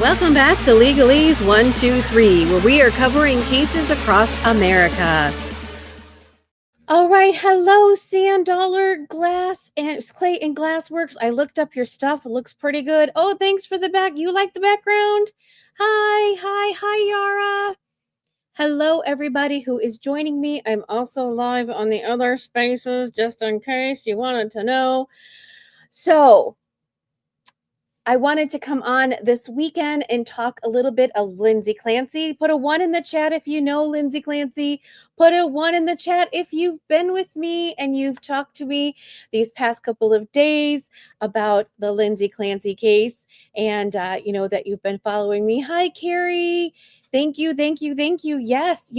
Welcome back to Legalese 123, where we are covering cases across America. All right, hello, Sam Dollar Glass and Clay and Glassworks. I looked up your stuff. It looks pretty good. Oh, thanks for the back. You like the background? Hi, Yara. Hello, everybody who is joining me. I'm also live on the other spaces, just in case you wanted to know. So, I wanted to come on this weekend and talk a little bit of Lindsay Clancy. Put a 1 in the chat if you know Lindsay Clancy. Put a 1 in the chat if you've been with me and you've talked to me these past couple of days about the Lindsay Clancy case and, that you've been following me. Hi, Carrie. Thank you. Yes.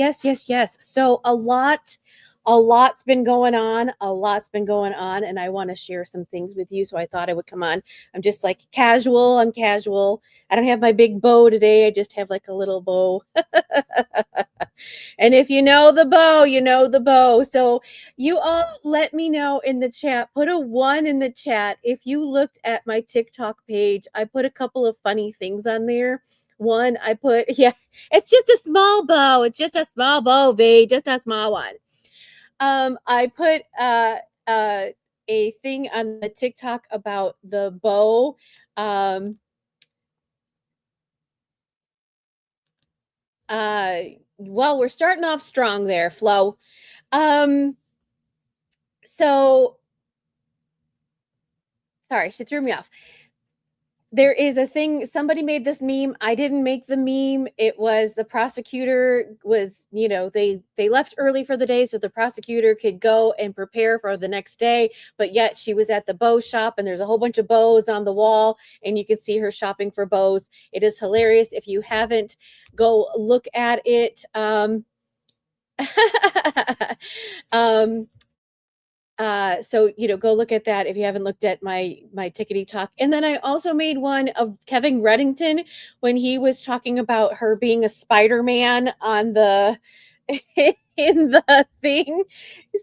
So a lot's been going on. And I want to share some things with you. So I thought I would come on. I'm just like casual. I'm casual. I don't have my big bow today. I just have like a little bow. And if you know the bow, you know the bow. So you all let me know in the chat. Put a 1 in the chat. If you looked at my TikTok page, I put a couple of funny things on there. One, it's just a small bow. It's just a small bow, V, just a small one. I put a thing on the TikTok about the bow. Well, we're starting off strong there, Flo. So sorry, she threw me off. There is a thing, somebody made this meme. I didn't make the meme. It was the prosecutor was, they left early for the day so the prosecutor could go and prepare for the next day. But yet she was at the bow shop and there's a whole bunch of bows on the wall and you can see her shopping for bows. It is hilarious. If you haven't, go look at it. So go look at that if you haven't looked at my tickety talk. And then I also made one of Kevin Reddington when he was talking about her being a Spider-Man on the in the thing.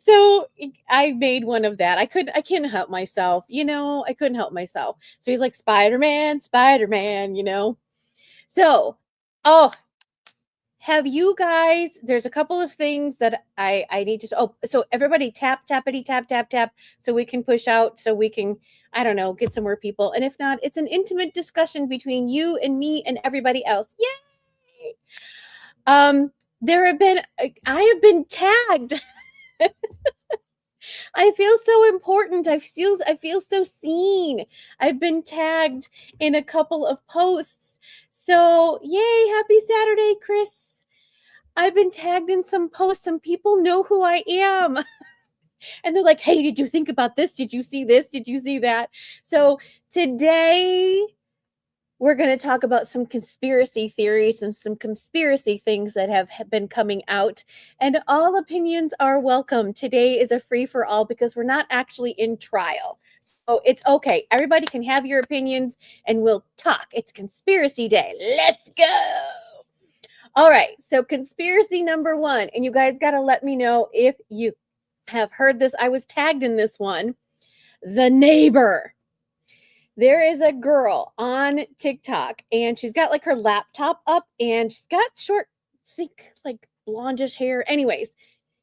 So I made one of that. I couldn't help myself, I couldn't help myself. So he's like Spider-Man. So, have you guys, there's a couple of things that I need to, so everybody tappity tap so we can push out, so we can, I don't know, get some more people. And if not, it's an intimate discussion between you and me and everybody else. Yay! I have been tagged. I feel so important. I feel so seen. I've been tagged in a couple of posts. So yay, happy Saturday, Chris. I've been tagged in some posts. Some people know who I am. And they're like, hey, did you think about this? Did you see this? Did you see that? So today we're going to talk about some conspiracy theories and some conspiracy things that have been coming out. And all opinions are welcome. Today is a free for all because we're not actually in trial. So it's okay. Everybody can have your opinions and we'll talk. It's conspiracy day. Let's go. All right, so conspiracy number 1, and you guys got to let me know if you have heard this. I was tagged in this one. The neighbor. There is a girl on TikTok, and she's got like her laptop up, and she's got short, thick, like blondish hair. Anyways,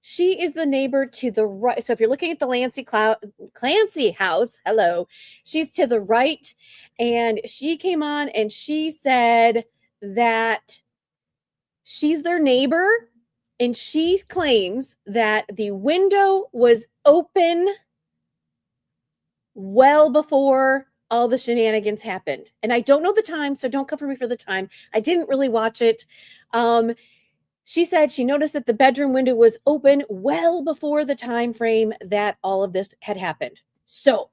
she is the neighbor to the right. So if you're looking at the Clancy house, hello, she's to the right, and she came on and she said that she's their neighbor, and she claims that the window was open well before all the shenanigans happened. And I don't know the time, so don't come for me for the time. I didn't really watch it. She said she noticed that the bedroom window was open well before the time frame that all of this had happened. So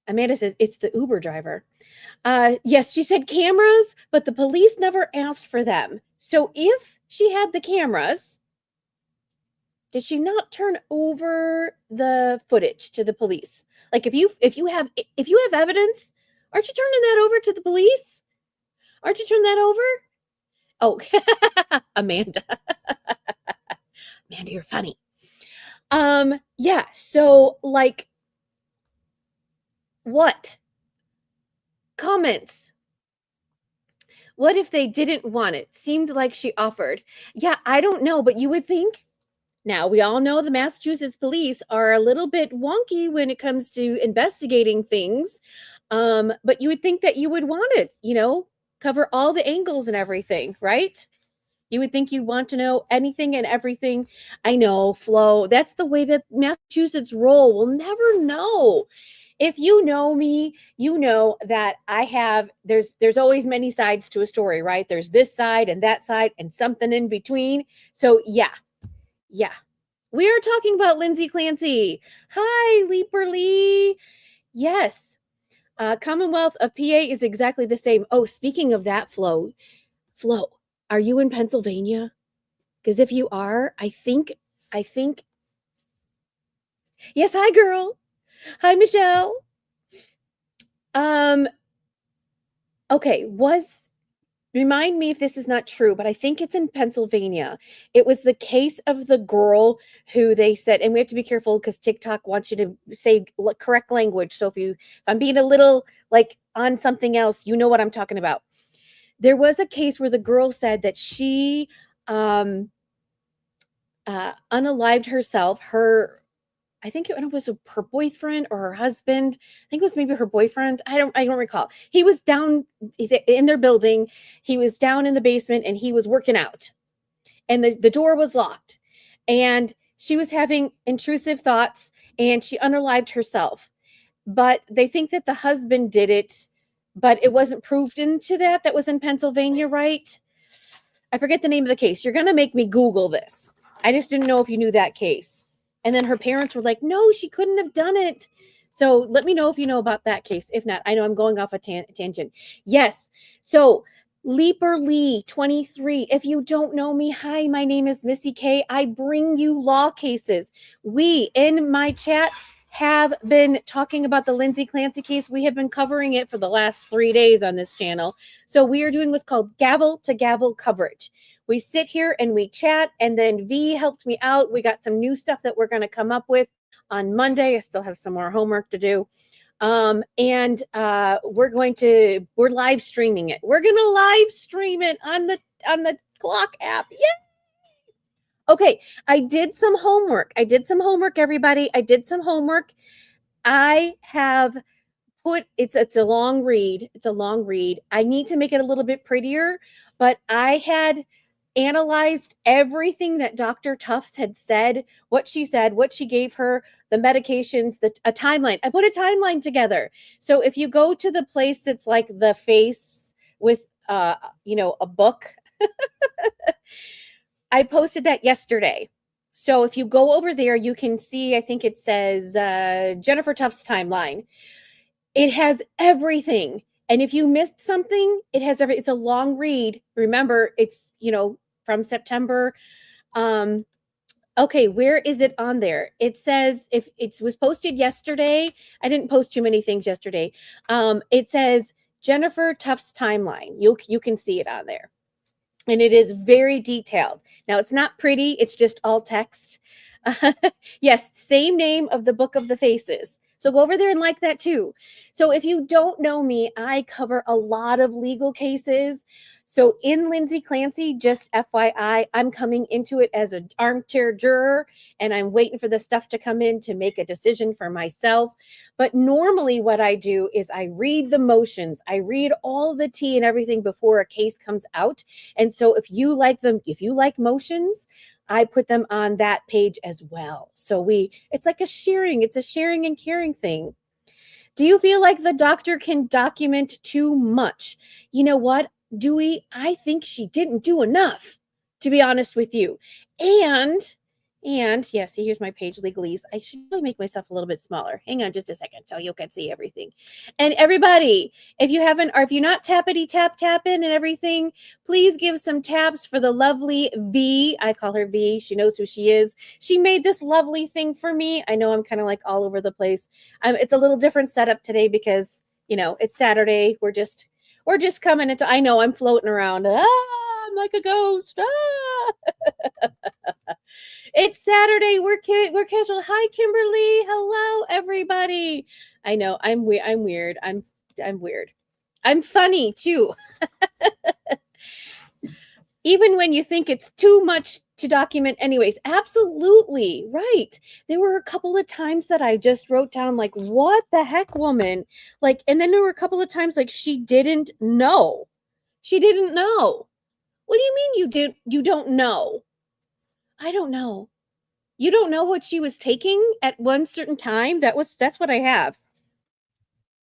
Amanda says it's the Uber driver. Yes, she said cameras, but the police never asked for them. So if she had the cameras, did she not turn over the footage to the police? Like if you have evidence, aren't you turning that over to the police? Aren't you turning that over? Oh, Amanda. Amanda, you're funny. Yeah, so like what? Comments. What if they didn't want it? Seemed like she offered. Yeah, I don't know, but you would think. Now, we all know the Massachusetts police are a little bit wonky when it comes to investigating things. But you would think that you would want it, cover all the angles and everything, right? You would think you want to know anything and everything. I know, Flo. That's the way that Massachusetts roll. We'll never know. If you know me, you know that there's always many sides to a story, right? There's this side and that side and something in between. So yeah. We are talking about Lindsay Clancy. Hi, Leaper Lee. Yes. Commonwealth of PA is exactly the same. Oh, speaking of that, Flo, are you in Pennsylvania? Because if you are, I think, yes, hi, girl. Hi, Michelle. Okay, remind me if this is not true, but I think it's in Pennsylvania. It was the case of the girl who they said, and we have to be careful because TikTok wants you to say correct language. So if I'm being a little like on something else, you know what I'm talking about. There was a case where the girl said that she unalived herself. I think it was her boyfriend or her husband. I think it was maybe her boyfriend. I don't recall. He was down in their building. He was down in the basement and he was working out. And the door was locked. And she was having intrusive thoughts and she unalived herself. But they think that the husband did it, but it wasn't proved into that. That was in Pennsylvania, right? I forget the name of the case. You're going to make me Google this. I just didn't know if you knew that case. And then her parents were like, no, she couldn't have done it. So let me know if you know about that case. If not, I know I'm going off a tangent. Yes. So Leaper Lee, 23. If you don't know me, hi, my name is Missy K. I bring you law cases. We, in my chat, have been talking about the Lindsay Clancy case. We have been covering it for the last 3 days on this channel. So we are doing what's called gavel to gavel coverage. We sit here and we chat, and then V helped me out. We got some new stuff that we're going to come up with on Monday. I still have some more homework to do. And we're live streaming it. We're going to live stream it on the clock app. Yeah. Okay. I did some homework, everybody. I did some homework. I have it's a long read. It's a long read. I need to make it a little bit prettier, but I had analyzed everything that Dr. Tufts had said, what she gave her, the medications, a timeline. I put a timeline together. So if you go to the place that's like the face with a book, I posted that yesterday. So if you go over there, you can see, I think it says Jennifer Tufts timeline. It has everything. And if you missed something, it has it's a long read. Remember, it's, from September. Okay, where is it on there? It says if it was posted yesterday. I didn't post too many things yesterday. It says Jennifer Tufts timeline. You can see it on there. And it is very detailed. Now, it's not pretty. It's just all text. Yes, same name of the Book of the Faces. So go over there and like that too. So if you don't know me, I cover a lot of legal cases. So in Lindsay Clancy, just FYI, I'm coming into it as an armchair juror, and I'm waiting for the stuff to come in to make a decision for myself. But normally what I do is I read the motions. I read all the tea and everything before a case comes out. And so if you like motions, I put them on that page as well. So it's like it's a sharing and caring thing. Do you feel like the doctor can document too much? You know what, Dewey? I think she didn't do enough, to be honest with you. And yeah, see, here's my page, legalese. I should really make myself a little bit smaller. Hang on just a second so you can see everything. And everybody, if you're not tappity tap in and everything, please give some taps for the lovely V. I call her V. She knows who she is. She made this lovely thing for me. I know I'm kind of like all over the place. It's a little different setup today because, it's Saturday. We're just coming into, I know I'm floating around. I'm like a ghost. It's Saturday. We're casual. Hi, Kimberly. Hello, everybody. I know I'm weird. I'm weird. I'm funny too. Even when you think it's too much to document anyways. Absolutely. Right. There were a couple of times that I just wrote down like, what the heck, woman? Like, and then there were a couple of times like she didn't know. She didn't know. What do you mean you don't know? I don't know. You don't know what she was taking at one certain time? That's what I have.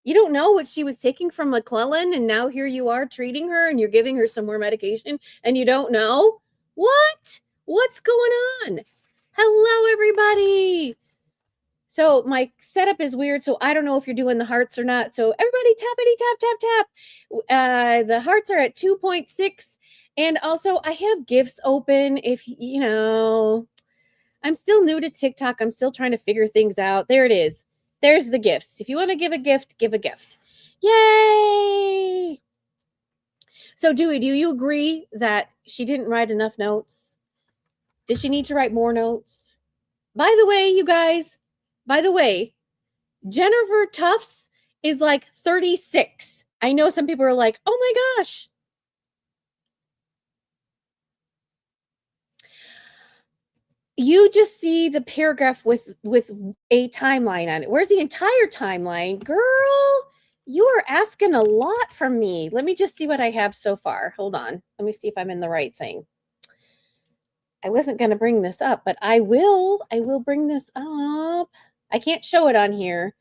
You don't know what she was taking from McClellan, and now here you are treating her and you're giving her some more medication and you don't know? What? What's going on? Hello, everybody. So my setup is weird, so I don't know if you're doing the hearts or not. So everybody tappity tap tap tap. The hearts are at 2.6. And also I have gifts open if you know. I'm still new to TikTok. I'm still trying to figure things out. There it is. There's the gifts. If you want to give a gift, give a gift. Yay! So, Dewey, do you agree that she didn't write enough notes? Does she need to write more notes? By the way, you guys, Jennifer Tufts is like 36. I know some people are like, oh my gosh. You just see the paragraph with a timeline on it. Where's the entire timeline? Girl, you are asking a lot from me. Let me just see what I have so far. Hold on. Let me see if I'm in the right thing. I wasn't going to bring this up, but I will. I will bring this up. I can't show it on here.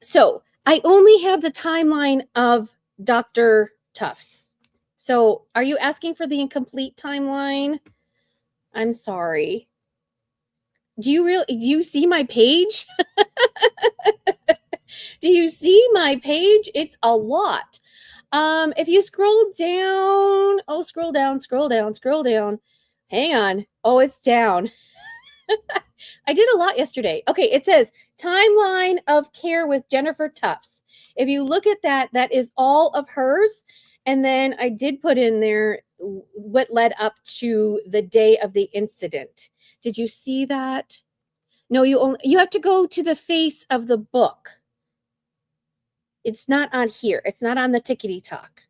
So I only have the timeline of Dr. Tufts. So are you asking for the incomplete timeline? I'm sorry. Do you see my page? Do you see my page? It's a lot. If you scroll down, scroll down. Hang on. Oh, it's down. I did a lot yesterday. Okay, it says timeline of care with Jennifer Tufts. If you look at that, that is all of hers. And then I did put in there what led up to the day of the incident. Did you see that? No, you have to go to the face of the book. It's not on here. It's not on the tickety talk.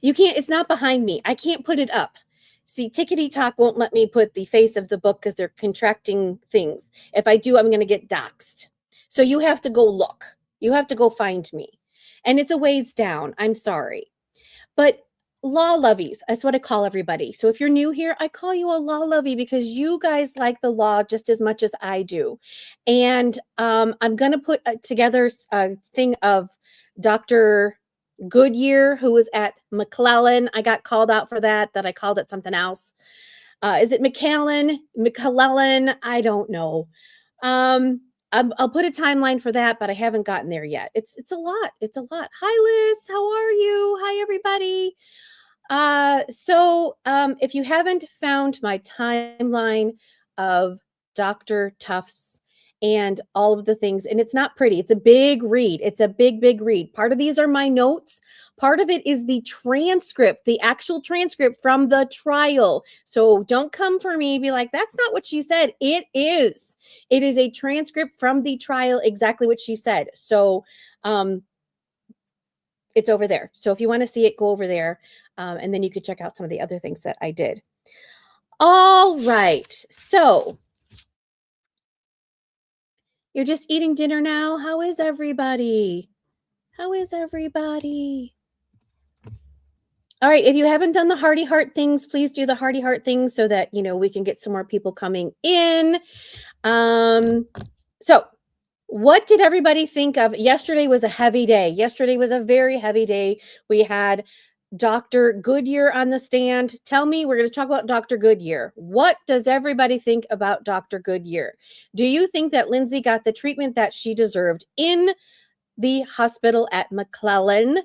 You can't, it's not behind me. I can't put it up. See, Tickety Talk won't let me put the face of the book because they're contracting things. If I do, I'm going to get doxxed. So you have to go look. You have to go find me. And it's a ways down. I'm sorry. But law lovies, that's what I call everybody. So if you're new here, I call you a law lovey because you guys like the law just as much as I do. And I'm going to put together a thing of Dr. Goodyear, who was at McClellan. I got called out for that I called it something else. Is it McClellan? I don't know. I'll put a timeline for that, but I haven't gotten there yet. It's a lot. It's a lot. Hi, Liz. How are you? Hi, everybody. So if you haven't found my timeline of Dr. Tufts and all of the things, and it's not pretty. It's a big read. It's a big, big read. Part of these are my notes. Part of it is the transcript, the actual transcript from the trial. So don't come for me and be like, that's not what she said. It is. It is a transcript from the trial, exactly what she said. So it's over there. So if you want to see it, go over there. And then you could check out some of the other things that I did. All right. So you're just eating dinner now. How is everybody? How is everybody? All right. If you haven't done the hearty heart things, please do the hearty heart things so that, we can get some more people coming in. So what did everybody think of? Yesterday was a heavy day. Yesterday was a very heavy day. We had Dr. Goodyear on the stand. Tell me, we're going to talk about Dr. Goodyear. What does everybody think about Dr. Goodyear? Do you think that Lindsay got the treatment that she deserved in the hospital at McClellan?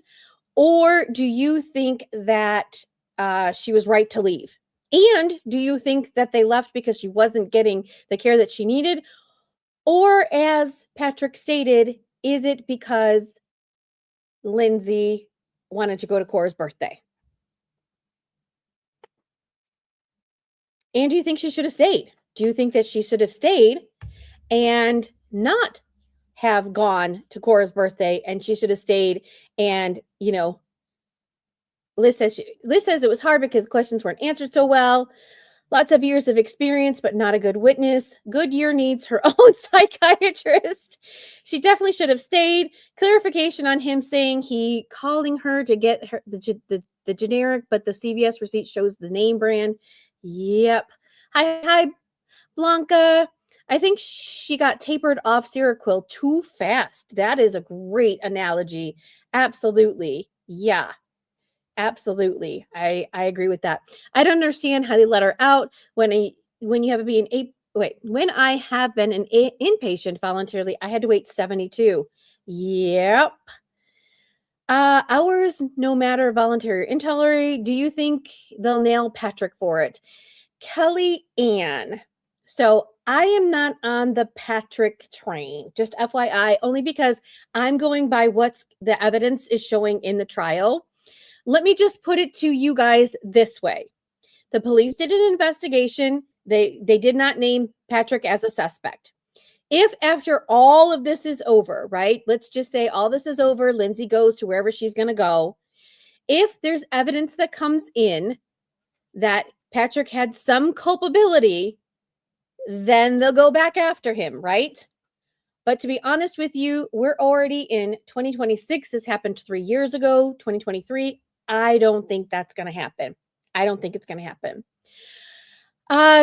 Or do you think that she was right to leave? And do you think that they left because she wasn't getting the care that she needed? Or as Patrick stated, is it because Lindsay wanted to go to Cora's birthday? And do you think she should have stayed? Do you think that she should have stayed and not have gone to Cora's birthday, and she should have stayed. And, Liz says it was hard because questions weren't answered so well. Lots of years of experience, but not a good witness. Goodyear needs her own psychiatrist. She definitely should have stayed. Clarification on him saying he calling her to get her the generic, but the CVS receipt shows the name brand. Yep. Hi, Blanca. I think she got tapered off Seroquel too fast. That is a great analogy. Absolutely. Yeah. Absolutely. I agree with that. I don't understand how they let her out when you have been when I have been an inpatient voluntarily, I had to wait 72. Yep. Hours, no matter voluntary or involuntary. Do you think they'll nail Patrick for it? Kelly Ann. So I am not on the Patrick train, just FYI, only because I'm going by what's the evidence is showing in the trial. Let me just put it to you guys this way. The police did an investigation. They did not name Patrick as a suspect. If after all of this is over, right? Let's just say all this is over. Lindsay goes to wherever she's going to go. If there's evidence that comes in that Patrick had some culpability, then they'll go back after him, right? But to be honest with you, we're already in 2026. This happened 3 years ago, 2023. I don't think that's going to happen. I don't think it's going to happen.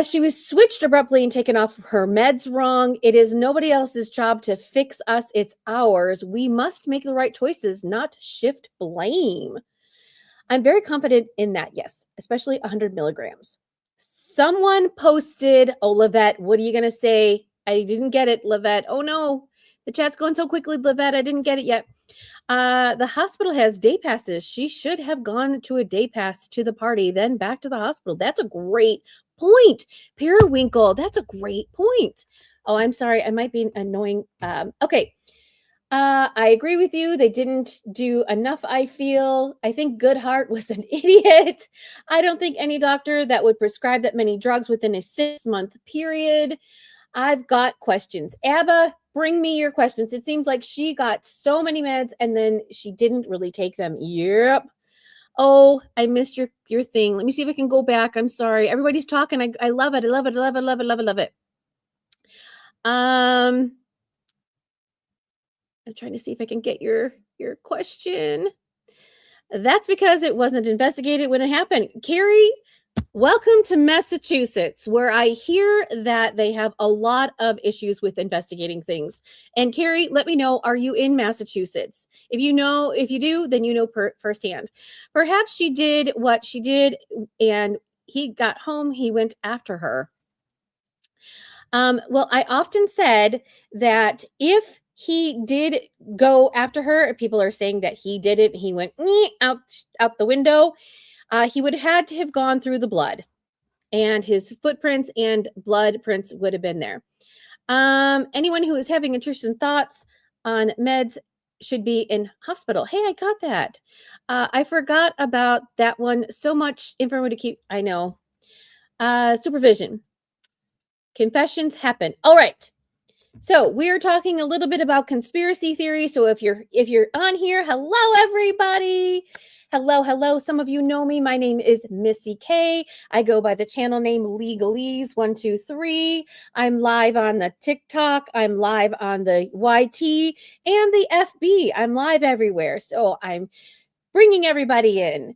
She was switched abruptly and taken off her meds wrong. It is nobody else's job to fix us. It's ours. We must make the right choices, not shift blame. I'm very confident in that, yes, especially 100 milligrams. Someone posted, oh, Livette, what are you going to say? I didn't get it, Livette. Oh, no. The chat's going so quickly, Livette. I didn't get it yet. The hospital has day passes. She should have gone to a day pass to the party, then back to the hospital. That's a great point. Periwinkle, that's a great point. Oh, I'm sorry. I might be annoying. Okay. I agree with you. They didn't do enough, I feel. I think Goodhart was an idiot. I don't think any doctor that would prescribe that many drugs within a 6-month period. I've got questions. Abba, bring me your questions. It seems like she got so many meds and then she didn't really take them. Yep. Oh, I missed your thing. Let me see if I can go back. I'm sorry. Everybody's talking. I love it. I love it. I love it. I love it. Love it. Love it. I'm trying to see if I can get your question. That's because it wasn't investigated when it happened. Carrie, welcome to Massachusetts, where I hear that they have a lot of issues with investigating things. And Carrie, let me know, are you in Massachusetts? If you do, then you know firsthand. Perhaps she did what she did and he got home, he went after her. Well, I often said that if he did go after her, people are saying that he did it, he went out the window, he would have had to have gone through the blood, and his footprints and blood prints would have been there. Anyone who is having intrusive thoughts on meds should be in hospital. Hey, I got that. I forgot about that one. So much info to keep. I know. Supervision. Confessions happen. All right. So we're talking a little bit about conspiracy theory. So if you're on here, hello everybody. Hello. Some of you know me. My name is Missy K. I go by the channel name Legalese123. I'm live on the TikTok. I'm live on the YT and the FB. I'm live everywhere. So I'm bringing everybody in.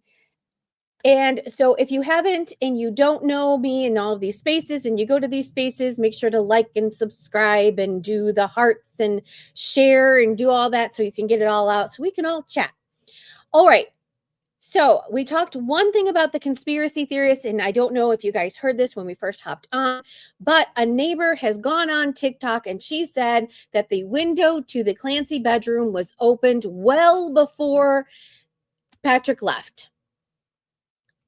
And so if you haven't and you don't know me in all of these spaces and you go to these spaces, make sure to like and subscribe and do the hearts and share and do all that so you can get it all out so we can all chat. All right. So we talked one thing about the conspiracy theorists, and I don't know if you guys heard this when we first hopped on, but a neighbor has gone on TikTok and she said that the window to the Clancy bedroom was opened well before Patrick left.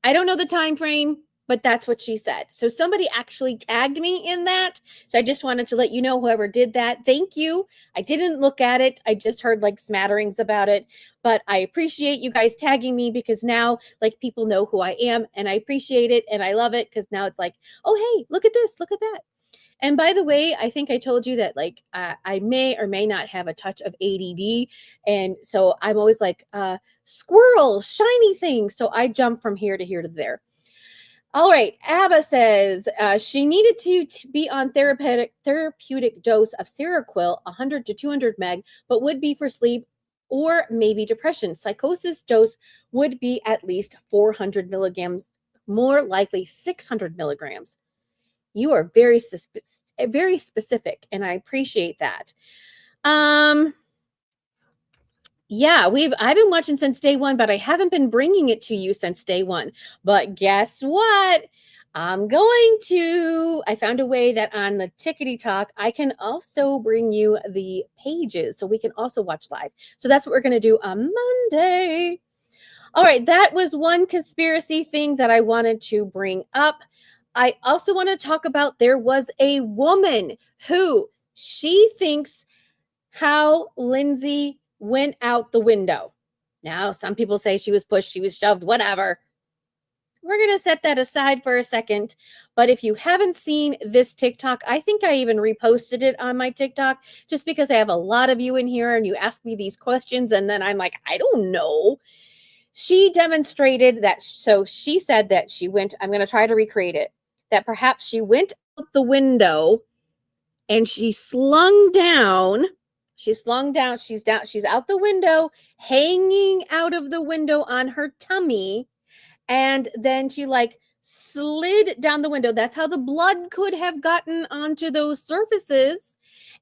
I don't know the time frame, but that's what she said. So somebody actually tagged me in that. So I just wanted to let you know, whoever did that, thank you. I didn't look at it. I just heard like smatterings about it, but I appreciate you guys tagging me because now like people know who I am and I appreciate it and I love it because now it's like, oh, hey, look at this, look at that. And by the way, I think I told you that like I may or may not have a touch of ADD. And so I'm always like, squirrel, shiny thing. So I jump from here to here to there. All right. Abba says she needed to be on therapeutic dose of Seroquel, 100 to 200 meg, but would be for sleep or maybe depression. Psychosis dose would be at least 400 milligrams, more likely 600 milligrams. You are very specific, and I appreciate that. Yeah, I've been watching since day one, but I haven't been bringing it to you since day one. But guess what? I found a way that on the Tickety Talk, I can also bring you the pages so we can also watch live. So that's what we're going to do on Monday. All right, that was one conspiracy thing that I wanted to bring up. I also want to talk about there was a woman who she thinks how Lindsay went out the window. Now, some people say she was pushed, she was shoved, whatever. We're going to set that aside for a second. But if you haven't seen this TikTok, I think I even reposted it on my TikTok just because I have a lot of you in here and you ask me these questions. And then I'm like, I don't know. She demonstrated that. So she said that she went, I'm going to try to recreate it, that perhaps she went out the window and she slung down. She's out the window, hanging out of the window on her tummy. And then she like slid down the window. That's how the blood could have gotten onto those surfaces.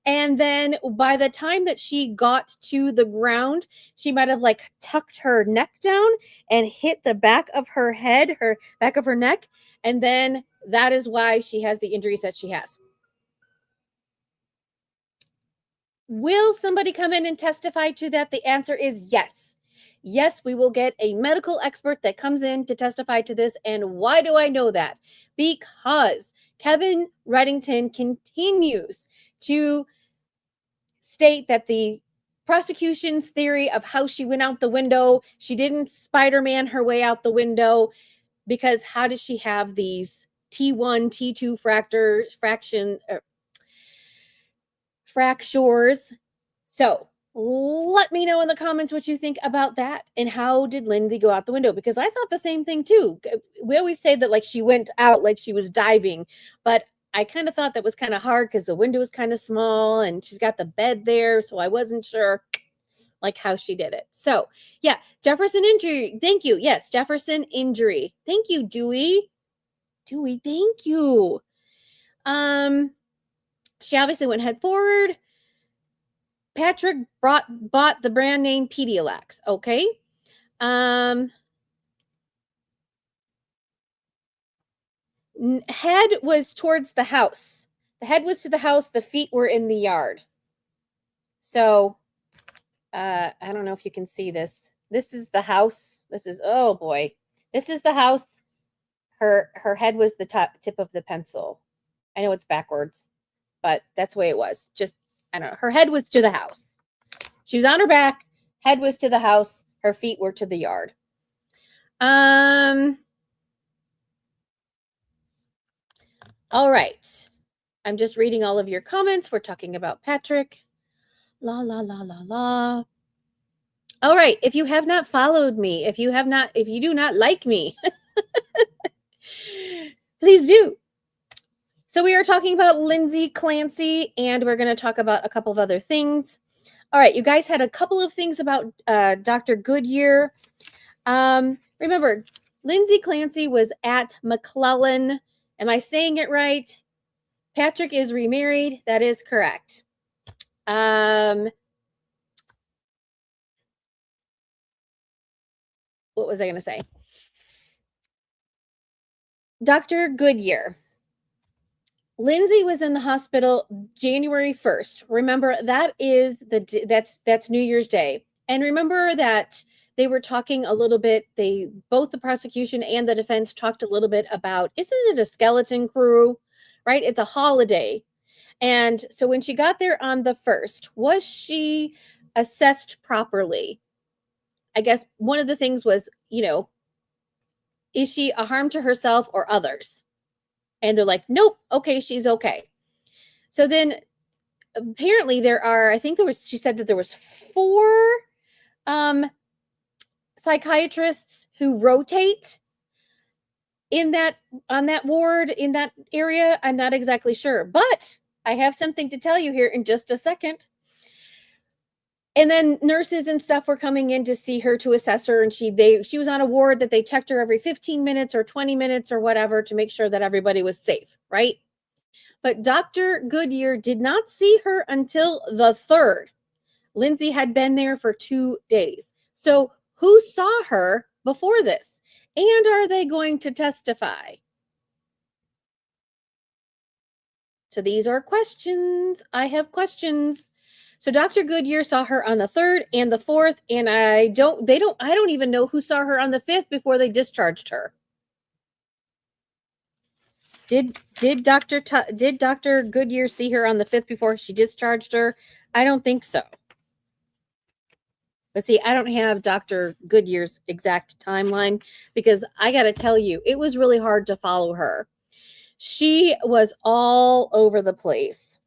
And then by the time that she got to the ground, she might have like tucked her neck down and hit the back of her head, her back of her neck. And then that is why she has the injuries that she has. Will somebody come in and testify to that? The answer is yes. Yes, we will get a medical expert that comes in to testify to this. And why do I know that? Because Kevin Reddington continues to state that the prosecution's theory of how she went out the window, she didn't Spider-Man her way out the window, because how does she have these T1, T2 fractures? So let me know in the comments what you think about that and how did Lindsay go out the window, because I thought the same thing too. We always say that like she went out like she was diving, but I kind of thought that was kind of hard because the window was kind of small and she's got the bed there, so I wasn't sure like how she did it. So yeah, Jefferson injury. Thank you. Yes, Jefferson injury. Thank you, Dewey. Thank you. She obviously went head forward. Patrick bought the brand name Pedialex. Okay. Head was towards the house. The head was to the house. The feet were in the yard. So, I don't know if you can see this. This is the house. This is, oh boy. This is the house. Her head was the tip of the pencil. I know it's backwards, but that's the way it was. Just, I don't know. Her head was to the house. She was on her back. Head was to the house. Her feet were to the yard. All right. I'm just reading all of your comments. We're talking about Patrick. La, la, la, la, la. All right. If you have not followed me, if you do not like me, please do. So we are talking about Lindsay Clancy, and we're going to talk about a couple of other things. All right. You guys had a couple of things about Dr. Goodyear. Remember, Lindsay Clancy was at McClellan. Am I saying it right? Patrick is remarried. That is correct. What was I going to say? Dr. Goodyear. Lindsay was in the hospital January 1st. Remember, that's New Year's Day. And remember that they were talking a little bit, both the prosecution and the defense talked a little bit about, isn't it a skeleton crew, right? It's a holiday. And so when she got there on the 1st, was she assessed properly? I guess one of the things was, is she a harm to herself or others? And they're like, nope, okay, she's okay. So then apparently she said that there was 4 psychiatrists who rotate on that ward, in that area. I'm not exactly sure, but I have something to tell you here in just a second. And then nurses and stuff were coming in to see her, to assess her, and she was on a ward that they checked her every 15 minutes or 20 minutes or whatever to make sure that everybody was safe, right? But Dr. Goodyear did not see her until the 3rd. Lindsay had been there for 2 days. So who saw her before this? And are they going to testify? So these are questions. I have questions. So Dr. Goodyear saw her on the 3rd and the 4th, and I don't even know who saw her on the 5th before they discharged her. Did Dr. Goodyear see her on the 5th before she discharged her? I don't think so. But see, I don't have Dr. Goodyear's exact timeline, because I got to tell you, it was really hard to follow her. She was all over the place.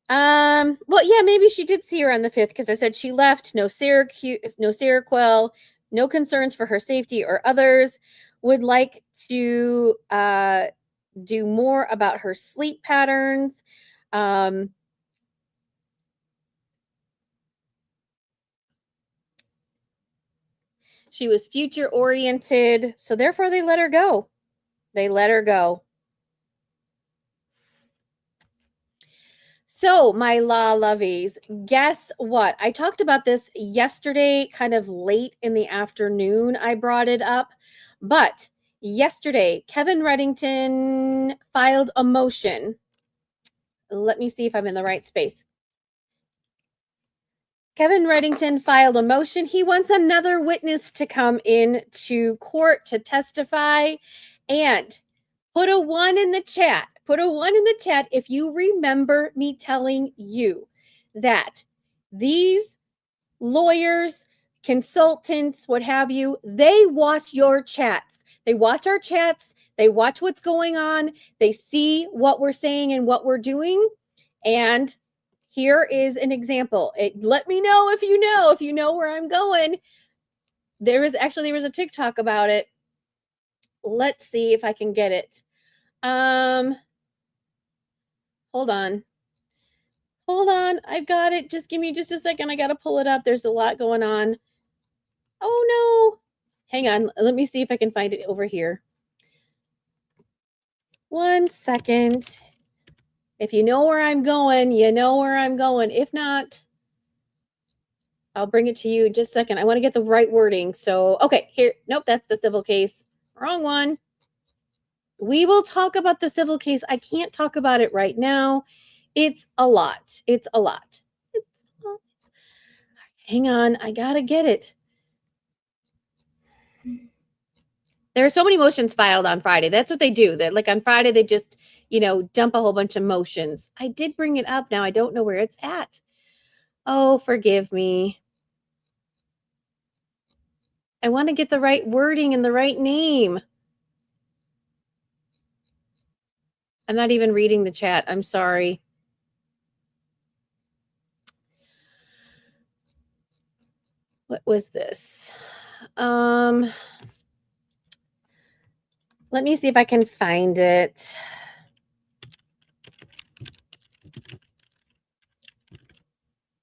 Well, yeah, maybe she did see her on the 5th, because I said she left, no Seroquel, no concerns for her safety or others, would like to do more about her sleep patterns. She was future oriented, so therefore they let her go. They let her go. So, my law lovies, guess what? I talked about this yesterday, kind of late in the afternoon. I brought it up. But yesterday, Kevin Reddington filed a motion. Let me see if I'm in the right space. Kevin Reddington filed a motion. He wants another witness to come in to court to testify. And put a 1 in the chat. Put a 1 in the chat if you remember me telling you that these lawyers, consultants, what have you, they watch your chats. They watch our chats. They watch what's going on. They see what we're saying and what we're doing. And here is an example. Let me know if you know where I'm going. There was a TikTok about it. Let's see if I can get it. Hold on. I've got it. Just give me just a second. I got to pull it up. There's a lot going on. Oh no. Hang on. Let me see if I can find it over here. 1 second. If you know where I'm going, you know where I'm going. If not, I'll bring it to you in just a second. I want to get the right wording. So, okay, here. Nope, that's the civil case. Wrong one. We will talk about the civil case. I can't talk about it right now. It's a lot. Hang on. I got to get it. There are so many motions filed on Friday. That's what they do. That, like, on Friday, they just, dump a whole bunch of motions. I did bring it up. Now I don't know where it's at. Oh, forgive me. I want to get the right wording and the right name. I'm not even reading the chat. I'm sorry. What was this? Let me see if I can find it.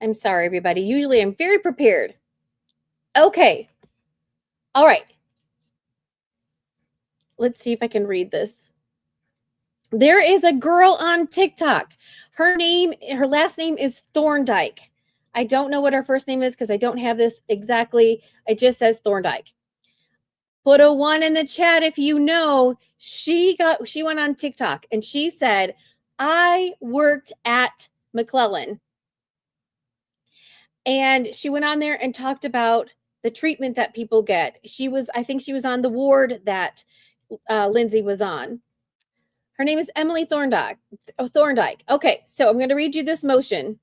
I'm sorry, everybody. Usually I'm very prepared. Okay. All right. Let's see if I can read this. There is a girl on TikTok. Her last name is Thorndike. I don't know what her first name is because I don't have this exactly. It just says Thorndike. Put a 1 in the chat if you know. She went on TikTok and she said, I worked at McClellan. And she went on there and talked about the treatment that people get. I think she was on the ward that Lindsay was on. Her name is Emily Thorndike. Okay, so I'm going to read you this motion.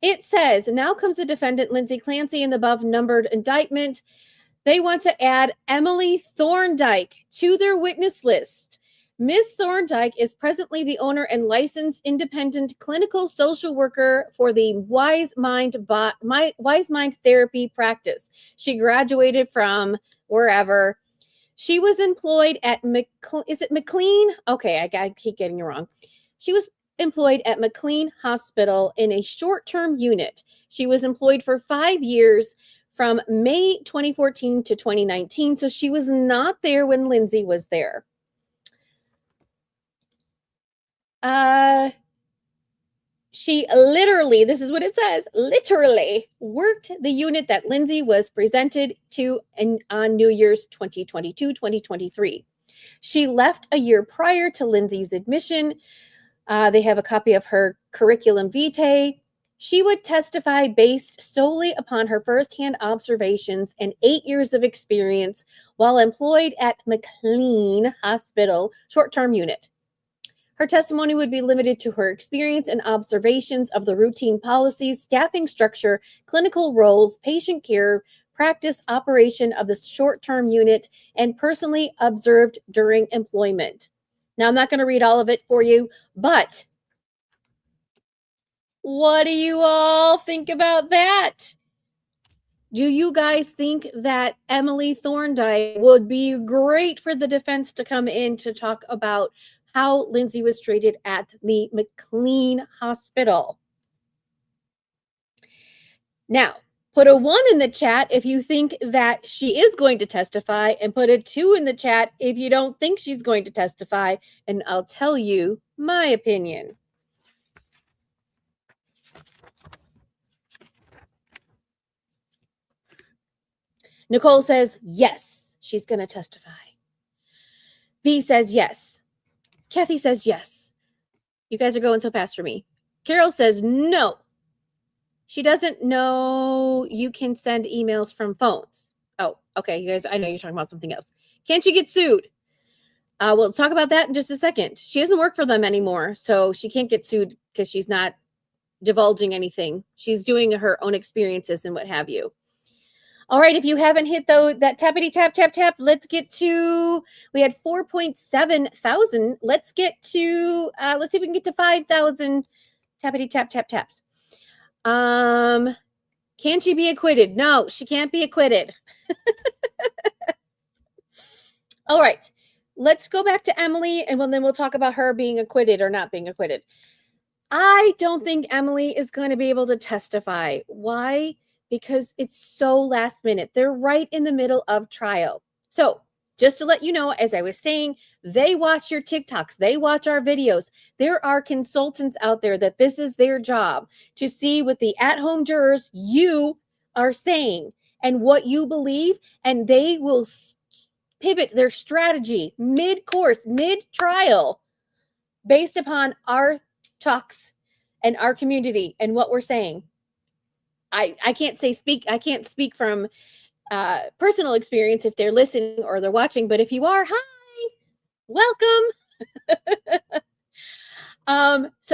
It says, now comes the defendant, Lindsay Clancy, in the above numbered indictment. They want to add Emily Thorndike to their witness list. Ms. Thorndike is presently the owner and licensed independent clinical social worker for the Wise Mind Therapy practice. She graduated from wherever. She was employed at is it McLean? Okay, I keep getting it wrong. She was employed at McLean Hospital in a short-term unit. She was employed for 5 years from May 2014 to 2019. So she was not there when Lindsay was there. She literally, this is what it says, literally worked the unit that Lindsay was presented to on New Year's 2022-2023. She left a year prior to Lindsay's admission. They have a copy of her curriculum vitae. She would testify based solely upon her firsthand observations and 8 years of experience while employed at McLean Hospital short-term unit. Her testimony would be limited to her experience and observations of the routine policies, staffing structure, clinical roles, patient care, practice operation of the short-term unit, and personally observed during employment. Now, I'm not going to read all of it for you, but what do you all think about that? Do you guys think that Emily Thorndike would be great for the defense to come in to talk about how Lindsay was treated at the McLean Hospital? Now, put a 1 in the chat if you think that she is going to testify, and put a 2 in the chat if you don't think she's going to testify, and I'll tell you my opinion. Nicole says, yes, she's going to testify. V says, yes. Kathy says, yes. You guys are going so fast for me. Carol says, no. She doesn't know you can send emails from phones. Oh, okay, you guys, I know you're talking about something else. Can she get sued? We'll talk about that in just a second. She doesn't work for them anymore, so she can't get sued because she's not divulging anything. She's doing her own experiences and what have you. All right, if you haven't hit that tappity tap, tap, tap, let's get to, we had 4.7 thousand. Let's get to, let's see if we can get to 5,000 tappity tap, tap, taps. Can she be acquitted? No, she can't be acquitted. All right, let's go back to Emily, and then we'll talk about her being acquitted or not being acquitted. I don't think Emily is going to be able to testify. Why? Because it's so last minute. They're right in the middle of trial. So just to let you know, as I was saying, they watch your TikToks. They watch our videos. There are consultants out there that this is their job to see what the at-home jurors, you are saying and what you believe, and they will pivot their strategy mid-course, mid-trial, based upon our talks and our community and what we're saying. I can't speak from personal experience if they're listening or they're watching, but if you are, hi, welcome.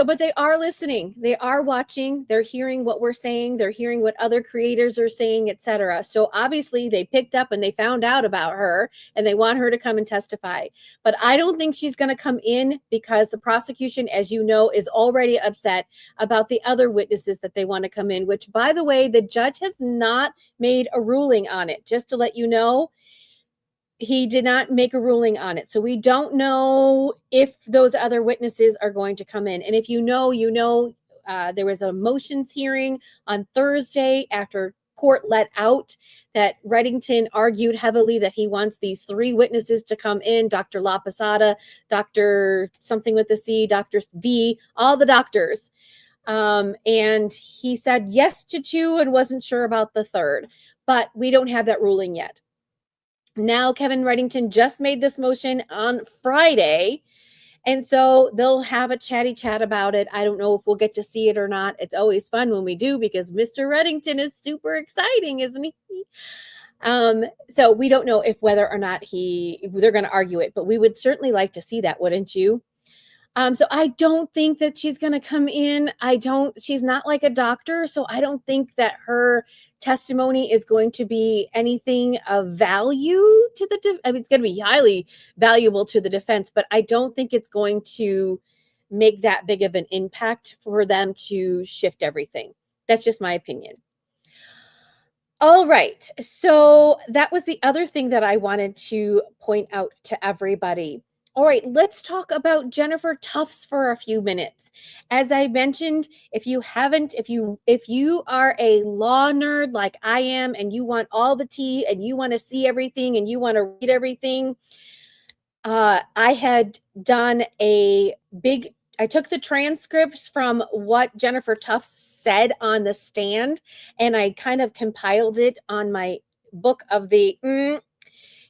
But they are listening, they are watching, they're hearing what we're saying, they're hearing what other creators are saying, etc. So obviously they picked up and they found out about her and they want her to come and testify. But I don't think she's going to come in because the prosecution, as you know, is already upset about the other witnesses that they want to come in, which, by the way, the judge has not made a ruling on it. Just to let you know, he did not make a ruling on it. So we don't know if those other witnesses are going to come in. And if you know, there was a motions hearing on Thursday after court let out that Reddington argued heavily that he wants these 3 witnesses to come in, Dr. La Posada, Dr. something with the C, Dr. V, all the doctors. And he said yes to 2 and wasn't sure about the 3rd, but we don't have that ruling yet. Now, Kevin Reddington just made this motion on Friday, and so they'll have a chatty chat about it. I don't know if we'll get to see it or not. It's always fun when we do because Mr. Reddington is super exciting, isn't he? So we don't know if whether or not they're going to argue it, but we would certainly like to see that, wouldn't you? So I don't think that she's going to come in. She's not like a doctor, so I don't think that her testimony is going to be anything of value to I mean, it's going to be highly valuable to the defense, but I don't think it's going to make that big of an impact for them to shift everything. That's just my opinion. All right. So that was the other thing that I wanted to point out to everybody. All right, let's talk about Jennifer Tufts for a few minutes. As I mentioned, if you are a law nerd like I am and you want all the tea and you want to see everything and you want to read everything, I had done I took the transcripts from what Jennifer Tufts said on the stand, and I kind of compiled it on my book of the,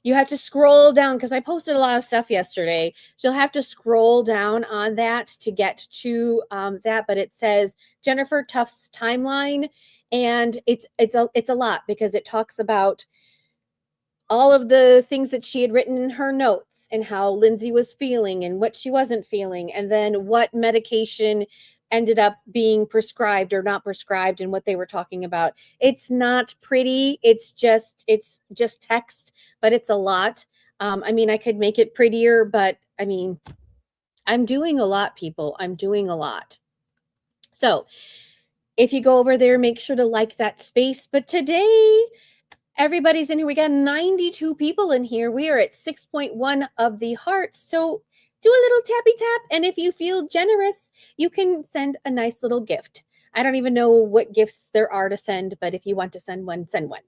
you have to scroll down because I posted a lot of stuff yesterday. So you'll have to scroll down on that to get to that. But it says Jennifer Tufts timeline, and it's a lot because it talks about all of the things that she had written in her notes and how Lindsay was feeling and what she wasn't feeling, and then what medication ended up being prescribed or not prescribed and what they were talking about. It's not pretty. It's just text, but it's a lot. I mean, I could make it prettier, but I mean, I'm doing a lot, people. I'm doing a lot. So if you go over there, make sure to like that space. But today, everybody's in here. We got 92 people in here. We are at 6.1 of the hearts. So do a little tappy tap. And if you feel generous, you can send a nice little gift. I don't even know what gifts there are to send, but if you want to send one, send one.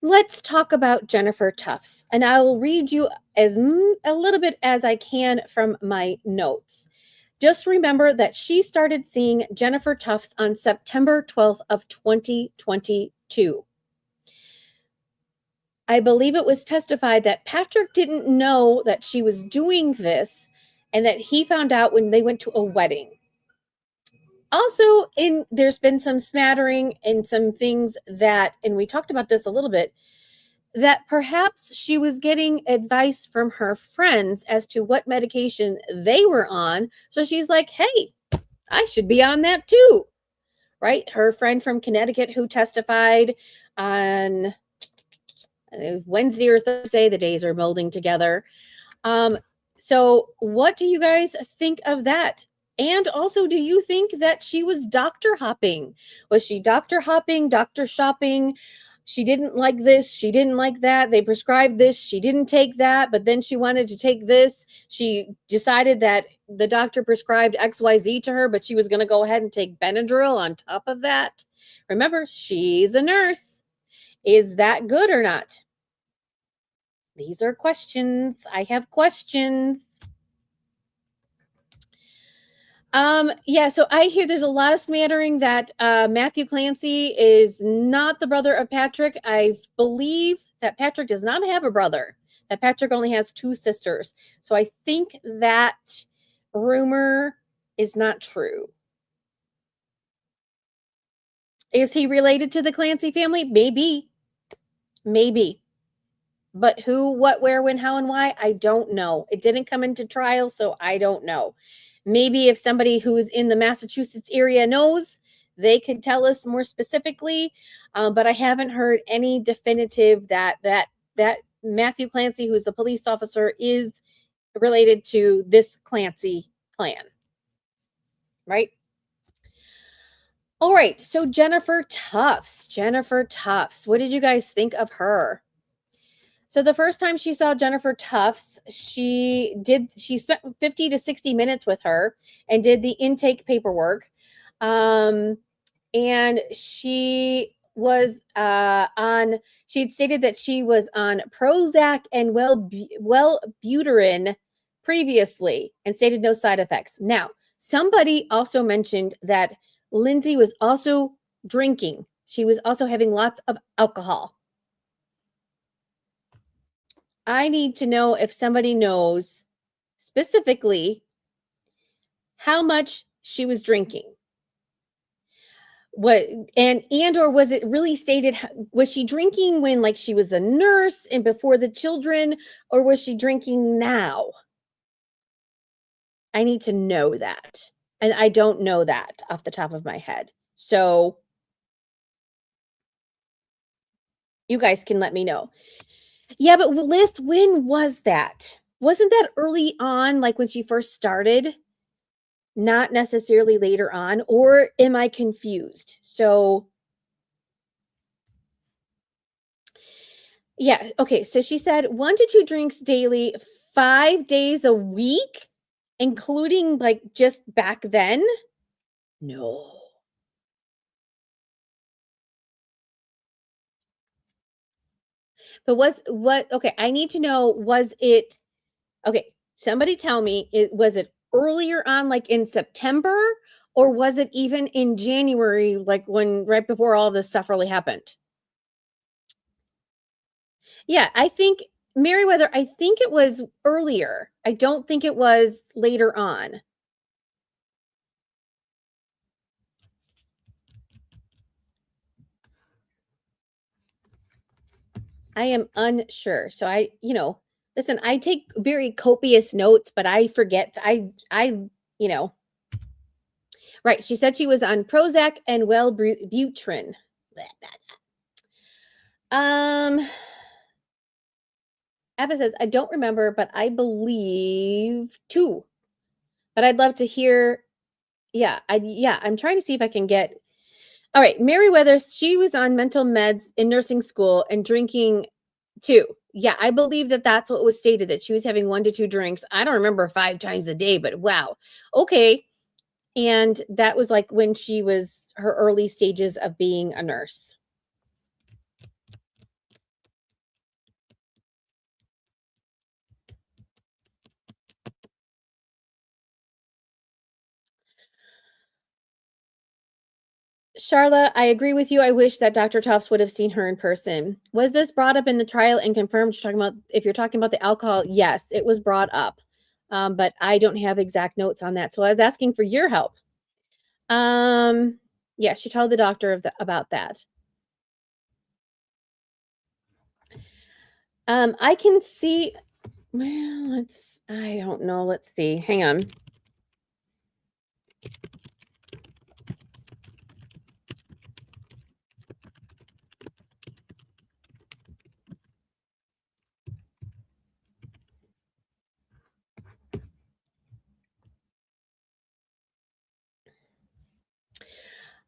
Let's talk about Jennifer Tufts. And I will read you a little bit as I can from my notes. Just remember that she started seeing Jennifer Tufts on September 12th of 2022. I believe it was testified that Patrick didn't know that she was doing this and that he found out when they went to a wedding. Also, there's been some smattering and some things that, and we talked about this a little bit, that perhaps she was getting advice from her friends as to what medication they were on. So she's like, hey, I should be on that too, right? Her friend from Connecticut who testified on Wednesday or Thursday, the days are melding together. So what do you guys think of that? And also, do you think that she was doctor hopping? Was she doctor hopping, doctor shopping? She didn't like this. She didn't like that. They prescribed this. She didn't take that, but then she wanted to take this. She decided that the doctor prescribed XYZ to her, but she was going to go ahead and take Benadryl on top of that. Remember, she's a nurse. Is that good or not? These are questions. I have questions. Yeah, so I hear there's a lot of smattering that Matthew Clancy is not the brother of Patrick. I believe that Patrick does not have a brother, that Patrick only has two sisters. So I think that rumor is not true. Is he related to the Clancy family? Maybe. Maybe. But who, what, where, when, how, and why, I don't know. It didn't come into trial, so I don't know. Maybe if somebody who is in the Massachusetts area knows, they could tell us more specifically. But I haven't heard any definitive that Matthew Clancy, who's the police officer, is related to this Clancy clan. Right? All right. So Jennifer Tufts. What did you guys think of her? So the first time she saw Jennifer Tufts, she spent 50 to 60 minutes with her and did the intake paperwork. And she was she had stated that she was on Prozac and Wellbutrin previously and stated no side effects. Now, somebody also mentioned that Lindsay was also drinking. She was also having lots of alcohol. I need to know if somebody knows specifically how much she was drinking. What and or was it really stated, was she drinking when like she was a nurse and before the children, or was she drinking now? I need to know that. And I don't know that off the top of my head. So You guys can let me know. Yeah, but Liz, when was that? Wasn't that early on, like when she first started? Not necessarily later on, or am I confused? So, yeah, okay. So she said 1 to 2 drinks daily, 5 days a week, including like just back then. No. But was what okay, I need to know, was it okay, somebody tell me, it was it earlier on, like in September, or was it even in January, like when right before all this stuff really happened? Yeah, I think Meriwether, I think it was earlier. I don't think it was later on. I am unsure. So listen, I take very copious notes, but I forget. You know, right. She said she was on Prozac and Wellbutrin. Um, Abba says, I don't remember, but I believe two. But I'd love to hear. Yeah, I'm trying to see if I can get. All right, Meriwether, she was on mental meds in nursing school and drinking too. Yeah, I believe that that's what was stated, that she was having 1 to 2 drinks. I don't remember 5 times a day, but wow. Okay. And that was like when she was her early stages of being a nurse. Charla, I agree with you. I wish that Dr. Tufts would have seen her in person. Was this brought up in the trial and confirmed? You're talking about, if you're talking about the alcohol, yes, it was brought up. But I don't have exact notes on that. So I was asking for your help. Yeah, she told the doctor about that. I can see, well, I don't know. Let's see. Hang on.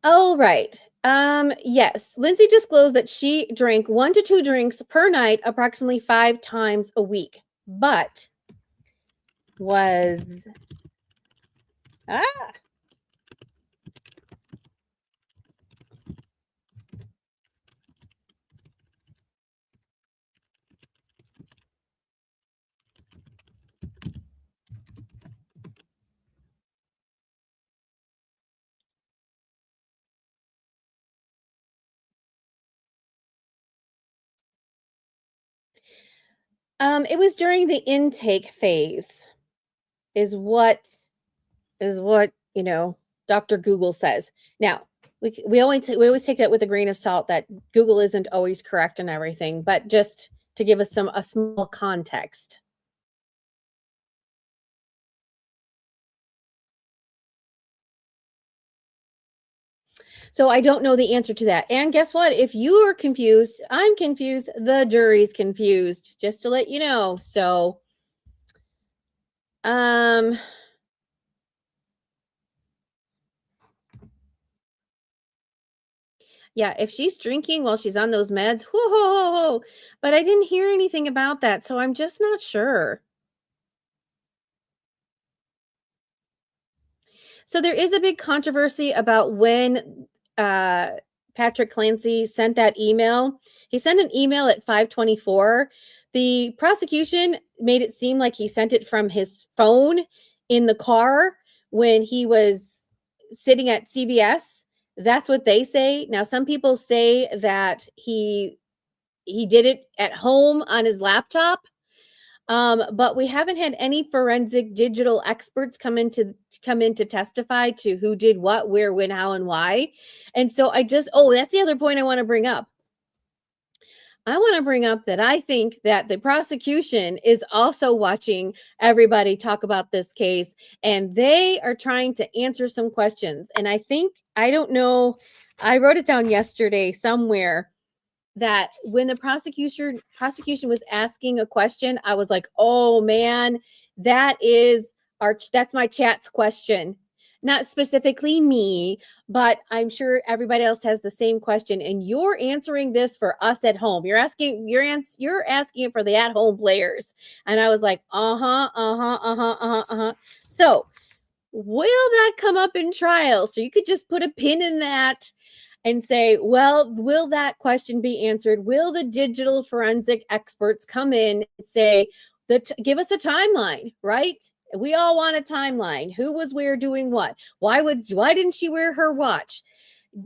All right. Yes. Lindsay disclosed that she drank 1 to 2 drinks per night, approximately 5 times a week, but was ah, it was during the intake phase, is what Dr. Google says. Now, we always take that with a grain of salt, that Google isn't always correct and everything, but just to give us a small context. So I don't know the answer to that. And guess what? If you are confused, I'm confused, the jury's confused, just to let you know. So um yeah, if she's drinking while she's on those meds, whoo, but I didn't hear anything about that, so I'm just not sure. So there is a big controversy about when Patrick Clancy sent that email. He sent an email at 5:24. The prosecution made it seem like he sent it from his phone in the car when he was sitting at CVS. That's what they say. Now some people say that he did it at home on his laptop. But we haven't had any forensic digital experts come in to testify to who did what, where, when, how, and why. And so that's the other point I want to bring up. I want to bring up that I think that the prosecution is also watching everybody talk about this case, and they are trying to answer some questions. And I don't know, I wrote it down yesterday somewhere, that when the prosecution was asking a question, I was like, oh man, that's my chat's question. Not specifically me, but I'm sure everybody else has the same question. And you're answering this for us at home. You're asking it for the at-home players. And I was like, So will that come up in trial? So you could just put a pin in that and say, well, will that question be answered? Will the digital forensic experts come in and say, give us a timeline, right? We all want a timeline. Who was where doing what? Why didn't she wear her watch?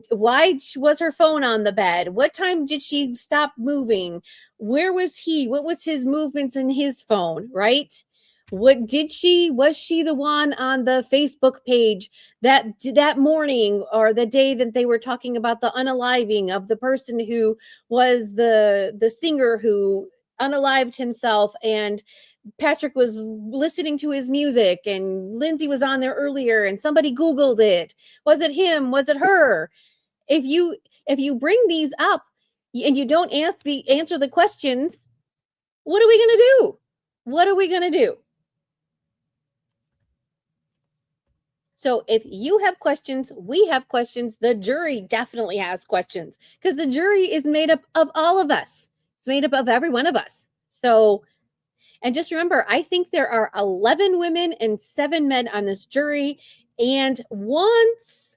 Why was her phone on the bed? What time did she stop moving? Where was he? What was his movements in his phone, right? Was she the one on the Facebook page that morning or the day that they were talking about the unaliving of the person who was the singer who unalived himself, and Patrick was listening to his music and Lindsay was on there earlier and somebody Googled it. Was it him? Was it her? If you bring these up and you don't answer the questions, what are we going to do? What are we going to do? So if you have questions, we have questions. The jury definitely has questions because the jury is made up of all of us. It's made up of every one of us. So, and just remember, I think there are 11 women and 7 men on this jury. And once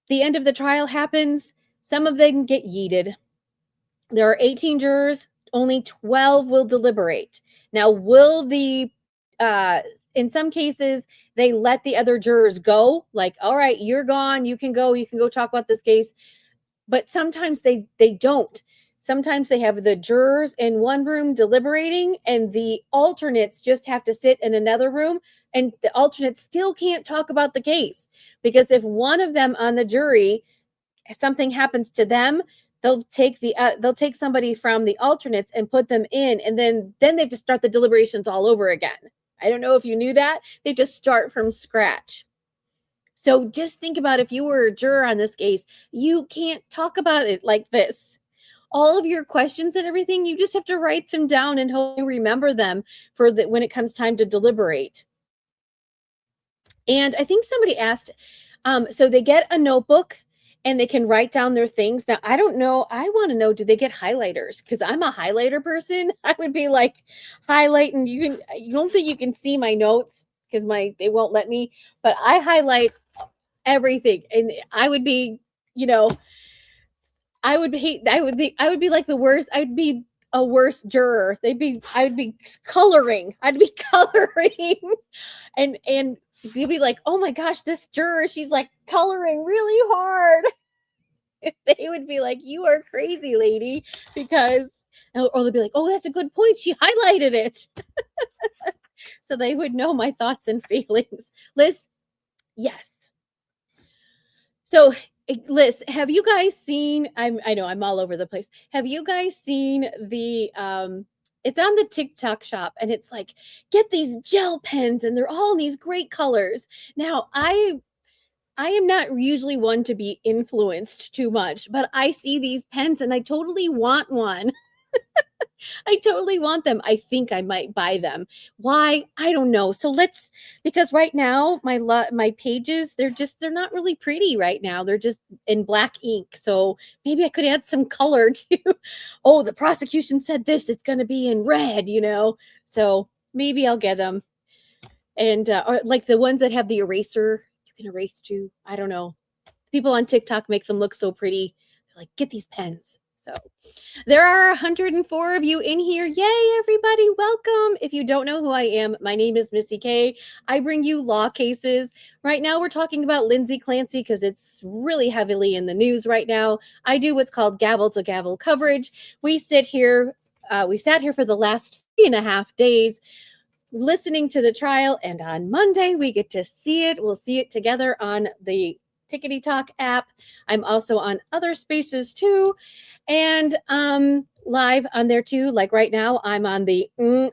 the end of the trial happens, some of them get yeeted. There are 18 jurors, only 12 will deliberate. Now, in some cases, they let the other jurors go, like, all right, you're gone, you can go talk about this case. But sometimes they don't. Sometimes they have the jurors in one room deliberating and the alternates just have to sit in another room, and the alternates still can't talk about the case because if one of them on the jury, something happens to them, they'll take somebody from the alternates and put them in, and then they have to start the deliberations all over again. I don't know if you knew that. They just start from scratch. So just think about if you were a juror on this case, you can't talk about it like this. All of your questions and everything, you just have to write them down and hope you remember them for when it comes time to deliberate. And I think somebody asked, so they get a notebook and they can write down their things. Now, I don't know. I want to know, do they get highlighters? Because I'm a highlighter person. I would be like highlighting. You don't think you can see my notes because they won't let me, but I highlight everything. And I would be, I would be like the worst. I'd be a worse juror. I would be coloring. I'd be coloring and they'd be like, oh my gosh, this juror, she's like coloring really hard. They would be like, you are crazy, lady, or they'd be like, oh, that's a good point. She highlighted it. So they would know my thoughts and feelings. Liz, yes. So Liz, have you guys seen, I know I'm all over the place. Have you guys seen it's on the TikTok shop and it's like, get these gel pens and they're all in these great colors. Now, I am not usually one to be influenced too much, but I see these pens and I totally want one. I totally want them. I think I might buy them. Why? I don't know. So because right now my pages, they're not really pretty right now. They're just in black ink. So maybe I could add some color to, oh, the prosecution said this, it's going to be in red, So maybe I'll get them. And, or like the ones that have the eraser, you can erase too. I don't know. People on TikTok make them look so pretty. They're like, get these pens. So there are 104 of you in here. Yay, everybody. Welcome. If you don't know who I am, my name is Missy K. I bring you law cases. Right now, we're talking about Lindsay Clancy because it's really heavily in the news right now. I do what's called gavel to gavel coverage. We sat here for the last 3.5 days listening to the trial. And on Monday, we get to see it. We'll see it together on the Tickety Talk app. I'm also on other spaces too. And live on there too. Like right now, I'm on the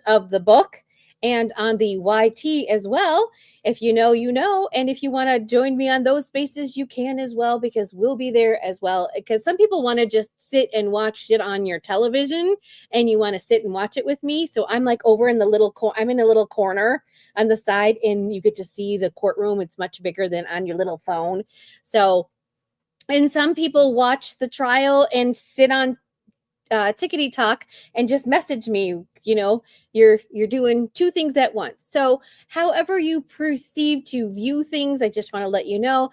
of the book. and on the YT as well. If you know, you know. And if you want to join me on those spaces, you can as well, because we'll be there as well. Because some people want to just sit and watch it on your television, and you want to sit and watch it with me. So I'm like over in the I'm in a little corner on the side, and you get to see the courtroom. It's much bigger than on your little phone. So, and some people watch the trial and sit on tickety talk and just message me. You're doing two things at once. So however you perceive to view things, I just want to let you know,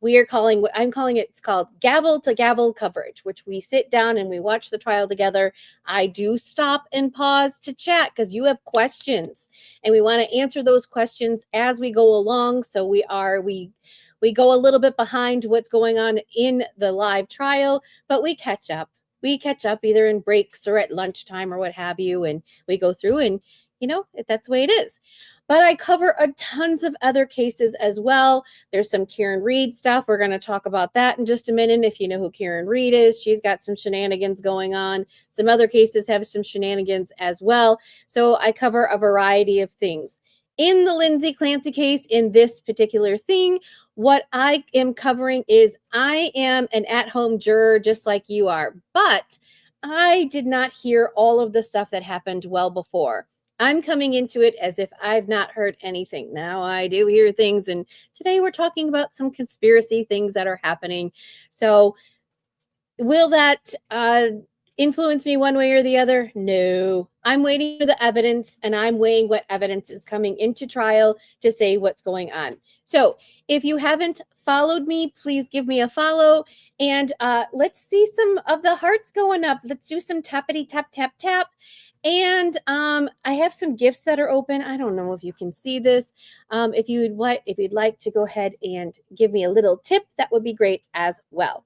it's called gavel to gavel coverage, which we sit down and we watch the trial together. I do stop and pause to chat because you have questions, and we want to answer those questions as we go along. So we go a little bit behind what's going on in the live trial, but we catch up. We catch up either in breaks or at lunchtime or what have you, and we go through, and that's the way it is. But I cover a tons of other cases as well. There's some Karen Reed stuff. We're going to talk about that in just a minute. If you know who Karen Reed is, she's got some shenanigans going on. Some other cases have some shenanigans as well. So I cover a variety of things. In the Lindsay Clancy case, in this particular thing, what I am covering is I am an at-home juror just like you are, but I did not hear all of the stuff that happened well before. I'm coming into it as if I've not heard anything. Now I do hear things, and today we're talking about some conspiracy things that are happening. So will that influence me one way or the other? No. I'm waiting for the evidence, and I'm weighing what evidence is coming into trial to say what's going on. So if you haven't followed me, please give me a follow, and let's see some of the hearts going up. Let's do some tappity tap tap tap. And I have some gifts that are open. I don't know if you can see this. If you'd like to go ahead and give me a little tip, that would be great as well.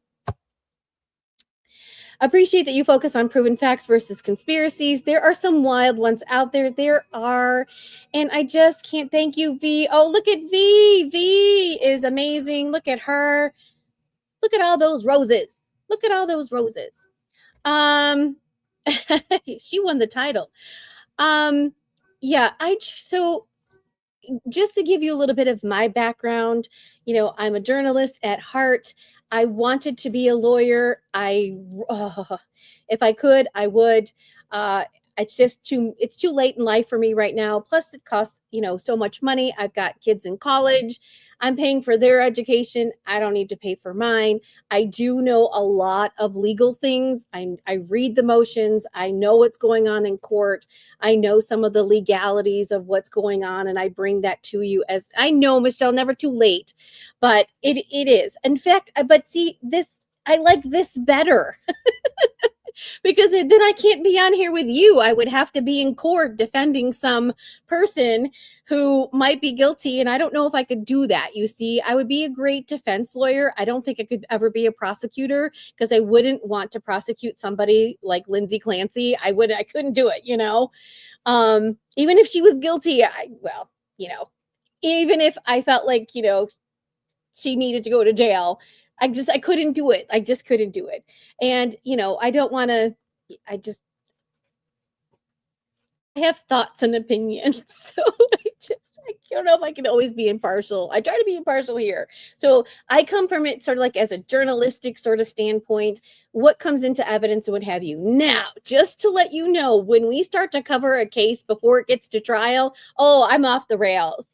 Appreciate that you focus on proven facts versus conspiracies. There are some wild ones out there. There are. And I just can't thank you, V. Oh, look at V. V is amazing. Look at her. Look at all those roses. Look at all those roses. She won the title. So just to give you a little bit of my background, I'm a journalist at heart. I wanted to be a lawyer. If I could, I would. It's too late in life for me right now. Plus it costs, so much money. I've got kids in college. I'm paying for their education. I don't need to pay for mine. I do know a lot of legal things. I read the motions. I know what's going on in court. I know some of the legalities of what's going on, and I bring that to you. As I know, Michelle, never too late, but it is. In fact, but see, I like this better. Because then I can't be on here with you. I would have to be in court defending some person who might be guilty. And I don't know if I could do that. You see, I would be a great defense lawyer. I don't think I could ever be a prosecutor, because I wouldn't want to prosecute somebody like Lindsay Clancy. I couldn't do it, even if she was guilty. Even if I felt like, she needed to go to jail, I couldn't do it. I just couldn't do it. And, I don't want to, I have thoughts and opinions. So I don't know if I can always be impartial. I try to be impartial here. So I come from it sort of like as a journalistic sort of standpoint, what comes into evidence and what have you. Now, just to let you know, when we start to cover a case before it gets to trial, I'm off the rails.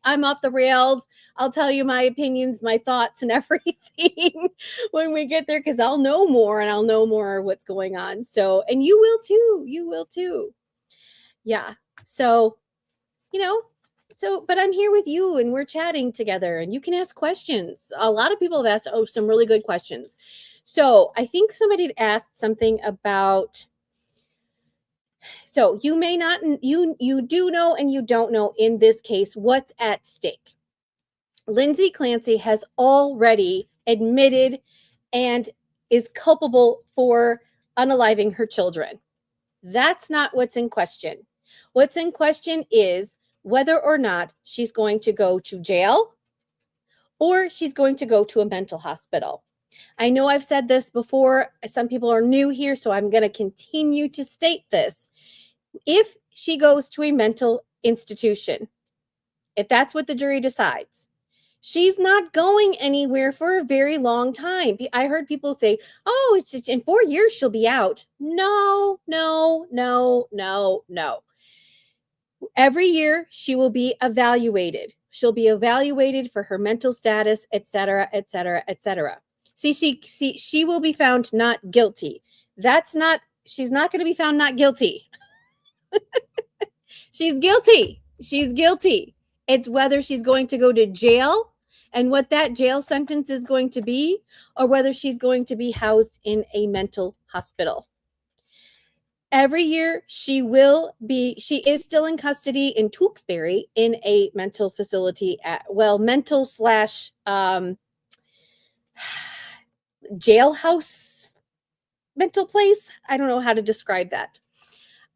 I'll tell you my opinions, my thoughts, and everything when we get there, because I'll know more, and I'll know more what's going on. So, and you will too. You will too. Yeah. So, but I'm here with you, and we're chatting together, and you can ask questions. A lot of people have asked some really good questions. So I think somebody had asked something about, so you may not, you do know and you don't know in this case what's at stake. Lindsay Clancy has already admitted and is culpable for unaliving her children. That's not what's in question. What's in question is whether or not she's going to go to jail or she's going to go to a mental hospital. I know I've said this before. Some people are new here, so I'm going to continue to state this. If she goes to a mental institution, if that's what the jury decides. She's not going anywhere for a very long time. I heard people say, oh, it's just in 4 years she'll be out. No. Every year she will be evaluated. She'll be evaluated for her mental status, etc., etc., etc. She will be found not guilty. She's not going to be found not guilty. She's guilty. She's guilty. It's whether she's going to go to jail and what that jail sentence is going to be, or whether she's going to be housed in a mental hospital. Every year she is still in custody in Tewksbury in a mental facility mental / jailhouse mental place. I don't know how to describe that.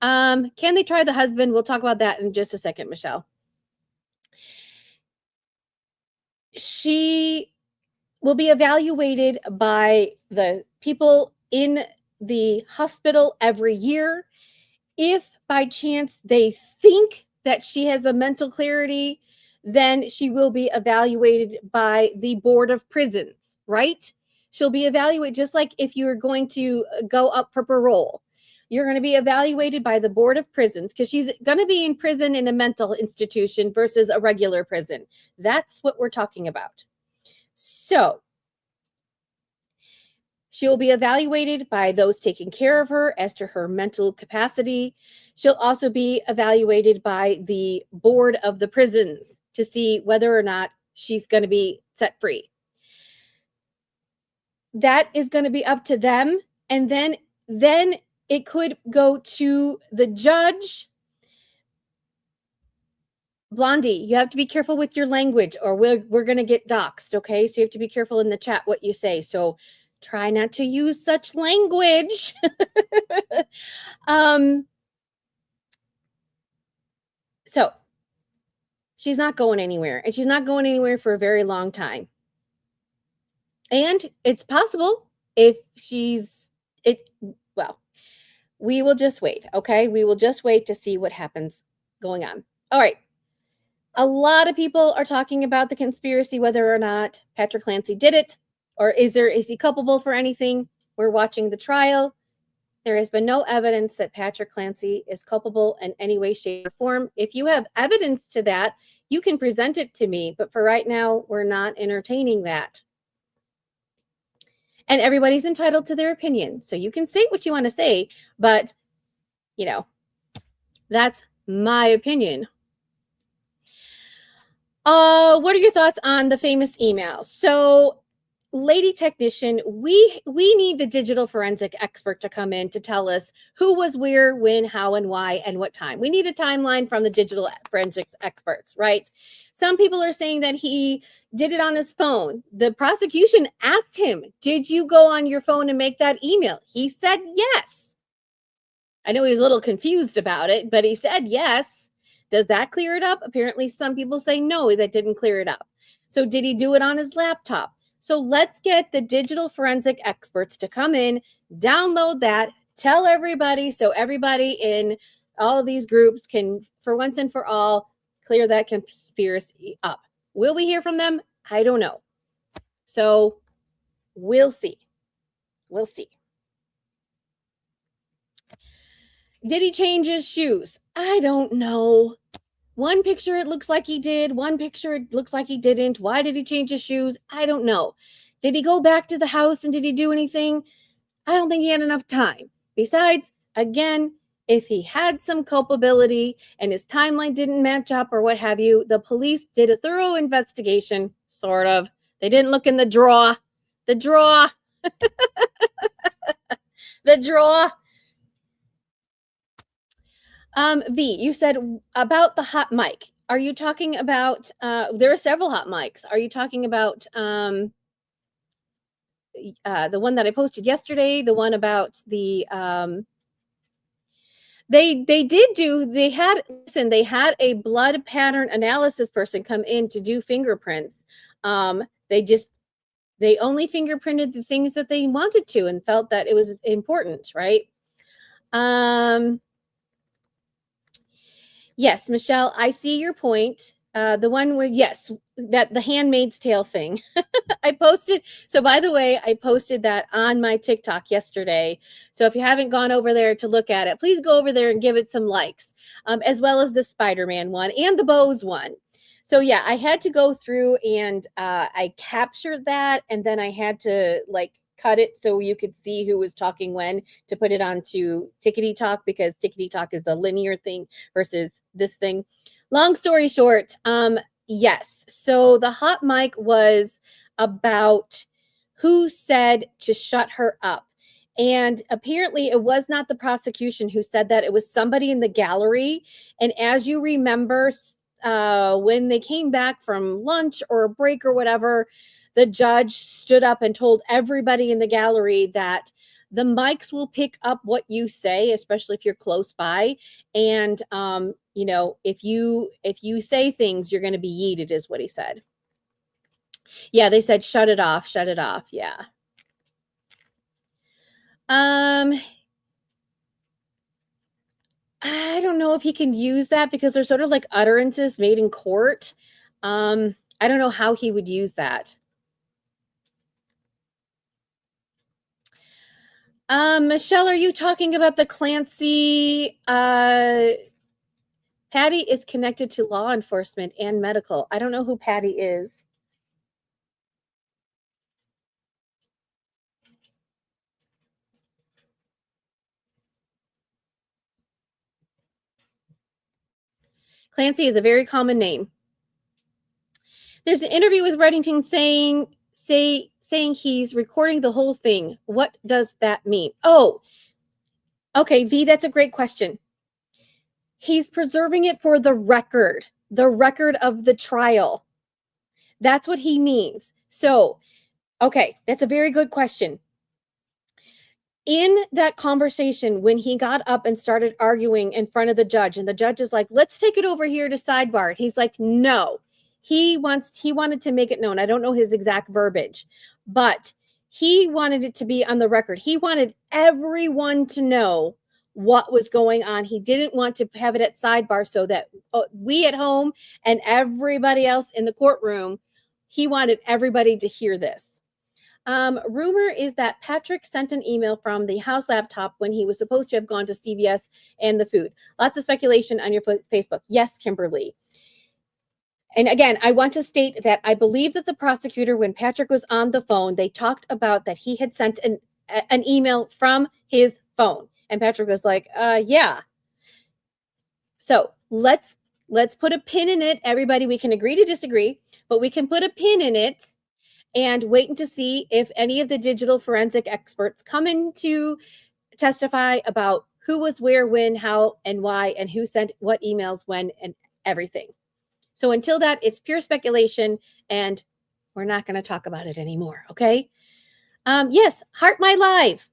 Can they try the husband? We'll talk about that in just a second, Michelle. She will be evaluated by the people in the hospital every year. If by chance they think that she has a mental clarity, then she will be evaluated by the Board of Prisons, right? She'll be evaluated just like if you're going to go up for parole. You're going to be evaluated by the Board of Prisons because she's going to be in prison in a mental institution versus a regular prison. That's what we're talking about. So she will be evaluated by those taking care of her as to her mental capacity. She'll also be evaluated by the Board of the Prisons to see whether or not she's going to be set free. That is going to be up to them. And then it could go to the judge. Blondie, you have to be careful with your language or we're going to get doxxed, okay? So you have to be careful in the chat what you say. So try not to use such language. So she's not going anywhere, and she's not going anywhere for a very long time. And it's possible if we will just wait, okay? We will just wait to see what happens going on. All right. A lot of people are talking about the conspiracy, whether or not Patrick Clancy did it, or is he culpable for anything? We're watching the trial. There has been no evidence that Patrick Clancy is culpable in any way, shape, or form. If you have evidence to that, you can present it to me. But for right now, we're not entertaining that. And everybody's entitled to their opinion. So you can say what you want to say, but, that's my opinion. What are your thoughts on the famous email? So, lady technician, we need the digital forensic expert to come in to tell us who was where, when, how, and why, and what time. We need a timeline from the digital forensics experts, right? Some people are saying that he did it on his phone. The prosecution asked him, did you go on your phone and make that email? He said yes. I know he was a little confused about it, but he said yes. Does that clear it up? Apparently, some people say no, that didn't clear it up. So did he do it on his laptop? So let's get the digital forensic experts to come in, download that, tell everybody so everybody in all of these groups can, for once and for all, clear that conspiracy up. Will we hear from them? I don't know. So we'll see. We'll see. Did he change his shoes? I don't know. One picture, it looks like he did. One picture, it looks like he didn't. Why did he change his shoes? I don't know. Did he go back to the house and did he do anything? I don't think he had enough time. Besides, again, if he had some culpability and his timeline didn't match up or what have you, the police did a thorough investigation, sort of. They didn't look in the drawer. The drawer. The drawer. V, you said about the hot mic. Are you talking about, there are several hot mics. Are you talking about the one that I posted yesterday, the one about the, they had a blood pattern analysis person come in to do fingerprints. They only fingerprinted the things that they wanted to and felt that it was important, right? Yes, Michelle, I see your point. The one where, yes, that the Handmaid's Tale thing. I posted, so by the way, I posted that on my TikTok yesterday. So if you haven't gone over there to look at it, please go over there and give it some likes, as well as the Spider-Man one and the Bose one. So yeah, I had to go through and I captured that, and then I had to like cut it so you could see who was talking when to put it onto Tickety Talk, because Tickety Talk is the linear thing versus this thing. Long story short, yes. So the hot mic was about who said to shut her up. And apparently, it was not the prosecution who said that. It was somebody in the gallery. And as you remember, when they came back from lunch or a break or whatever, the judge stood up and told everybody in the gallery that the mics will pick up what you say, especially if you're close by. And if you say things, you're going to be yeeted, is what he said. Yeah, they said shut it off, shut it off. Yeah. I don't know if he can use that because they're sort of like utterances made in court. I don't know how he would use that. Michelle, are you talking about the Clancy? Patty is connected to law enforcement and medical. I don't know who Patty is. Clancy is a very common name. There's an interview with Reddington saying he's recording the whole thing. What does that mean? Oh, okay, V, that's a great question. He's preserving it for the record of the trial. That's what he means. So, okay, that's a very good question. In that conversation, when he got up and started arguing in front of the judge, and the judge is like, let's take it over here to sidebar. And he's like, no, he wanted to make it known. I don't know his exact verbiage, but he wanted it to be on the record. He wanted everyone to know what was going on. He didn't want to have it at sidebar so that we at home and everybody else in the courtroom, he wanted everybody to hear this. Rumor is that Patrick sent an email from the house laptop when he was supposed to have gone to CVS and the food. Lots of speculation on your Facebook. Yes, Kimberly. And again, I want to state that I believe that the prosecutor, when Patrick was on the phone, they talked about that he had sent an email from his phone. And Patrick was like, yeah. So let's put a pin in it. Everybody, we can agree to disagree, but we can put a pin in it and waiting to see if any of the digital forensic experts come in to testify about who was where, when, how, and why, and who sent what emails when, and everything. So until that, it's pure speculation, and we're not going to talk about it anymore, okay? Yes, Heart My Live.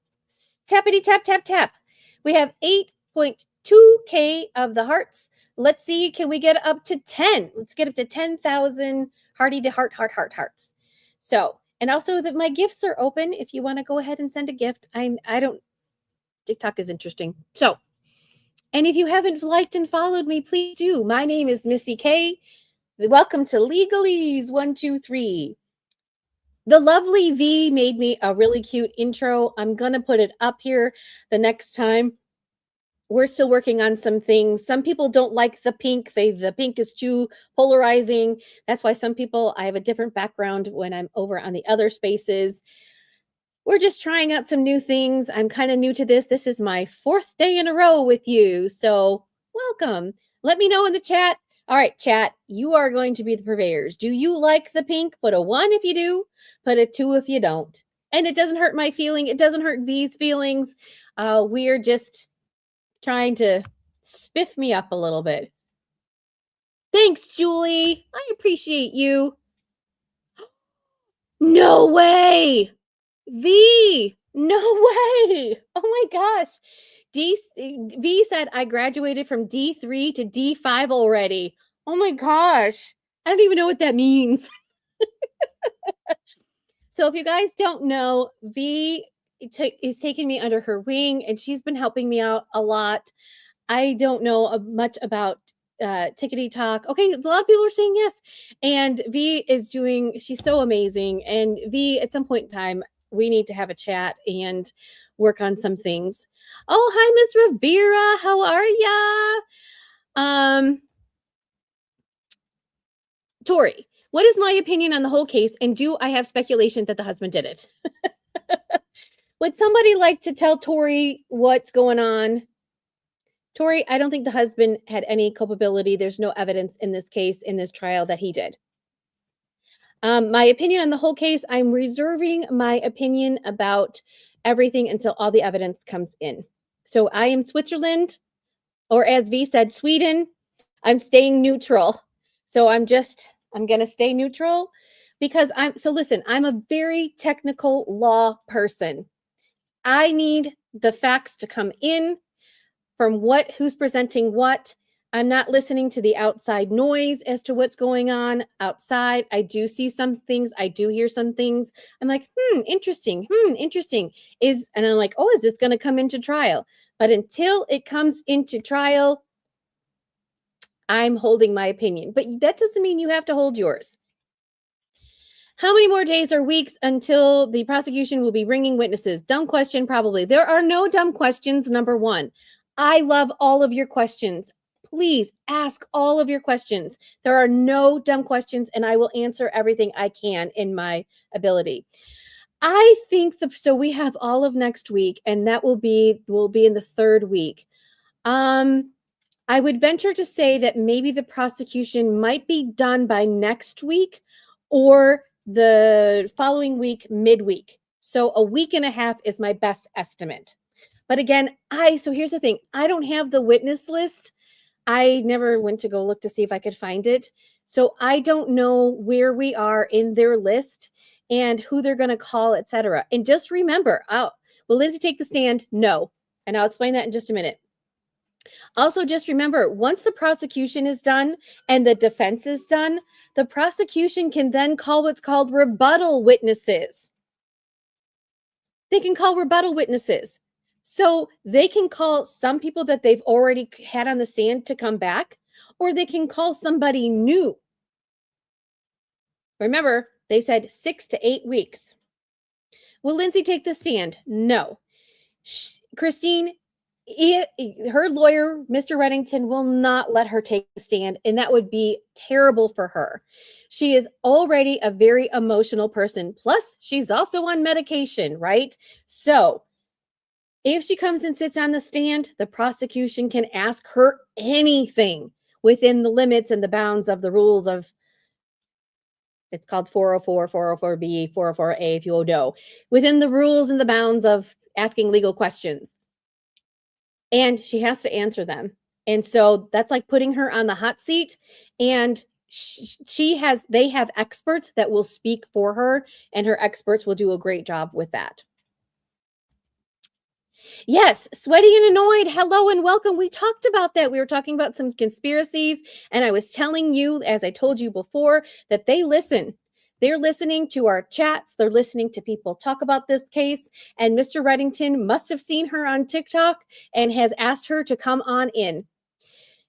Tappity tap, tap, tap. We have 8.2K of the hearts. Let's see, can we get up to 10? Let's get up to 10,000 hearty to hearts. So, and also that my gifts are open. If you want to go ahead and send a gift, I don't, TikTok is interesting. So, and if you haven't liked and followed me, please do. My name is Missy K. Welcome to Legalese 123. The lovely V made me a really cute intro. I'm going to put it up here the next time. We're still working on some things. Some people don't like the pink. The pink is too polarizing. That's why some people, I have a different background when I'm over on the other spaces. We're just trying out some new things. I'm kind of new to this. This is my 4th day in a row with you. So welcome. Let me know in the chat. All right, chat, you are going to be the purveyors. Do you like the pink? Put a 1 if you do. Put a 2 if you don't. And it doesn't hurt my feeling. It doesn't hurt V's feelings. We're just trying to spiff me up a little bit. Thanks, Julie. I appreciate you. No way. V. No way. Oh my gosh. V said I graduated from D3 to D5 already. Oh my gosh. I don't even know what that means. So if you guys don't know, V is taking me under her wing, and she's been helping me out a lot. I don't know much about Tickety Talk. Okay, a lot of people are saying yes. And V is she's so amazing. And V, at some point in time, we need to have a chat and work on some things. Oh, hi, Miss Rivera. How are ya? Tori, what is my opinion on the whole case? And do I have speculation that the husband did it? Would somebody like to tell Tori what's going on? Tori, I don't think the husband had any culpability. There's no evidence in this case, in this trial, that he did. My opinion on the whole case, I'm reserving my opinion about everything until all the evidence comes in. So I am Switzerland, or as V said, Sweden. I'm staying neutral. So I'm going to stay neutral because listen, I'm a very technical law person. I need the facts to come in from who's presenting what. I'm not listening to the outside noise as to what's going on outside. I do see some things. I do hear some things. I'm like, interesting. Interesting. And I'm like, oh, is this going to come into trial? But until it comes into trial, I'm holding my opinion. But that doesn't mean you have to hold yours. How many more days or weeks until the prosecution will be bringing witnesses? Dumb question, probably. There are no dumb questions, number one. I love all of your questions. Please ask all of your questions. There are no dumb questions, and I will answer everything I can in my ability. I think so we have all of next week, and that will be in the third week. I would venture to say that maybe the prosecution might be done by next week or the following week, midweek. So a week and a half is my best estimate. But again, so here's the thing. I don't have the witness list. I never went to go look to see if I could find it. So I don't know where we are in their list and who they're going to call, etc. And just remember, will Lindsay take the stand? No. And I'll explain that in just a minute. Also, just remember, once the prosecution is done and the defense is done, the prosecution can then call what's called rebuttal witnesses. They can call rebuttal witnesses. So they can call some people that they've already had on the stand to come back, or they can call somebody new. Remember, they said 6 to 8 weeks. Will Lindsay take the stand? No. Christine, her lawyer, Mr. Reddington, will not let her take the stand, and that would be terrible for her. She is already a very emotional person. Plus, she's also on medication, right? So if she comes and sits on the stand, the prosecution can ask her anything within the limits and the bounds of the rules of, it's called 404, 404B, 404A, if you know, within the rules and the bounds of asking legal questions. And she has to answer them. And so that's like putting her on the hot seat. And they have experts that will speak for her, and her experts will do a great job with that. Yes, Sweaty and Annoyed. Hello and welcome. We talked about that. We were talking about some conspiracies, and I was telling you, as I told you before, that they listen. They're listening to our chats. They're listening to people talk about this case. And Mr. Reddington must have seen her on TikTok and has asked her to come on in.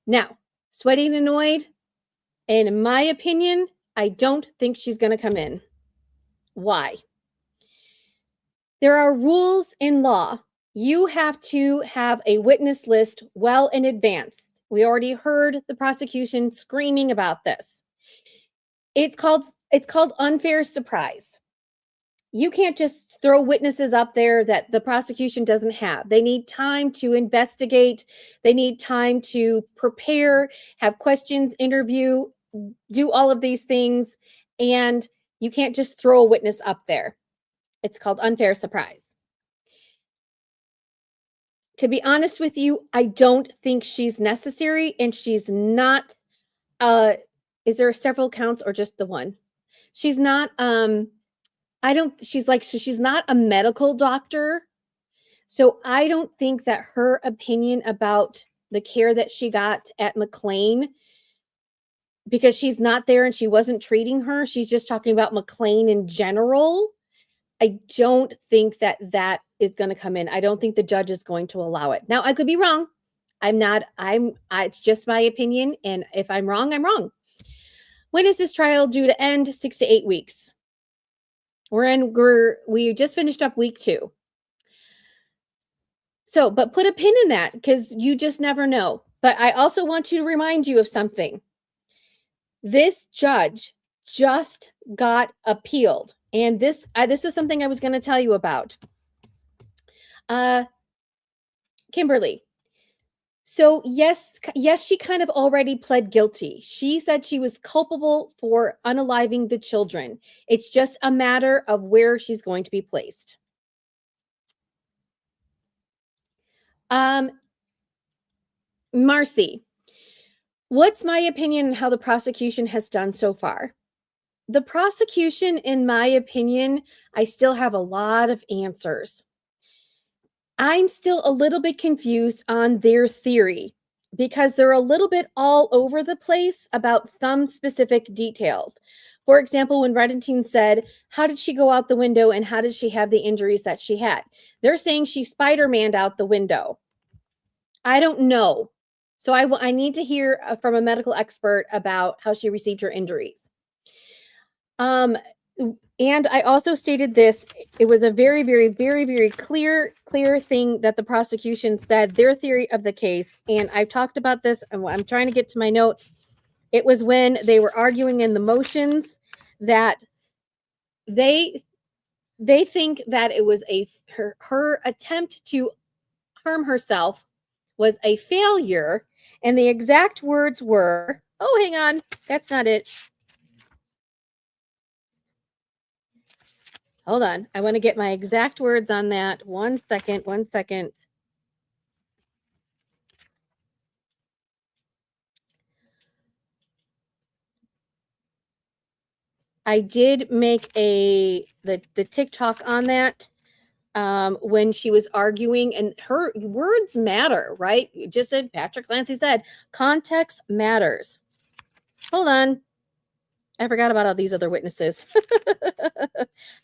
Now, Sweaty and Annoyed, in my opinion, I don't think she's going to come in. Why? There are rules in law. You have to have a witness list well in advance. We already heard the prosecution screaming about this. It's called unfair surprise. You can't just throw witnesses up there that the prosecution doesn't have. They need time to investigate. They need time to prepare, have questions, interview, do all of these things. And you can't just throw a witness up there. It's called unfair surprise. To be honest with you, I don't think she's necessary, and she's not. Is there several counts or just the one? She's not. She's not a medical doctor, so I don't think that her opinion about the care that she got at McLean, because she's not there and she wasn't treating her, she's just talking about McLean in general. I don't think that is going to come in. I don't think the judge is going to allow it. Now, I could be wrong. It's just my opinion. And if I'm wrong, I'm wrong. When is this trial due to end? 6 to 8 weeks. We just finished up week 2. So, but put a pin in that because you just never know. But I also want to remind you of something. This judge just got appealed. And this was something I was going to tell you about. Kimberly. So yes, she kind of already pled guilty. She said she was culpable for unaliving the children. It's just a matter of where she's going to be placed. Marcy, what's my opinion on how the prosecution has done so far? The prosecution, in my opinion, I still have a lot of answers. I'm still a little bit confused on their theory because they're a little bit all over the place about some specific details. For example, when Reddington said, how did she go out the window and how did she have the injuries that she had? They're saying she Spider-Man'd out the window. I don't know. So I need to hear from a medical expert about how she received her injuries. And I also stated this, it was a very, very, very, very clear thing that the prosecution said, their theory of the case. And I've talked about this, and I'm trying to get to my notes. It was when they were arguing in the motions that they think that it was her attempt to harm herself was a failure. And the exact words were, oh, hang on, that's not it. Hold on. I want to get my exact words on that. One second. I did make the TikTok on that when she was arguing, and her words matter, right? You just said, Patrick Clancy said, context matters. Hold on. I forgot about all these other witnesses.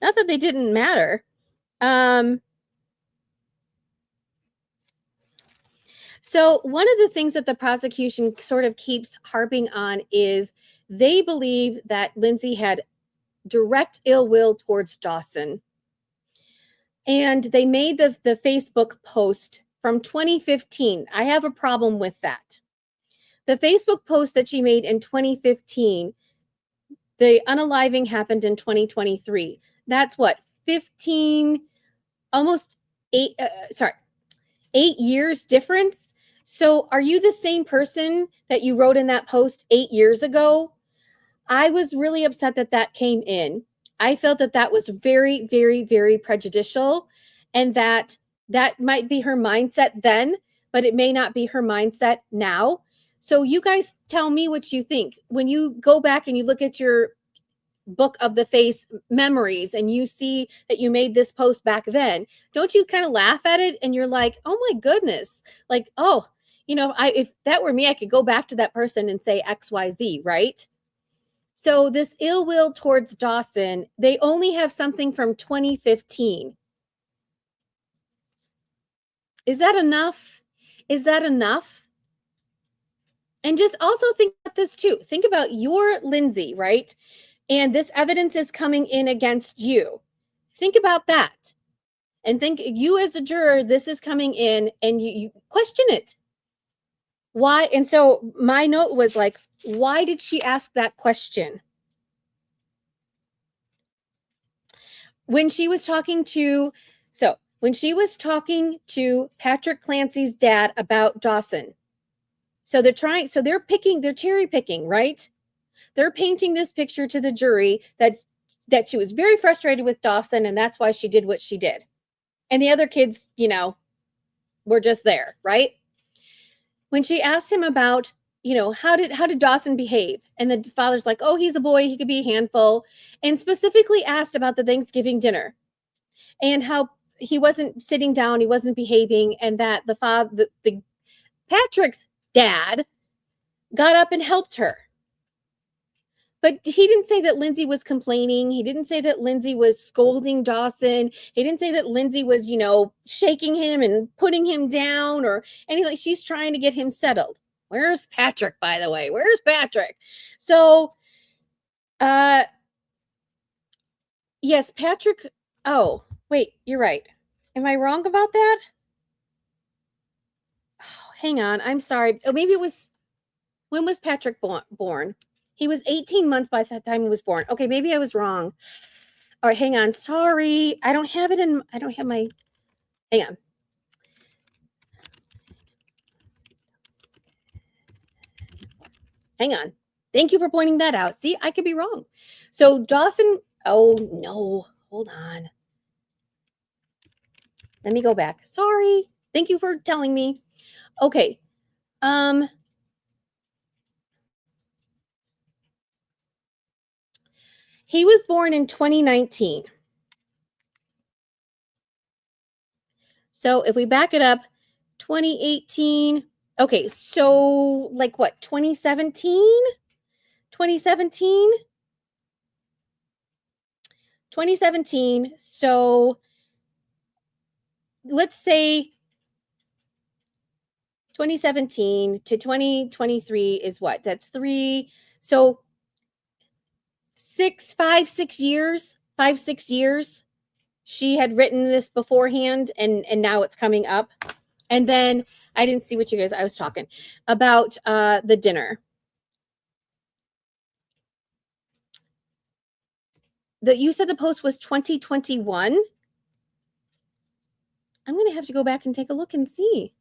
Not that they didn't matter. So one of the things that the prosecution sort of keeps harping on is they believe that Lindsay had direct ill will towards Dawson. And they made the Facebook post from 2015. I have a problem with that. The Facebook post that she made in 2015, the unaliving happened in 2023. That's what, 15, almost 8 years difference. So are you the same person that you wrote in that post 8 years ago? I was really upset that came in. I felt that was very, very, very prejudicial, and that might be her mindset then, but it may not be her mindset now. So you guys tell me what you think. When you go back and you look at your book of the face memories and you see that you made this post back then, don't you kind of laugh at it and you're like, oh my goodness, like, oh, if that were me, I could go back to that person and say XYZ, right? So this ill will towards Dawson, they only have something from 2015. Is that enough? And just also think about this too. Think about your Lindsay, right? And this evidence is coming in against you. Think about that. And think, you as a juror, this is coming in and you question it. Why? And so my note was like, why did she ask that question? When she was talking to Patrick Clancy's dad about Dawson. So they're cherry picking, right? They're painting this picture to the jury that she was very frustrated with Dawson, and that's why she did what she did. And the other kids, were just there, right? When she asked him about, how did Dawson behave? And the father's like, oh, he's a boy, he could be a handful. And specifically asked about the Thanksgiving dinner and how he wasn't sitting down, he wasn't behaving, and that the Patrick's dad got up and helped her. But he didn't say that Lindsay was complaining. He didn't say that Lindsay was scolding Dawson. He didn't say that Lindsay was, shaking him and putting him down or anything. She's trying to get him settled. Where's Patrick, by the way? Where's Patrick? So, yes, Patrick. Oh, wait, you're right. Am I wrong about that? Oh, hang on. I'm sorry. Oh, maybe it was, when was Patrick born? He was 18 months by the time he was born. Okay, maybe I was wrong. All right, hang on. Sorry. I don't have my, hang on. Hang on. Thank you for pointing that out. See, I could be wrong. So Dawson, oh no, hold on. Let me go back. Sorry. Thank you for telling me. Okay. He was born in 2019. So if we back it up, 2018. Okay, so like what, 2017? 2017? 2017. So let's say 2017 to 2023 is what? That's 3. So 6 years. 5-6 years. She had written this beforehand and now it's coming up. And then I didn't see what you guys, I was talking about the dinner. You said the post was 2021. I'm going to have to go back and take a look and see.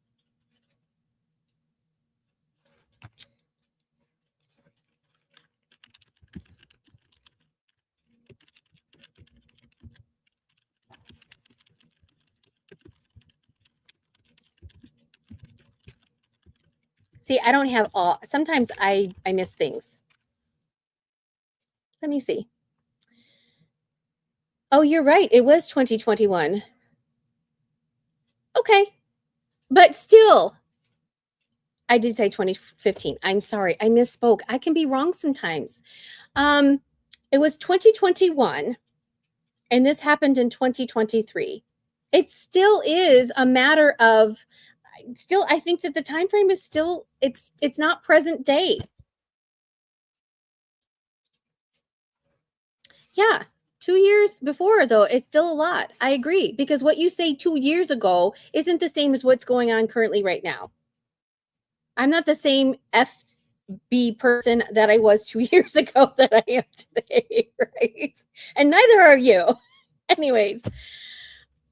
See, I don't have all. Sometimes I miss things. Let me see. Oh, you're right. It was 2021. Okay. But still, I did say 2015. I'm sorry. I misspoke. I can be wrong sometimes. It was 2021 and this happened in 2023. It still is a matter of I think that the time frame is still it's not present day. Yeah. 2 years before, though, it's still a lot. I agree. Because what you say 2 years ago isn't the same as what's going on currently right now. I'm not the same FB person that I was 2 years ago that I am today, right? And neither are you. Anyways,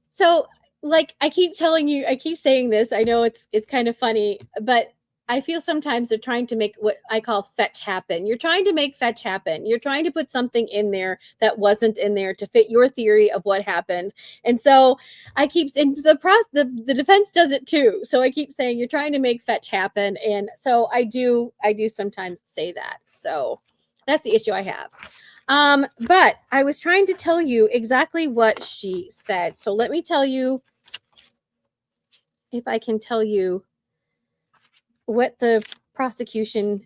so like I keep telling you, I keep saying this. I know it's kind of funny, but I feel sometimes they're trying to make what I call fetch happen. You're trying to make fetch happen. You're trying to put something in there that wasn't in there to fit your theory of what happened. And so I keep saying the defense does it too. So I keep saying you're trying to make fetch happen. And so I do sometimes say that. So that's the issue I have. But I was trying to tell you exactly what she said. So let me tell you, if I can tell you what the prosecution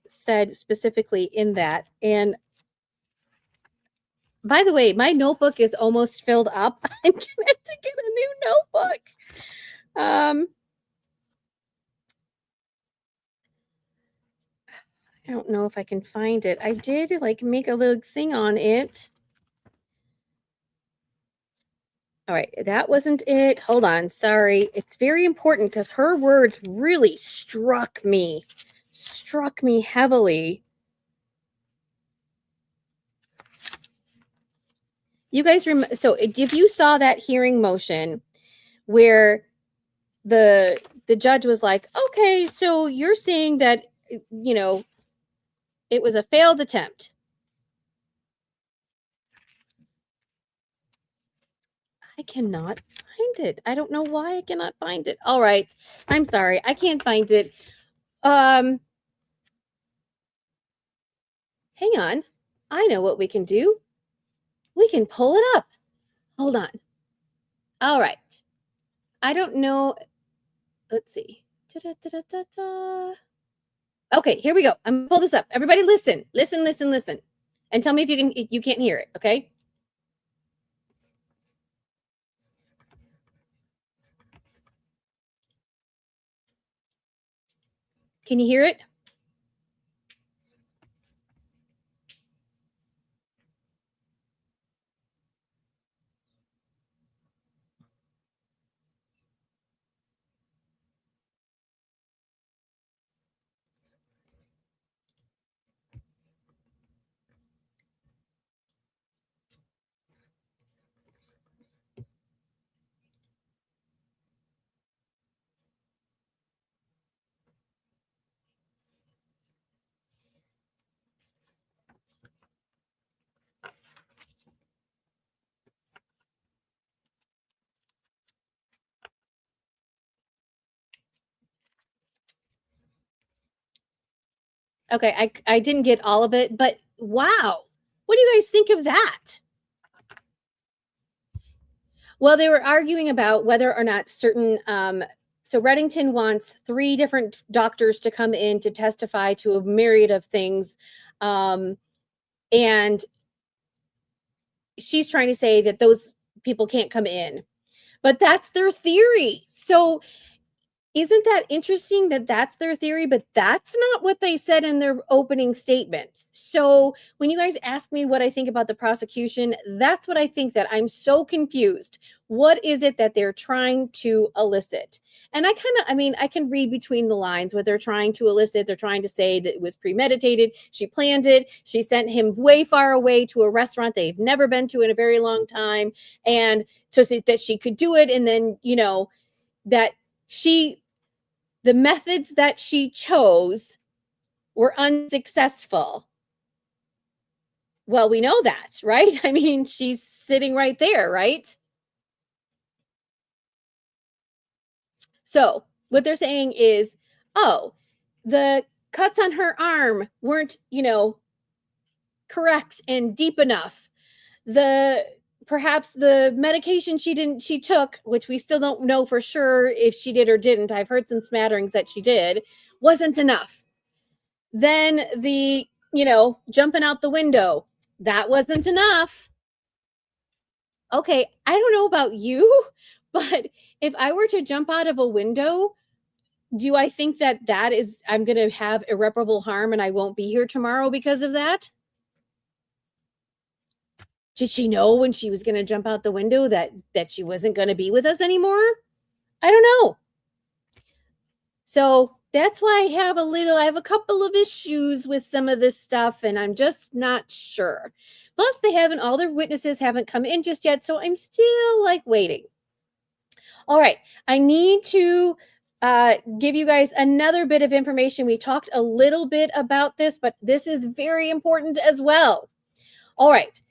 said specifically in that. And by the way, my notebook is almost filled up. I'm going to have to get a new notebook. I don't know if I can find it. I did like make a little thing on it. All right, that wasn't it. Hold on. Sorry. It's very important because her words really struck me heavily. You guys remember? So if you saw that hearing motion where the judge was like, okay, so you're saying that, it was a failed attempt. I cannot find it. I don't know why I cannot find it. All right. I'm sorry. I can't find it. Hang on. I know what we can do. We can pull it up. Hold on. All right. I don't know. Let's see. Da-da-da-da-da-da. Okay, here we go. I'm gonna pull this up. Everybody listen, listen, listen, listen. And tell me if you can't hear it, okay? Can you hear it? Okay, I didn't get all of it, but wow. What do you guys think of that? Well, they were arguing about whether or not certain so Reddington wants 3 different doctors to come in to testify to a myriad of things. And she's trying to say that those people can't come in. But that's their theory. So isn't that interesting that that's their theory, but that's not what they said in their opening statements. So when you guys ask me what I think about the prosecution, that's what I think, that I'm so confused. What is it that they're trying to elicit? And I can read between the lines what they're trying to elicit. They're trying to say that it was premeditated. She planned it. She sent him way far away to a restaurant they've never been to in a very long time. And so that she could do it. And then, that the methods that she chose were unsuccessful. Well, we know that, right? I mean, she's sitting right there, right? So what they're saying is, oh, the cuts on her arm weren't, correct and deep enough. Perhaps the medication she took, which we still don't know for sure if she did or didn't, I've heard some smatterings that she did, wasn't enough. Then the, jumping out the window, that wasn't enough. Okay, I don't know about you, but if I were to jump out of a window, do I think that is, I'm going to have irreparable harm and I won't be here tomorrow because of that? Did she know when she was going to jump out the window that she wasn't going to be with us anymore? I don't know. So that's why I have a couple of issues with some of this stuff, and I'm just not sure. Plus, all their witnesses haven't come in just yet, so I'm still waiting. All right, I need to give you guys another bit of information. We talked a little bit about this, but this is very important as well. All right.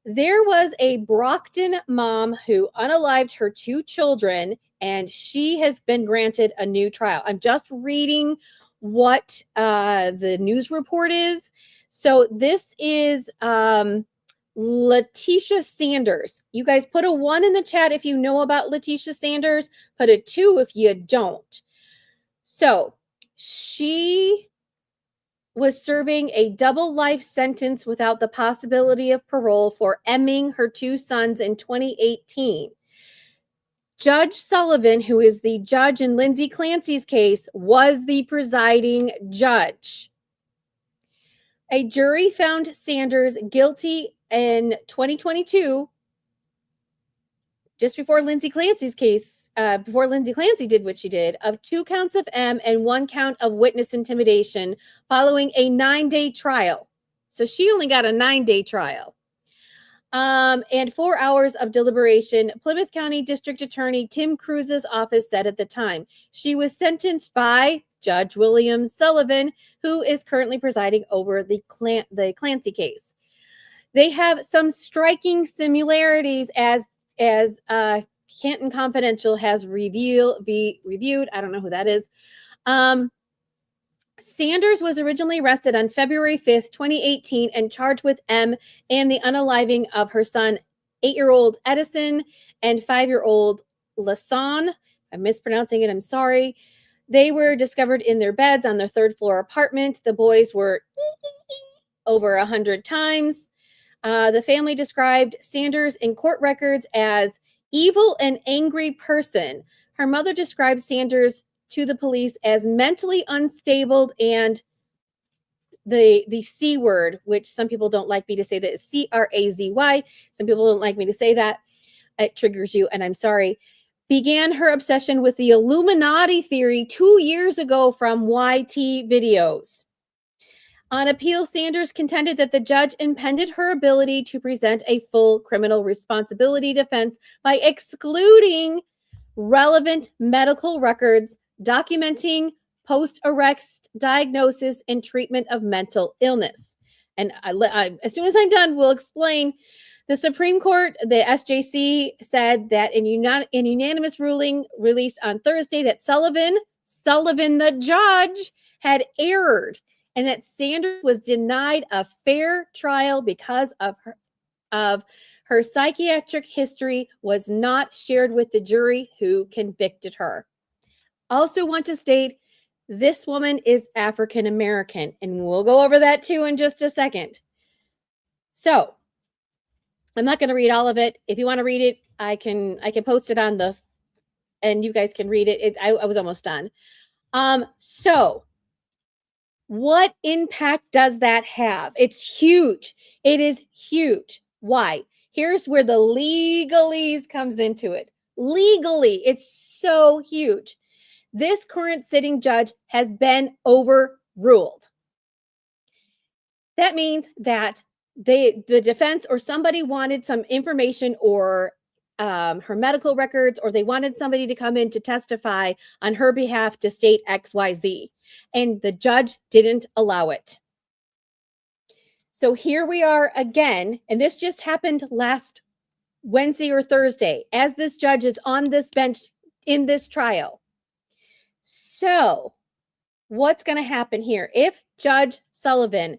There was a Brockton mom who unalived her 2 children, and she has been granted a new trial. I'm just reading what the news report is. So this is Letitia Sanders. You guys put a 1 in the chat if you know about Letitia Sanders. Put a 2 if you don't. So she was serving a double life sentence without the possibility of parole for emming her 2 sons in 2018. Judge Sullivan, who is the judge in Lindsay Clancy's case, was the presiding judge. A jury found Sanders guilty in 2022, just before Lindsay Clancy's case, before Lindsay Clancy did what she did, of 2 counts of M and 1 count of witness intimidation following a 9-day trial. So she only got a 9-day trial. And 4 hours of deliberation, Plymouth County District Attorney Tim Cruz's office said at the time. She was sentenced by Judge William Sullivan, who is currently presiding over the Clancy case. They have some striking similarities as Canton Confidential has reviewed. I don't know who that is. Sanders was originally arrested on February 5th, 2018, and charged with M and the unaliving of her son, 8-year-old Edison and 5-year-old Lasan. I'm mispronouncing it. I'm sorry. They were discovered in their beds on their third floor apartment. The boys were over 100 times. The family described Sanders in court records as evil and angry person. Her mother described Sanders to the police as mentally unstable and the C word, which some people don't like me to say, that is CRAZY. Some people don't like me to say that. It triggers you, and I'm sorry. Began her obsession with the Illuminati theory 2 years ago from YT videos. On appeal, Sanders contended that the judge impeded her ability to present a full criminal responsibility defense by excluding relevant medical records documenting post-arrest diagnosis and treatment of mental illness. And as soon as I'm done, we'll explain. The Supreme Court, the SJC, said that in unanimous ruling released on Thursday that Sullivan, the judge, had erred and that Sanders was denied a fair trial because of her psychiatric history was not shared with the jury who convicted her. Also want to state, this woman is African American, and we'll go over that too in just a second. So, I'm not going to read all of it. If you want to read it, I can post it on and you guys can read it. I was almost done. So, what impact does that have? It's huge. It is huge. Why? Here's where the legalese comes into it. Legally, it's so huge. This current sitting judge has been overruled. That means that the defense or somebody wanted some information or her medical records, or they wanted somebody to come in to testify on her behalf to state XYZ, and the judge didn't allow it. So here we are again, and this just happened last Wednesday or Thursday, as this judge is on this bench in this trial. So what's going to happen here? If Judge Sullivan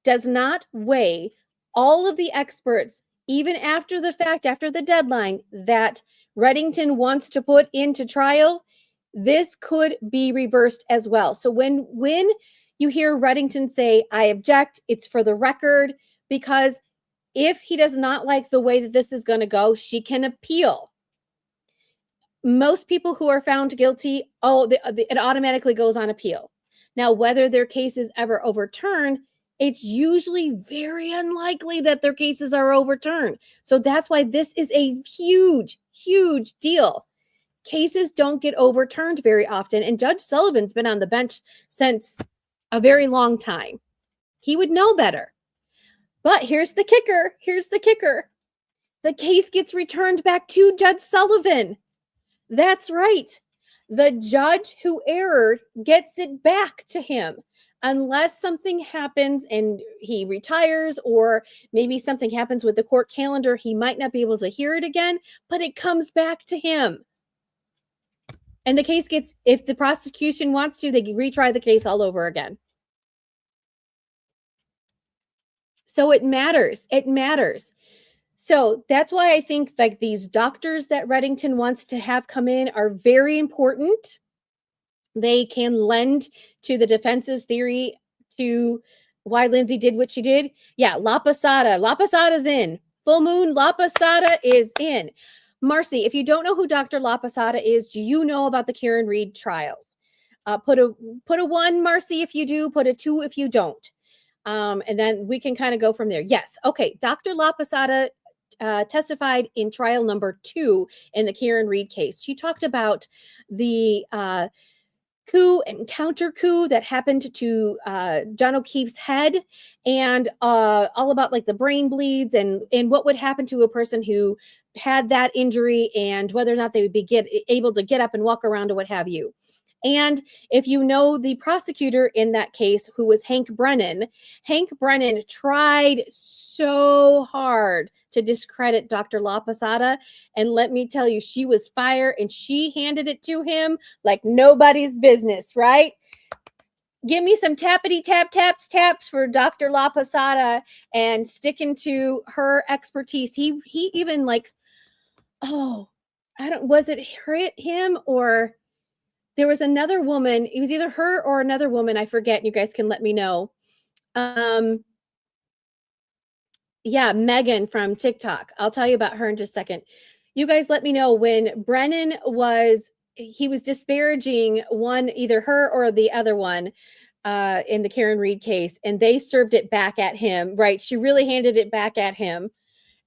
does not weigh all of the experts, even after the fact, after the deadline that Reddington wants to put into trial, this could be reversed as well. So when you hear Reddington say, I object, it's for the record, because if he does not like the way that this is going to go, she can appeal. Most people who are found guilty, it automatically goes on appeal. Now, whether their case is ever overturned, it's usually very unlikely that their cases are overturned. So that's why this is a huge, huge deal. Cases don't get overturned very often. And Judge Sullivan's been on the bench since a very long time. He would know better. But here's the kicker. The case gets returned back to Judge Sullivan. That's right. The judge who erred gets it back to him. Unless something happens and he retires, or maybe something happens with the court calendar, he might not be able to hear it again, but it comes back to him. And the case gets, if the prosecution wants to, they can retry the case all over again. So it matters. It matters. So that's why I think like these doctors that Reddington wants to have come in are very important. They can lend to the defense's theory to why Lindsay did what she did. Yeah, La Posada. La Posada's in. Full Moon, La Posada is in. Marcy, if you don't know who Dr. La Posada is, do you know about the Karen Reed trials? Put a 1, Marcy, if you do. Put a 2 if you don't. And then we can kind of go from there. Yes. Okay. Dr. La Posada testified in trial number 2 in the Karen Reed case. She talked about the coup and counter coup that happened to John O'Keefe's head, and all about like the brain bleeds and what would happen to a person who had that injury and whether or not they would be able to get up and walk around or what have you. And if you know the prosecutor in that case, who was Hank Brennan tried so hard to discredit Dr. La Posada. And let me tell you, she was fire and she handed it to him like nobody's business, right? Give me some tappity taps for Dr. La Posada and sticking to her expertise. He even like, was it him or there was another woman. It was either her or another woman. I forget. You guys can let me know. Yeah, Megan from TikTok. I'll tell you about her in just a second. You guys let me know when Brennan he was disparaging one, either her or the other one, in the Karen Reed case, and they served it back at him, right? She really handed it back at him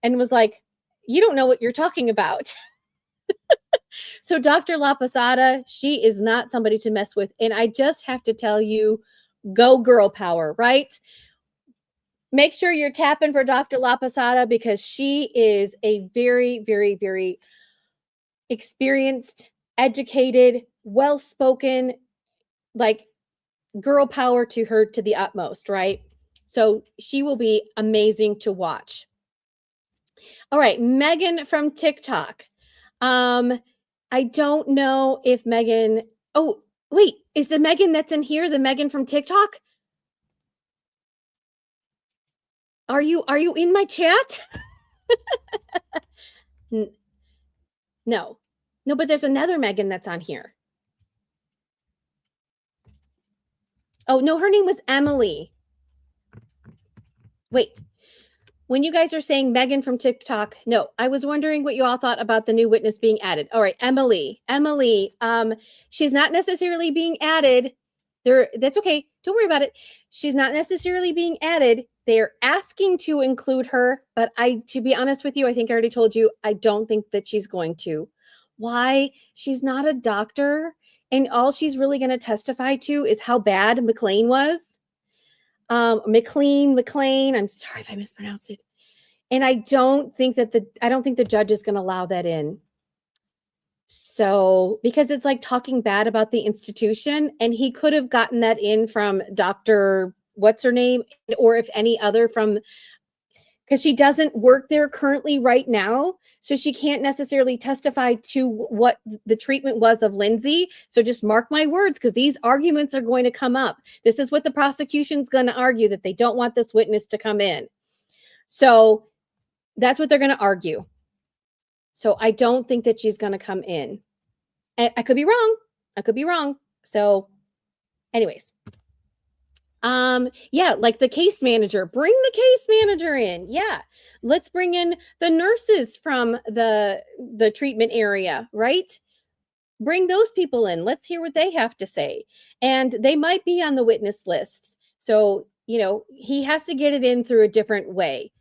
and was like, you don't know what you're talking about. So Dr. La Posada, she is not somebody to mess with. And I just have to tell you, go girl power, right? Make sure you're tapping for Dr. La Posada because she is a very, very, very experienced, educated, well-spoken, like girl power to her to the utmost, right? So she will be amazing to watch. All right, Megan from TikTok. I don't know if Megan. Oh, wait, is the Megan that's in here the Megan from TikTok? Are you in my chat? No. No, but there's another Megan that's on here. Oh, no, her name was Emily. Wait. When you guys are saying Megan from TikTok, no, I was wondering what you all thought about the new witness being added. All right, Emily, she's not necessarily being added. That's okay. Don't worry about it. She's not necessarily being added. They're asking to include her, but to be honest with you, I think I already told you, I don't think that she's going to. Why? She's not a doctor, and all she's really going to testify to is how bad McLean was. McLean. I'm sorry if I mispronounced it. And I don't think the judge is going to allow that in. So, because it's like talking bad about the institution, and he could have gotten that in from Dr. What's her name, or if any other from, because she doesn't work there currently right now. So she can't necessarily testify to what the treatment was of Lindsay. So just mark my words, because these arguments are going to come up. This is what the prosecution's going to argue, that they don't want this witness to come in. So that's what they're going to argue. So I don't think that she's going to come in. I could be wrong. So anyways. Yeah, like the case manager, bring the case manager in. Yeah. Let's bring in the nurses from the treatment area, right? Bring those people in. Let's hear what they have to say. And they might be on the witness lists. So, he has to get it in through a different way.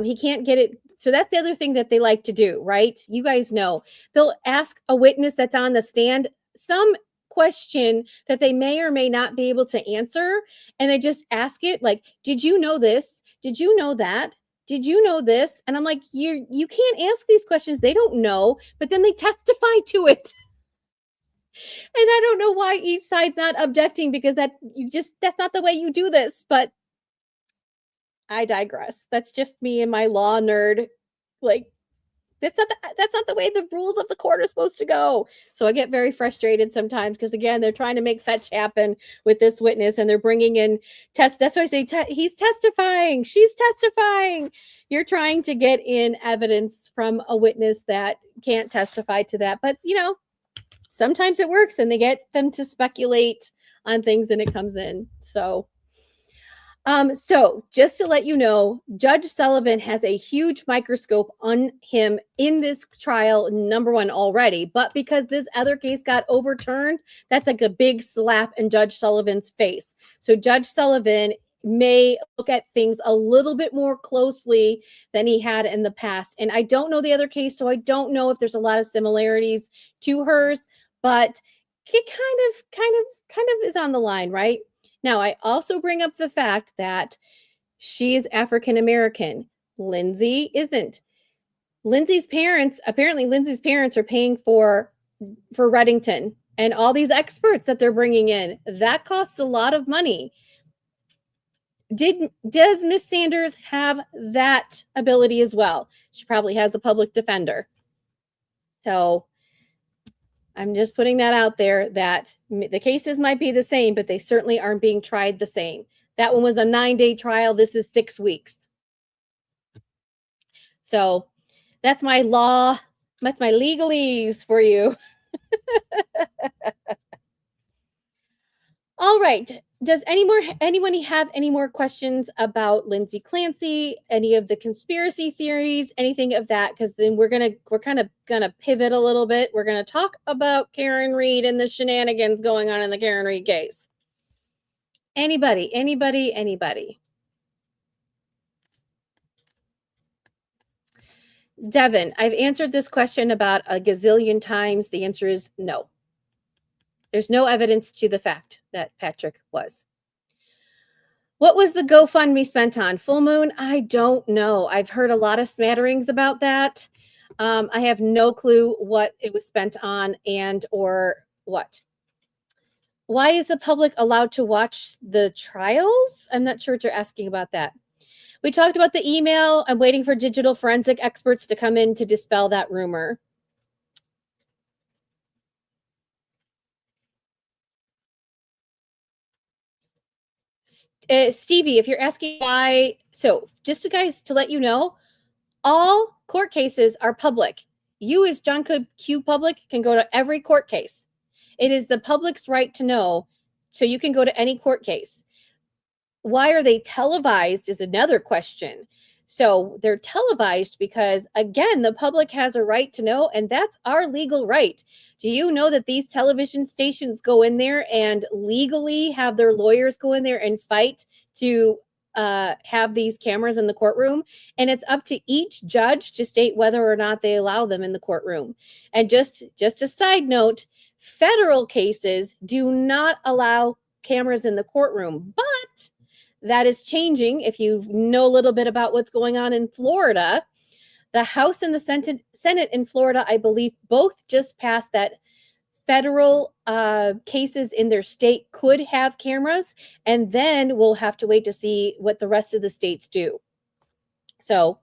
He can't get it. So that's the other thing that they like to do, right? You guys know, they'll ask a witness that's on the stand some question that they may or may not be able to answer. And they just ask it like, did you know this? Did you know that? Did you know this? And I'm like, you can't ask these questions. They don't know, but then they testify to it. And I don't know why each side's not objecting, because that's not the way you do this, but I digress. That's just me and my law nerd. Like, that's not the way the rules of the court are supposed to go. So I get very frustrated sometimes, because again, they're trying to make fetch happen with this witness, and they're bringing in test. That's why I say he's testifying. She's testifying. You're trying to get in evidence from a witness that can't testify to that. But sometimes it works, and they get them to speculate on things, and it comes in. So just to let you know, Judge Sullivan has a huge microscope on him in this trial, number one already, but because this other case got overturned, that's like a big slap in Judge Sullivan's face. So Judge Sullivan may look at things a little bit more closely than he had in the past. And I don't know the other case, so I don't know if there's a lot of similarities to hers, but it kind of is on the line, right? Now, I also bring up the fact that she is African American. Lindsay isn't. Apparently Lindsay's parents are paying for Reddington and all these experts that they're bringing in. That costs a lot of money. Does Miss Sanders have that ability as well? She probably has a public defender. So I'm just putting that out there, that the cases might be the same, but they certainly aren't being tried the same. That one was a 9-day trial. This is 6 weeks. So that's my legalese for you. All right. Does anyone have any more questions about Lindsay Clancy, any of the conspiracy theories, anything of that? Because then we're kind of gonna pivot a little bit. We're gonna talk about Karen Read and the shenanigans going on in the Karen Read case. Anybody? Devin, I've answered this question about a gazillion times. The answer is no. There's no evidence to the fact that Patrick was. What was the GoFundMe spent on? Full moon? I don't know. I've heard a lot of smatterings about that. I have no clue what it was spent on and or what. Why is the public allowed to watch the trials? I'm not sure what you're asking about that. We talked about the email. I'm waiting for digital forensic experts to come in to dispel that rumor. Stevie, if you're asking why, so just to let you know, all court cases are public. You as John Q Public can go to every court case. It is the public's right to know, so you can go to any court case. Why are they televised is another question. So they're televised because, again, the public has a right to know, and that's our legal right. Do you know that these television stations go in there and legally have their lawyers go in there and fight to have these cameras in the courtroom? And it's up to each judge to state whether or not they allow them in the courtroom. And just a side note, federal cases do not allow cameras in the courtroom, but that is changing. If you know a little bit about what's going on in Florida, the House and the Senate in Florida, I believe, both just passed that federal cases in their state could have cameras, and then we'll have to wait to see what the rest of the states do. So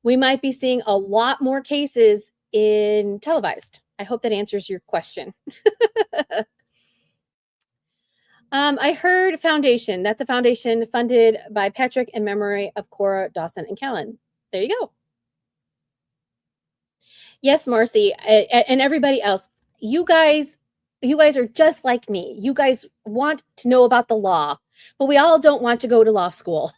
we might be seeing a lot more cases in televised. I hope that answers your question. I heard foundation. That's a foundation funded by Patrick in memory of Cora, Dawson, and Callan. There you go. Yes, Marcy, and everybody else. You guys are just like me. You guys want to know about the law, but we all don't want to go to law school.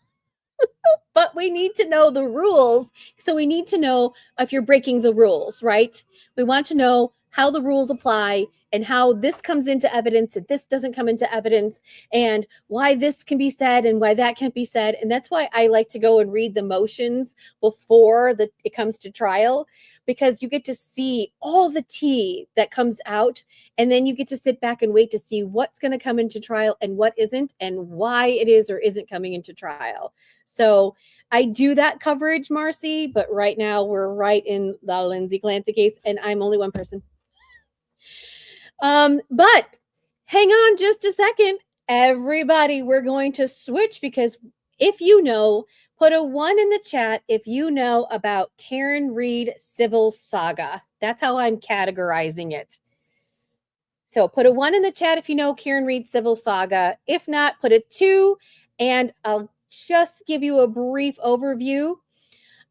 But we need to know the rules. So we need to know if you're breaking the rules, right? We want to know how the rules apply and how this comes into evidence and this doesn't come into evidence, and why this can be said and why that can't be said. And that's why I like to go and read the motions before it comes to trial, because you get to see all the tea that comes out, and then you get to sit back and wait to see what's going to come into trial and what isn't, and why it is or isn't coming into trial. So I do that coverage, Marcy, but right now we're right in the Lindsay Clancy case, and I'm only one person. But hang on just a second, everybody. We're going to switch, because if you know, put a 1 in the chat if you know about Karen Read civil saga. That's how I'm categorizing it. So put a 1 in the chat if you know Karen Read civil saga. If not, put a 2, and I'll just give you a brief overview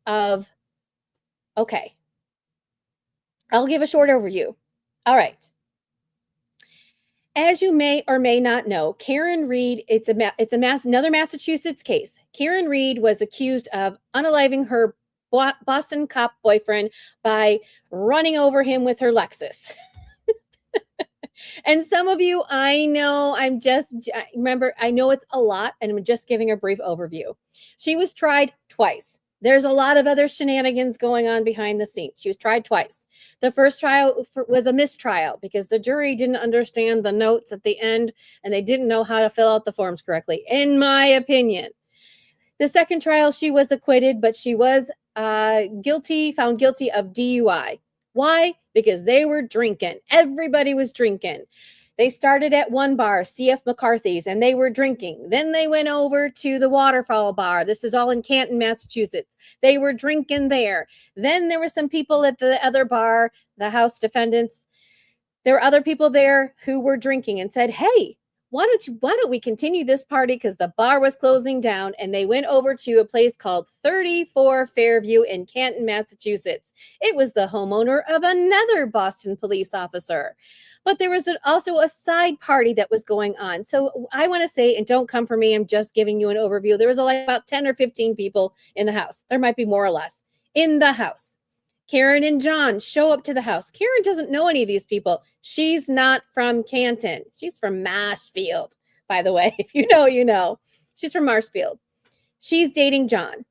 of, okay. I'll give a short overview. All right. As you may or may not know, Karen Read, another Massachusetts case. Karen Read was accused of unaliving her Boston cop boyfriend by running over him with her Lexus. And some of you, I know, remember, I know it's a lot, and I'm just giving a brief overview. She was tried twice. There's a lot of other shenanigans going on behind the scenes. She was tried twice. The first trial was a mistrial because the jury didn't understand the notes at the end, and they didn't know how to fill out the forms correctly, in my opinion. The second trial, she was acquitted, but she was found guilty of DUI. Why? Because they were drinking. Everybody was drinking. They started at one bar, C.F. McCarthy's, and they were drinking. Then they went over to the Waterfall Bar. This is all in Canton, Massachusetts. They were drinking there. Then there were some people at the other bar, the House defendants. There were other people there who were drinking and said, hey, why don't we continue this party, because the bar was closing down, and they went over to a place called 34 Fairview in Canton, Massachusetts. It was the homeowner of another Boston police officer. but there was also a side party that was going on. So I want to say, and don't come for me, I'm just giving you an overview. There was like about 10 or 15 people in the house. There might be more or less in the house. Karen and John show up to the house. Karen doesn't know any of these people. She's not from Canton. She's from Marshfield, by the way. If you know, you know. She's from Marshfield. She's dating John.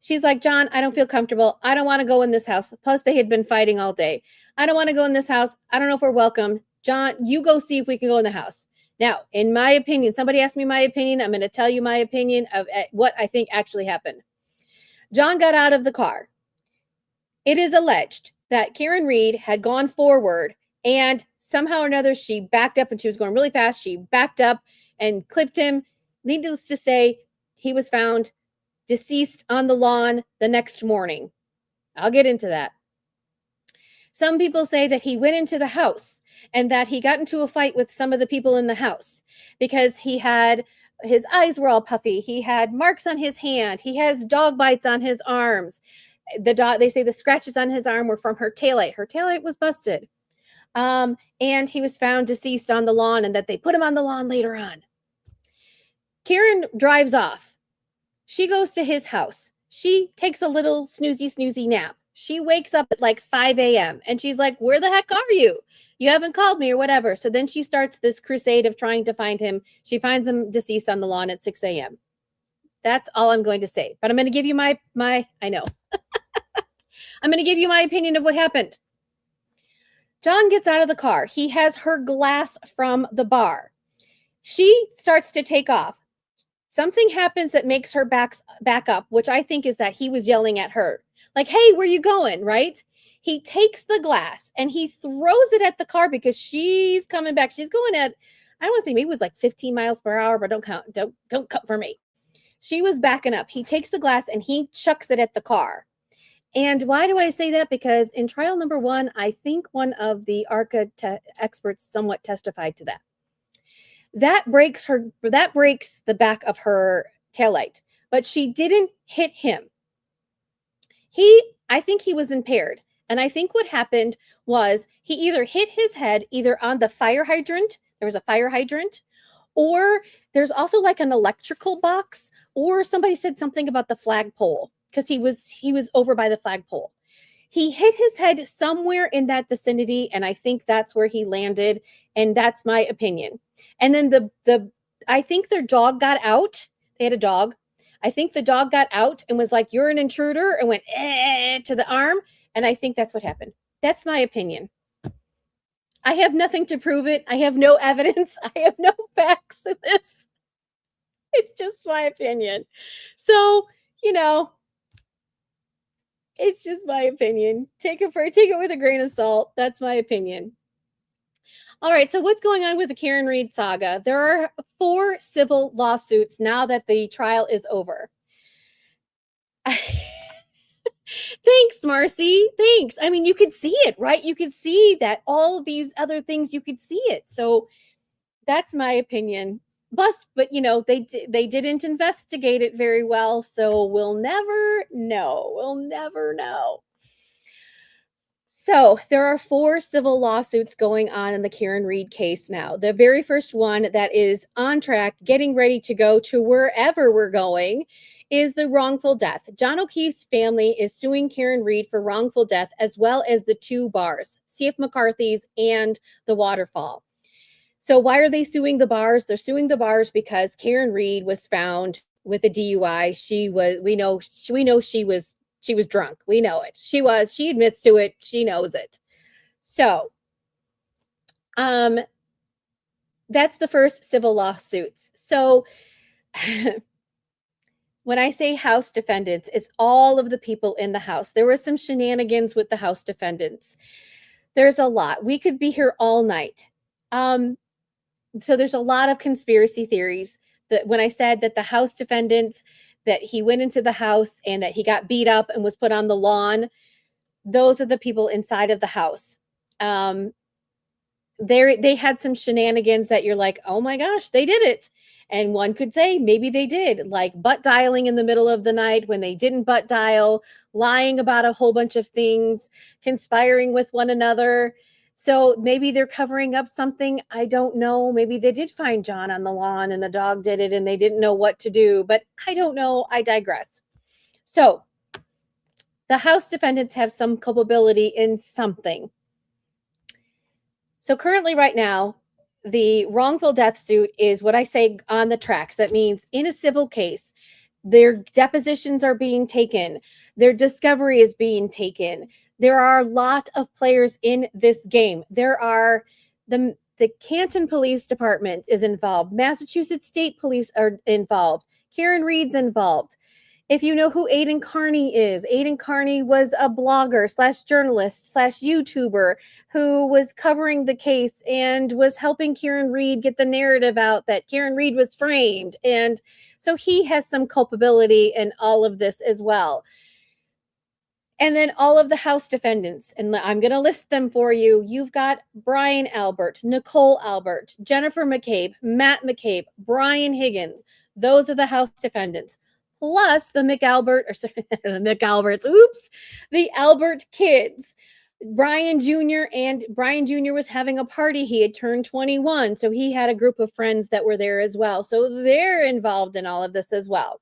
She's like, John, I don't feel comfortable. I don't want to go in this house. Plus, they had been fighting all day. I don't want to go in this house. I don't know if we're welcome. John, you go see if we can go in the house. Now, in my opinion, somebody asked me my opinion. I'm going to tell you my opinion of what I think actually happened. John got out of the car. It is alleged that Karen Reed had gone forward and somehow or another she backed up and she was going really fast. She backed up and clipped him. Needless to say, he was found deceased on the lawn the next morning. I'll get into that. Some people say that he went into the house and that he got into a fight with some of the people in the house because his eyes were all puffy. He had marks on his hand. He has dog bites on his arms. The dog, they say the scratches on his arm were from her taillight. Her taillight was busted. And he was found deceased on the lawn and that they put him on the lawn later on. Karen drives off. She goes to his house. She takes a little snoozy nap. She wakes up at like 5 a.m. and she's like, where the heck are you? You haven't called me or whatever. So then she starts this crusade of trying to find him. She finds him deceased on the lawn at 6 a.m. That's all I'm going to say. But I'm going to give you my I know. I'm going to give you my opinion of what happened. John gets out of the car. He has her glass from the bar. She starts to take off. Something happens that makes her back up, which I think is that he was yelling at her. Like, hey, where you going, right? He takes the glass and he throws it at the car because she's coming back. She's going at, I don't want to say maybe it was like 15 miles per hour, but don't count for me. She was backing up. He takes the glass and he chucks it at the car. And why do I say that? Because in trial number 1, I think one of the ARCA experts somewhat testified to that. That breaks the back of her taillight, but she didn't hit him. I think he was impaired. And I think what happened was he either hit his head either on the fire hydrant, there was a fire hydrant, or there's also like an electrical box, or somebody said something about the flagpole because he was over by the flagpole. He hit his head somewhere in that vicinity, and I think that's where he landed, and that's my opinion. And then I think their dog got out. They had a dog. I think the dog got out and was like, you're an intruder, and went to the arm. And I think that's what happened. That's my opinion. I have nothing to prove it. I have no evidence. I have no facts in this. It's just my opinion. So, it's just my opinion. Take it with a grain of salt. That's my opinion. All right, so what's going on with the Karen Reed saga? There are 4 civil lawsuits now that the trial is over. Thanks, Marcy. Thanks. I mean, you could see it, right? You could see that all of these other things, you could see it. So that's my opinion. But they didn't investigate it very well. So we'll never know. We'll never know. So there are 4 civil lawsuits going on in the Karen Reed case now. The very first one that is on track, getting ready to go to wherever we're going, is the wrongful death. John O'Keefe's family is suing Karen Reed for wrongful death, as well as the 2 bars, C.F. McCarthy's and the Waterfall. So why are they suing the bars? They're suing the bars because Karen Reed was found with a DUI. We know she was drunk. We know it. She admits to it. She knows it. So, that's the first civil lawsuits. So when I say house defendants, it's all of the people in the house. There were some shenanigans with the house defendants. There's a lot. We could be here all night. So there's a lot of conspiracy theories that when I said that the house defendants, that he went into the house and that he got beat up and was put on the lawn, those are the people inside of the house. They had some shenanigans that you're like, oh my gosh, they did it. And one could say maybe they did, like butt dialing in the middle of the night when they didn't butt dial, lying about a whole bunch of things, conspiring with one another. So maybe they're covering up something. I don't know. Maybe they did find John on the lawn and the dog did it and they didn't know what to do, but I don't know. I digress. So the House defendants have some culpability in something. So currently, right now, the wrongful death suit is what I say on the tracks. That means in a civil case, their depositions are being taken, their discovery is being taken. There are a lot of players in this game. There are the Canton Police Department is involved. Massachusetts State Police are involved. Karen Reed's involved. If you know who Aidan Carney is, Aidan Carney was a blogger / journalist / YouTuber who was covering the case and was helping Karen Reed get the narrative out that Karen Reed was framed. And so he has some culpability in all of this as well. And then all of the House defendants, and I'm going to list them for you. You've got Brian Albert, Nicole Albert, Jennifer McCabe, Matt McCabe, Brian Higgins. Those are the House defendants. Plus the the Albert kids. Brian Jr. was having a party. He had turned 21, so he had a group of friends that were there as well. So they're involved in all of this as well.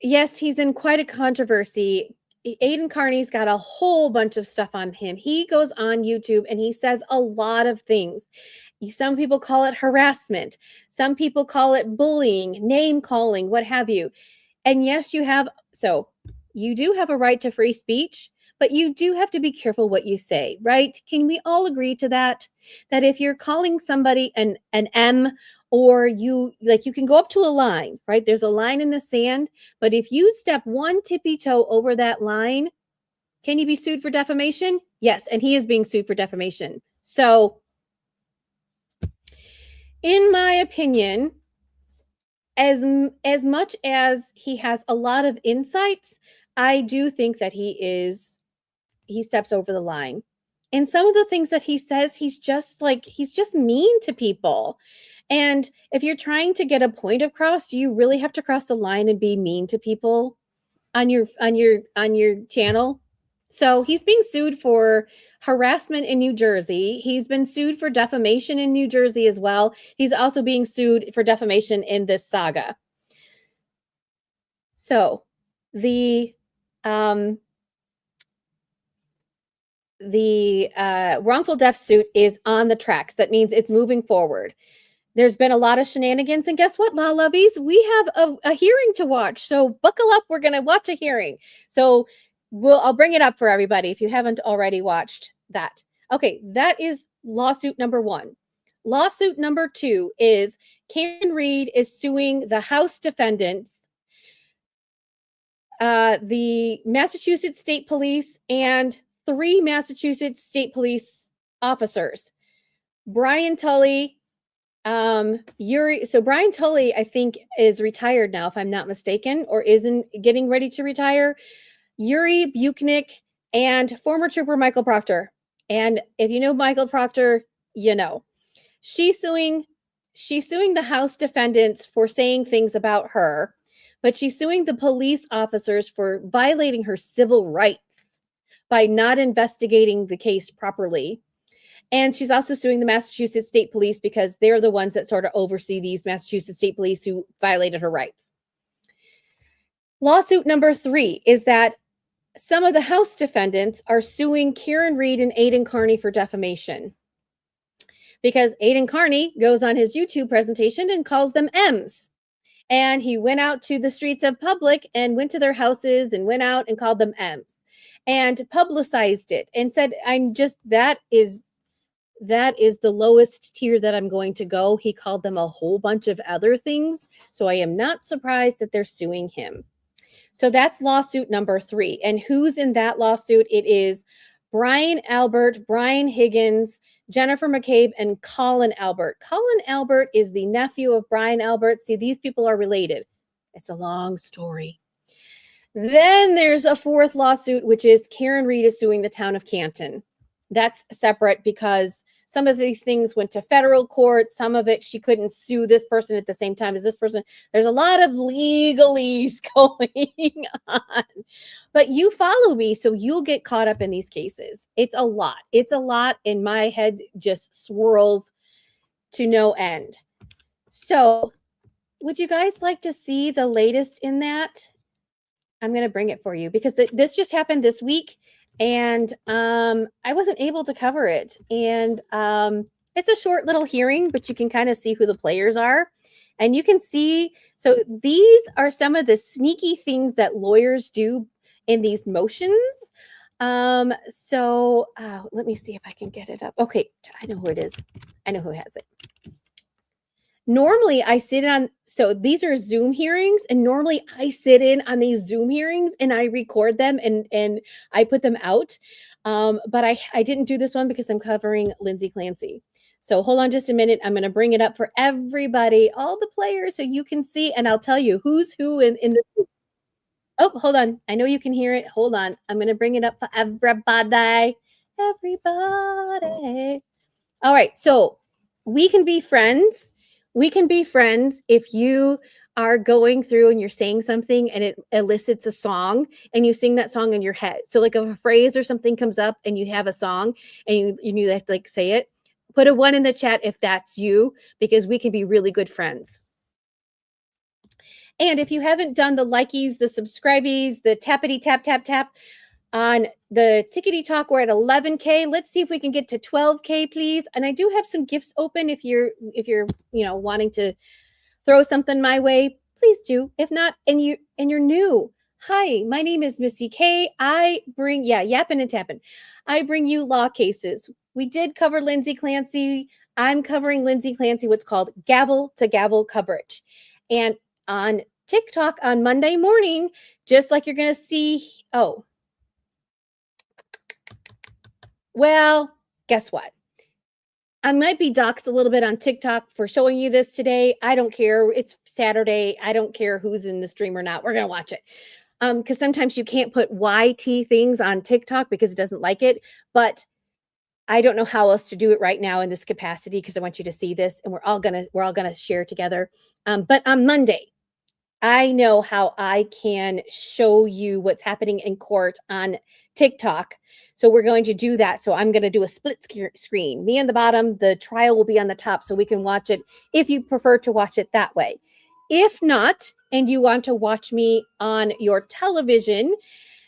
Yes, he's in quite a controversy. Aidan Carney's got a whole bunch of stuff on him. He goes on YouTube and he says a lot of things. Some people call it harassment. Some people call it bullying, name calling, what have you. And yes, you do have a right to free speech, but you do have to be careful what you say, right? Can we all agree to that? That if you're calling somebody an M, or you can go up to a line, right? There's a line in the sand, but if you step one tippy toe over that line, can you be sued for defamation? Yes, and he is being sued for defamation. So, in my opinion, as much as he has a lot of insights, I do think that he steps over the line. And some of the things that he says, he's just mean to people. And if you're trying to get a point across, do you really have to cross the line and be mean to people on your channel? So he's being sued for harassment in New Jersey. He's been sued for defamation in New Jersey as well. He's also being sued for defamation in this saga. So the wrongful death suit is on the tracks. That means it's moving forward. There's been a lot of shenanigans, and guess what, La Lovies? We have a hearing to watch, so buckle up. We're going to watch a hearing. So I'll bring it up for everybody if you haven't already watched that. Okay, that is lawsuit number 1. Lawsuit number 2 is Karen Reed is suing the House defendants, the Massachusetts State Police, and 3 Massachusetts State Police officers. Brian Tully, Yuri. So Brian Tully, I think, is retired now, if I'm not mistaken, or isn't getting ready to retire. Yuri Buchnick and former trooper Michael Proctor. And if you know Michael Proctor, you know. She's suing the House defendants for saying things about her, but she's suing the police officers for violating her civil rights by not investigating the case properly. And she's also suing the Massachusetts State Police because they're the ones that sort of oversee these Massachusetts State Police who violated her rights. Lawsuit number 3 is that some of the House defendants are suing Karen Reed and Aidan Carney for defamation, because Aidan Carney goes on his YouTube presentation and calls them M's. And he went out to the streets of public and went to their houses and went out and called them M's and publicized it and said, that is the lowest tier that I'm going to go. He called them a whole bunch of other things. So I am not surprised that they're suing him. So that's lawsuit number 3. And who's in that lawsuit? It is Brian Albert, Brian Higgins, Jennifer McCabe, and Colin Albert. Colin Albert is the nephew of Brian Albert. See, these people are related. It's a long story. Then there's a 4th lawsuit, which is Karen Reed is suing the town of Canton. That's separate because some of these things went to federal court. Some of it, she couldn't sue this person at the same time as this person. There's a lot of legalese going on. But you follow me, so you'll get caught up in these cases. It's a lot. It's a lot, and my head just swirls to no end. So, would you guys like to see the latest in that? I'm going to bring it for you because this just happened this week, and I wasn't able to cover it. And it's a short little hearing, but you can kind of see who the players are. And you can see, so these are some of the sneaky things that lawyers do in these motions. So let me see if I can get it up. Okay, I know who it is. I know who has it. Normally I sit on, so these are Zoom hearings, and normally I sit in on these Zoom hearings and I record them and I put them out. But I didn't do this one because I'm covering Lindsay Clancy. So hold on just a minute. I'm going to bring it up for everybody, all the players, so you can see, and I'll tell you who's who in the. Oh, hold on. I know you can hear it. Hold on. I'm going to bring it up for everybody. Everybody. All right. So we can be friends. We can be friends if you are going through and you're saying something and it elicits a song and you sing that song in your head. So like if a phrase or something comes up and you have a song and you have to like say it, put a 1 in the chat if that's you, because we can be really good friends. And if you haven't done the likies, the subscribies, the tappity tap, tap, tap on the Tickety Talk, we're at 11K. Let's see if we can get to 12K, please. And I do have some gifts open. If you're, wanting to throw something my way, please do. If not, and you're new. Hi, my name is Missy K. I bring, yapping and tapping. I bring you law cases. We did cover Lindsay Clancy. I'm covering Lindsay Clancy, what's called gavel to gavel coverage. And on TikTok on Monday morning, just like you're going to see. Oh, well, guess what? I might be doxxed a little bit on TikTok for showing you this today. I don't care. It's Saturday. I don't care who's in the stream or not. We're going to watch it. Because sometimes you can't put YT things on TikTok because it doesn't like it. But I don't know how else to do it right now in this capacity because I want you to see this, and we're all gonna share together. But on Monday, I know how I can show you what's happening in court on TikTok. So we're going to do that. So I'm going to do a split screen. Me on the bottom, the trial will be on the top so we can watch it if you prefer to watch it that way. If not, and you want to watch me on your television,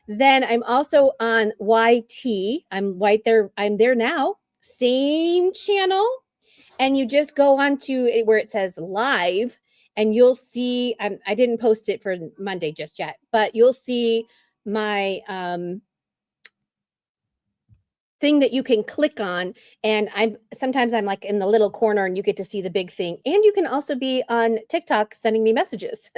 then I'm also on YT. I'm right there. I'm there now. Same channel. And you just go on to where it says live, and you'll see, I didn't post it for Monday just yet, but you'll see my thing that you can click on. And sometimes I'm like in the little corner and you get to see the big thing. And you can also be on TikTok sending me messages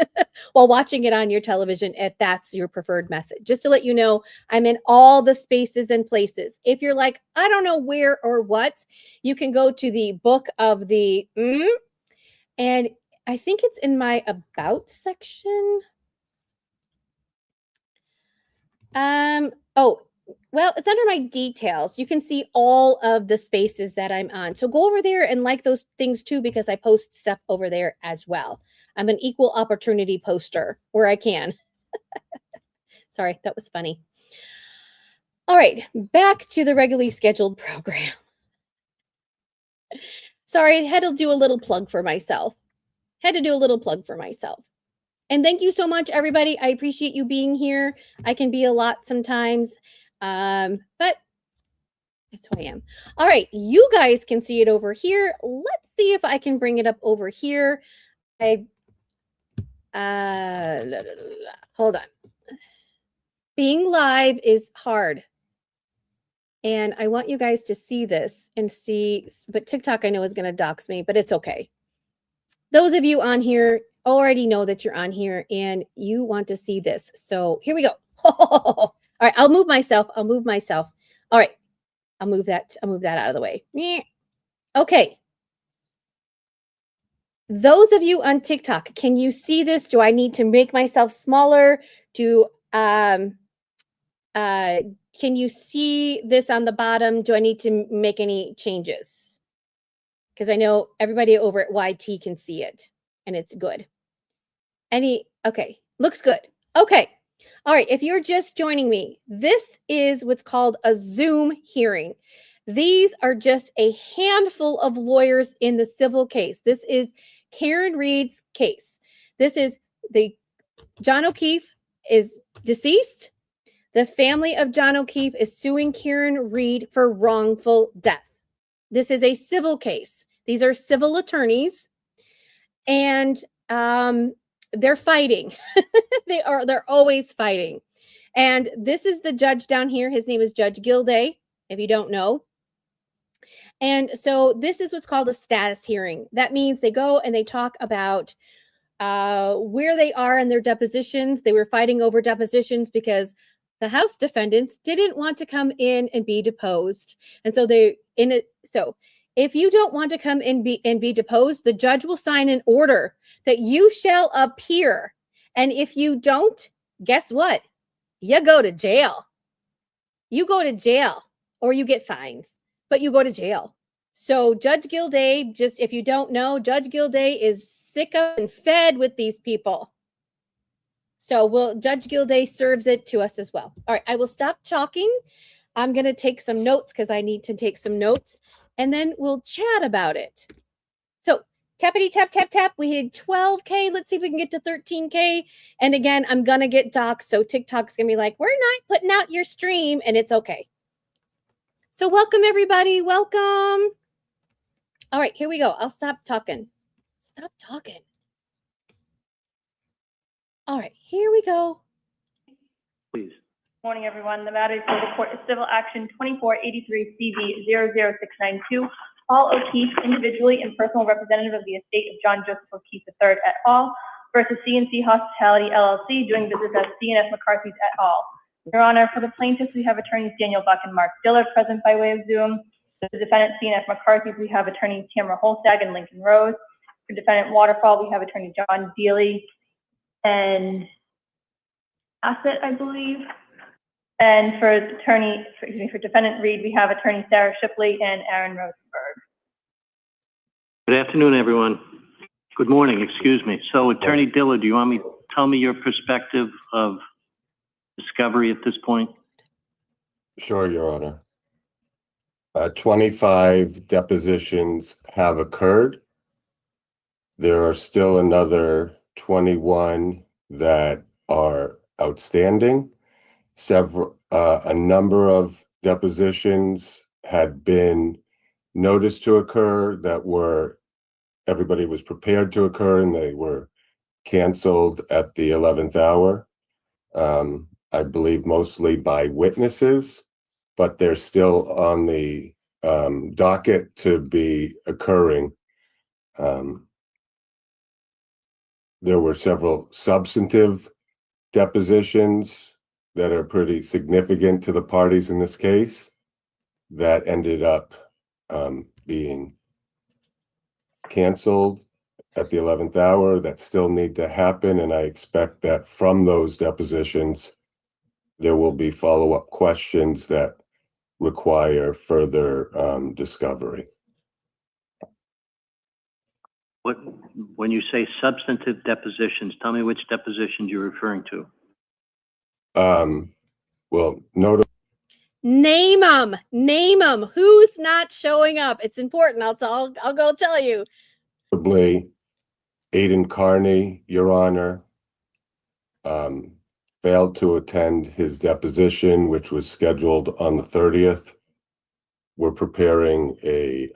while watching it on your television if that's your preferred method. Just to let you know, I'm in all the spaces and places. If you're like, I don't know where or what, you can go to the book of the, and I think it's in my about section. Oh, well, it's under my details. You can see all of the spaces that I'm on. So go over there and like those things too, because I post stuff over there as well. I'm an equal opportunity poster where I can. Sorry, that was funny. All right, back to the regularly scheduled program. Sorry, I had to do a little plug for myself. And thank you so much, everybody. I appreciate you being here. I can be a lot sometimes, but that's who I am. All right, you guys can see it over here. Let's see if I can bring it up over here. Hold on. Being live is hard. And I want you guys to see this and see, but TikTok I know is going to dox me, but it's okay. Those of you on here already know that you're on here and you want to see this. So here we go. All right, I'll move myself. All right, I'll move that out of the way. Okay. Those of you on TikTok, can you see this? Do I need to make myself smaller? Can you see this on the bottom? Do I need to make any changes? because I know everybody over at YT can see it and it's good. Okay, looks good. Okay. All right, if you're just joining me, this is what's called a Zoom hearing. These are just a handful of lawyers in the civil case. This is Karen Reed's case. This is John O'Keefe is deceased. The family of John O'Keefe is suing Karen Reed for wrongful death. This is a civil case. These are civil attorneys, and they're fighting. They're always fighting. And this is the judge down here. His name is Judge Gilday, if you don't know. And so this is what's called a status hearing. That means they go and they talk about where they are in their depositions. They were fighting over depositions because the House defendants didn't want to come in and be deposed. And so so if you don't want to come in and be deposed, the judge will sign an order that you shall appear. And if you don't, guess what? You go to jail. You go to jail, or you get fines, but you go to jail. So Judge Gilday, just if you don't know, Judge Gilday is sick of and fed with these people. So Judge Gilday serves it to us as well. All right, I will stop talking. I'm going to take some notes because I need to take some notes, and then we'll chat about it. So tappity tap, tap, tap. We hit 12K. Let's see if we can get to 13K. And again, I'm going to get doxxed. So TikTok's going to be like, we're not putting out your stream, and it's okay. So welcome, everybody. Welcome. All right, here we go. I'll stop talking. Stop talking. All right, here we go. Please. Morning, everyone. The matter before the court is civil action 2483 CV00692. Paul O'Keefe, individually and personal representative of the estate of John Joseph O'Keefe III et al. Versus C&C Hospitality LLC, doing business as C&S McCarthy's et al. Your Honor, for the plaintiffs, we have attorneys Daniel Buck and Mark Diller present by way of Zoom. For the defendant C&S McCarthy, we have attorneys Tamara Holstag and Lincoln Rose. For defendant Waterfall, we have attorney John Dealey and Asset, I believe. And for defendant Reed, we have attorney Sarah Shipley and Aaron Rosenberg. Good afternoon, everyone. Good morning, excuse me. So Attorney Diller, do you want me to tell me your perspective of discovery at this point? Sure, Your Honor. 25 depositions have occurred. There are still another 21 that are outstanding. A number of depositions had been noticed to occur that everybody was prepared to occur, and they were canceled at the 11th hour. I believe mostly by witnesses, but they're still on the docket to be occurring. There were several substantive depositions that are pretty significant to the parties in this case that ended up being canceled at the 11th hour that still need to happen. And I expect that from those depositions, there will be follow-up questions that require further discovery. When you say substantive depositions, tell me which depositions you're referring to. Well, Name them. Who's not showing up? It's important. I'll go tell you. notably, Aidan Carney, Your Honor, failed to attend his deposition, which was scheduled on the 30th. We're preparing a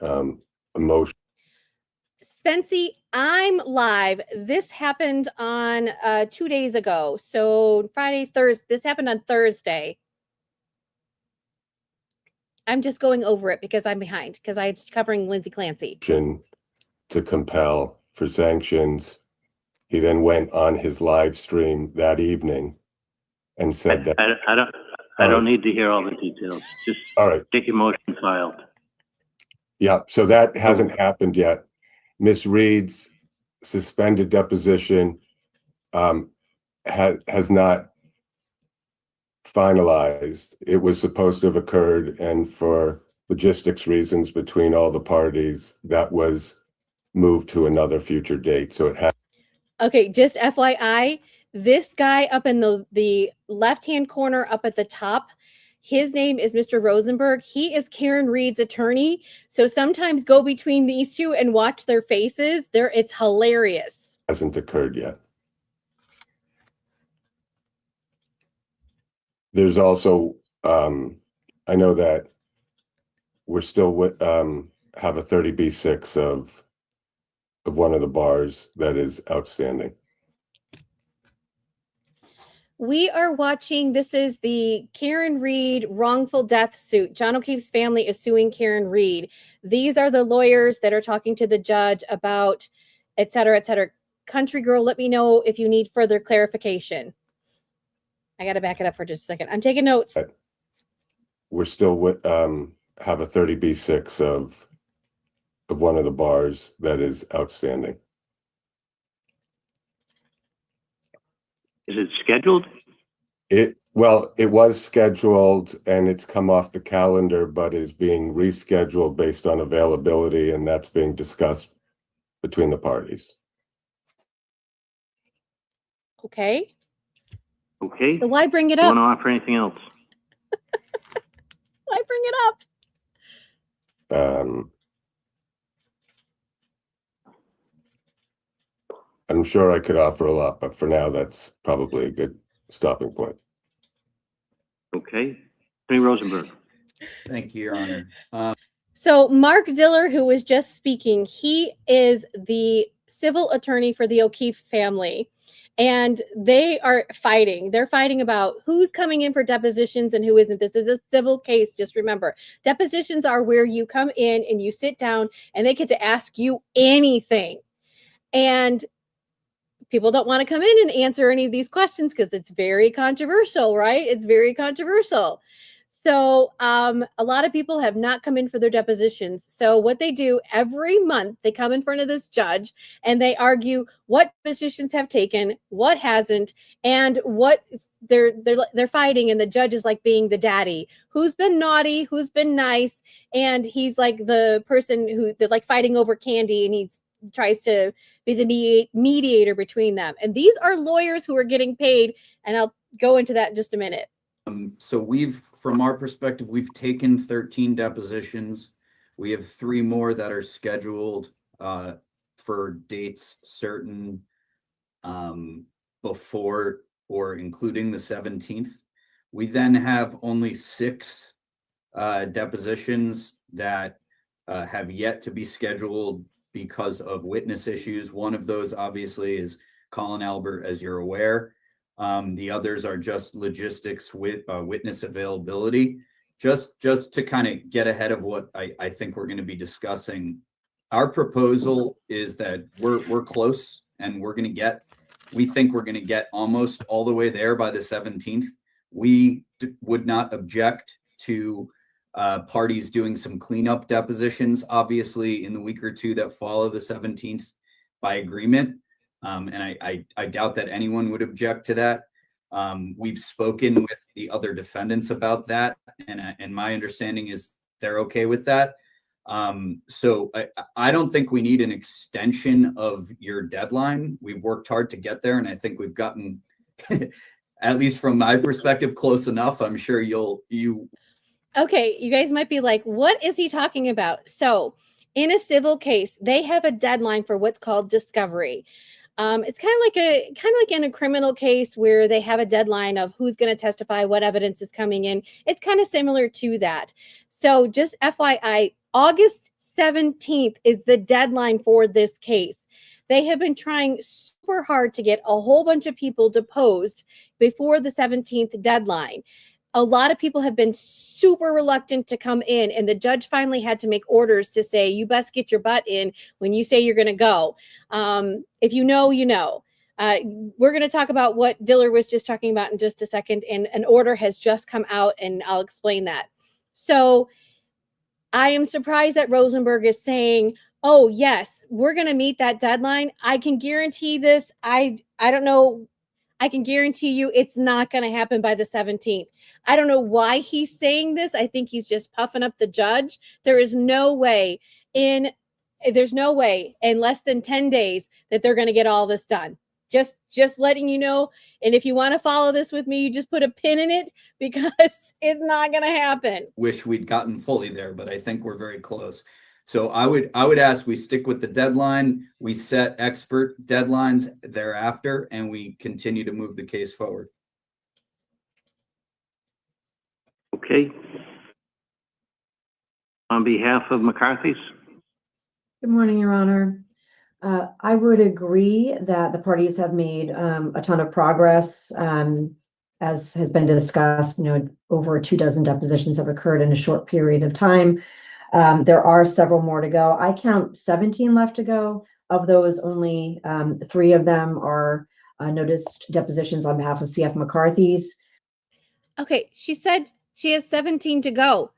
motion. Spency, I'm live. This happened on 2 days ago. So Friday, Thursday. This happened on Thursday. I'm just going over it because I'm behind, because I'm covering Lindsay Clancy. To compel for sanctions. He then went on his live stream that evening and said that I don't need to hear all the details. Just all right. Get your motion filed. Yeah, so that hasn't happened yet. Miss Reed's suspended deposition has not finalized. It was supposed to have occurred, and for logistics reasons between all the parties, that was moved to another future date. So it had. Okay, just FYI, this guy up in the left-hand corner up at the top, his name is Mr. Rosenberg. He is Karen Reed's attorney. So sometimes go between these two and watch their faces. It's hilarious. Hasn't occurred yet. There's also, I know that we're still have a 30B6 of one of the bars that is outstanding. We are watching, this is the Karen Reed wrongful death suit. John O'Keefe's family is suing Karen Reed. These are the lawyers that are talking to the judge about, et cetera, et cetera. Country girl, let me know if you need further clarification. I got to back it up for just a second. I'm taking notes. We're still have a 30B6 of one of the bars that is outstanding. Is it scheduled? It was scheduled and it's come off the calendar, but is being rescheduled based on availability, and that's being discussed between the parties. Okay. Okay. So why bring it You up? want to offer anything else? Why bring it up? I'm sure I could offer a lot, but for now, that's probably a good stopping point. Okay. Attorney Rosenberg. Thank you, Your Honor. So Mark Diller, who was just speaking, he is the civil attorney for the O'Keefe family. And they are fighting. They're fighting about who's coming in for depositions and who isn't. This is a civil case. Just remember, depositions are where you come in and you sit down and they get to ask you anything. And people don't want to come in and answer any of these questions because it's very controversial, right? It's very controversial. So a lot of people have not come in for their depositions. So what they do every month, they come in front of this judge and they argue what depositions have taken, what hasn't, and what they're fighting. And the judge is like being the daddy, who's been naughty, who's been nice, and he's like the person who they're like fighting over candy, and he's tries to be the mediator between them. And these are lawyers who are getting paid, and I'll go into that in just a minute. So from our perspective, we've taken 13 depositions. We have 3 more that are scheduled for dates certain before or including the 17th. We then have only 6 depositions that have yet to be scheduled because of witness issues. One of those obviously is Colin Albert, as you're aware. The others are just logistics with witness availability. Just to kind of get ahead of what I think we're going to be discussing. Our proposal is that we're close, and we think we're going to get almost all the way there by the 17th. We would not object to parties doing some cleanup depositions, obviously, in the week or 2 that follow the 17th by agreement. And I doubt that anyone would object to that. We've spoken with the other defendants about that, and my understanding is they're okay with that. So I don't think we need an extension of your deadline. We've worked hard to get there, and I think we've gotten, at least from my perspective, close enough. I'm sure you. Okay, you guys might be like, what is he talking about? So in a civil case, they have a deadline for what's called discovery. It's kind of like in a criminal case where they have a deadline of who's going to testify, what evidence is coming in. It's kind of similar to that. So just FYI, August 17th is the deadline for this case. They have been trying super hard to get a whole bunch of people deposed before the 17th deadline. A lot of people have been super reluctant to come in, and the judge finally had to make orders to say, you best get your butt in when you say you're going to go. If you know, you know. We're going to talk about what Diller was just talking about in just a second, and an order has just come out, and I'll explain that. So I am surprised that Rosenberg is saying, oh, yes, we're going to meet that deadline. I can guarantee this. I don't know. I can guarantee you it's not going to happen by the 17th. I don't know why he's saying this. I think he's just puffing up the judge. There's no way in less than 10 days that they're going to get all this done. Just letting you know. And if you want to follow this with me, you just put a pin in it because it's not going to happen. Wish we'd gotten fully there, but I think we're very close. So I would ask we stick with the deadline, we set expert deadlines thereafter, and we continue to move the case forward. Okay. On behalf of McCarthy's? Good morning, Your Honor. I would agree that the parties have made a ton of progress. As has been discussed, over 24 depositions have occurred in a short period of time. There are several more to go. I count 17 left to go. Of those, only 3 of them are noticed depositions on behalf of CF McCarthy's. Okay, she said she has 17 to go.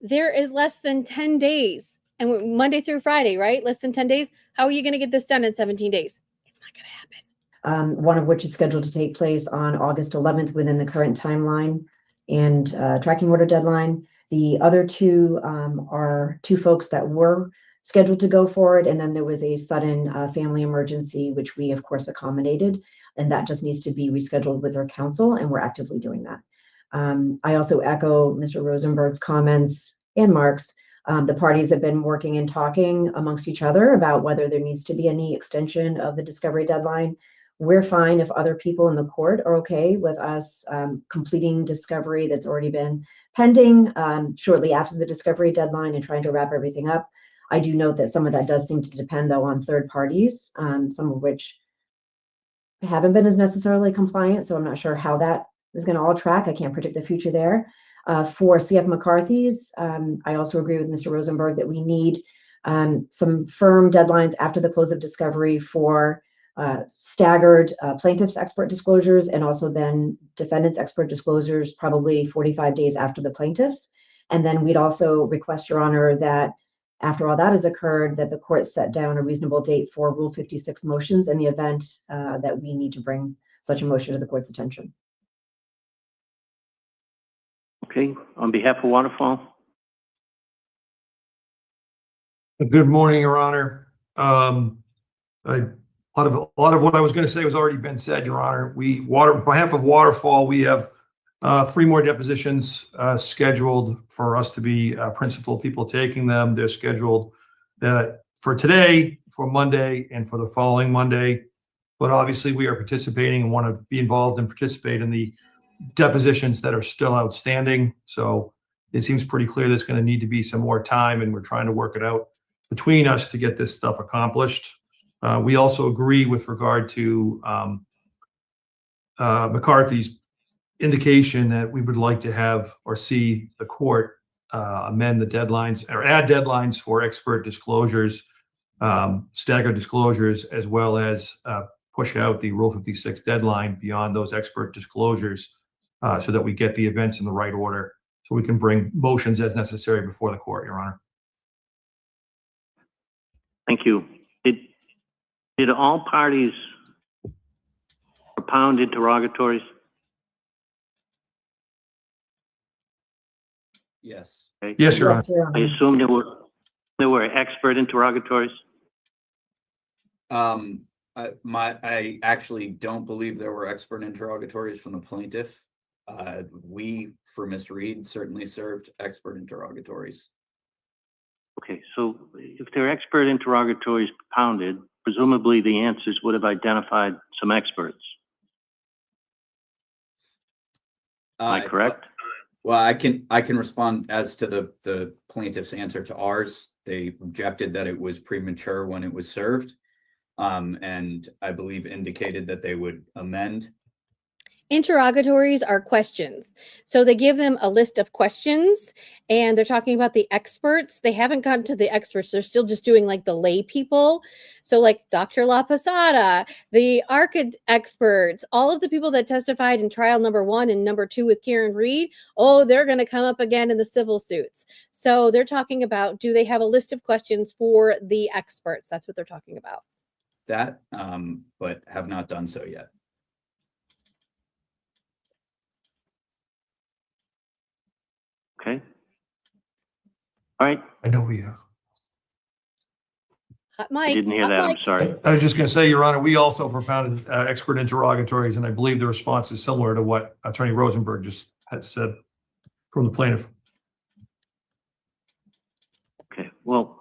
There is less than 10 days. And we're Monday through Friday, right? Less than 10 days. How are you going to get this done in 17 days? It's not going to happen. One of which is scheduled to take place on August 11th within the current timeline and tracking order deadline. The other 2 are 2 folks that were scheduled to go forward, and then there was a sudden family emergency, which we, of course, accommodated, and that just needs to be rescheduled with our counsel, and we're actively doing that. I also echo Mr. Rosenberg's comments and Mark's. The parties have been working and talking amongst each other about whether there needs to be any extension of the discovery deadline. We're fine if other people in the court are okay with us completing discovery that's already been pending shortly after the discovery deadline and trying to wrap everything up. I do note that some of that does seem to depend, though, on third parties, some of which haven't been as necessarily compliant, so I'm not sure how that is going to all track. I can't predict the future there. For CF McCarthy's, I also agree with Mr. Rosenberg that we need some firm deadlines after the close of discovery for staggered plaintiff's expert disclosures and also then defendant's expert disclosures, probably 45 days after the plaintiff's. And then we'd also request, Your Honor, that after all that has occurred, that the court set down a reasonable date for Rule 56 motions in the event that we need to bring such a motion to the court's attention. Okay. On behalf of Waterfall? Good morning, Your Honor. A lot of what I was going to say was already been said, Your Honor. On behalf of Waterfall, we have 3 more depositions scheduled for us to be principal people taking them. They're scheduled for today, for Monday, and for the following Monday. But obviously, we are participating and want to be involved and participate in the depositions that are still outstanding. So it seems pretty clear there's going to need to be some more time, and we're trying to work it out between us to get this stuff accomplished. We also agree with regard to McCarthy's indication that we would like to have or see the court amend the deadlines or add deadlines for expert disclosures, staggered disclosures, as well as push out the Rule 56 deadline beyond those expert disclosures so that we get the events in the right order so we can bring motions as necessary before the court, Your Honor. Thank you. Did all parties propound interrogatories? Yes. Okay. Yes, Your Honor. Yes, Your Honor. I assume there were expert interrogatories? I actually don't believe there were expert interrogatories from the plaintiff. We, for Ms. Reed, certainly served expert interrogatories. Okay, so if there are expert interrogatories propounded, presumably the answers would have identified some experts. Am I correct? Well, I can respond as to the plaintiff's answer to ours. They objected that it was premature when it was served, and I believe indicated that they would amend. Interrogatories are questions. So they give them a list of questions and they're talking about the experts. They haven't gotten to the experts. They're still just doing like the lay people. So like Dr. La Posada, the ARCA experts, all of the people that testified in trial number 1 and number 2 with Karen Reed, they're going to come up again in the civil suits. So they're talking about, do they have a list of questions for the experts? That's what they're talking about. That, but have not done so yet. All right, I know we have. Hot I mic. didn't hear hot that, I'm mic. sorry. I was just going to say, Your Honor, we also propounded expert interrogatories, and I believe the response is similar to what Attorney Rosenberg just had said from the plaintiff. Okay, well,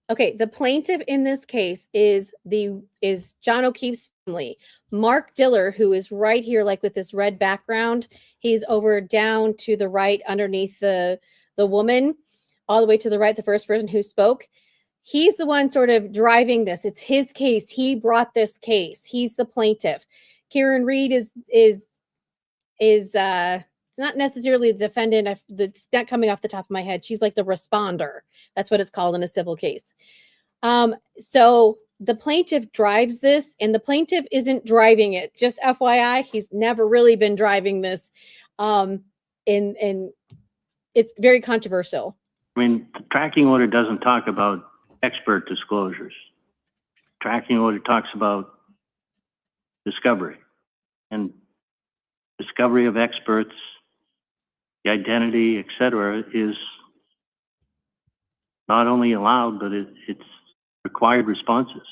Okay, the plaintiff in this case is John O'Keefe's family. Mark Diller, who is right here, like with this red background, he's over down to the right underneath the woman, all the way to the right, the first person who spoke. He's the one sort of driving this. It's his case. He brought this case. He's the plaintiff. Karen Reed is it's not necessarily the defendant. It's not coming off the top of my head. She's like the responder. That's what it's called in a civil case. So the plaintiff drives this, and the plaintiff isn't driving it. Just FYI, he's never really been driving this. And it's very controversial. I mean, the tracking order doesn't talk about expert disclosures. Tracking order talks about discovery, and discovery of experts, the identity, et cetera, is not only allowed, but it's required responses.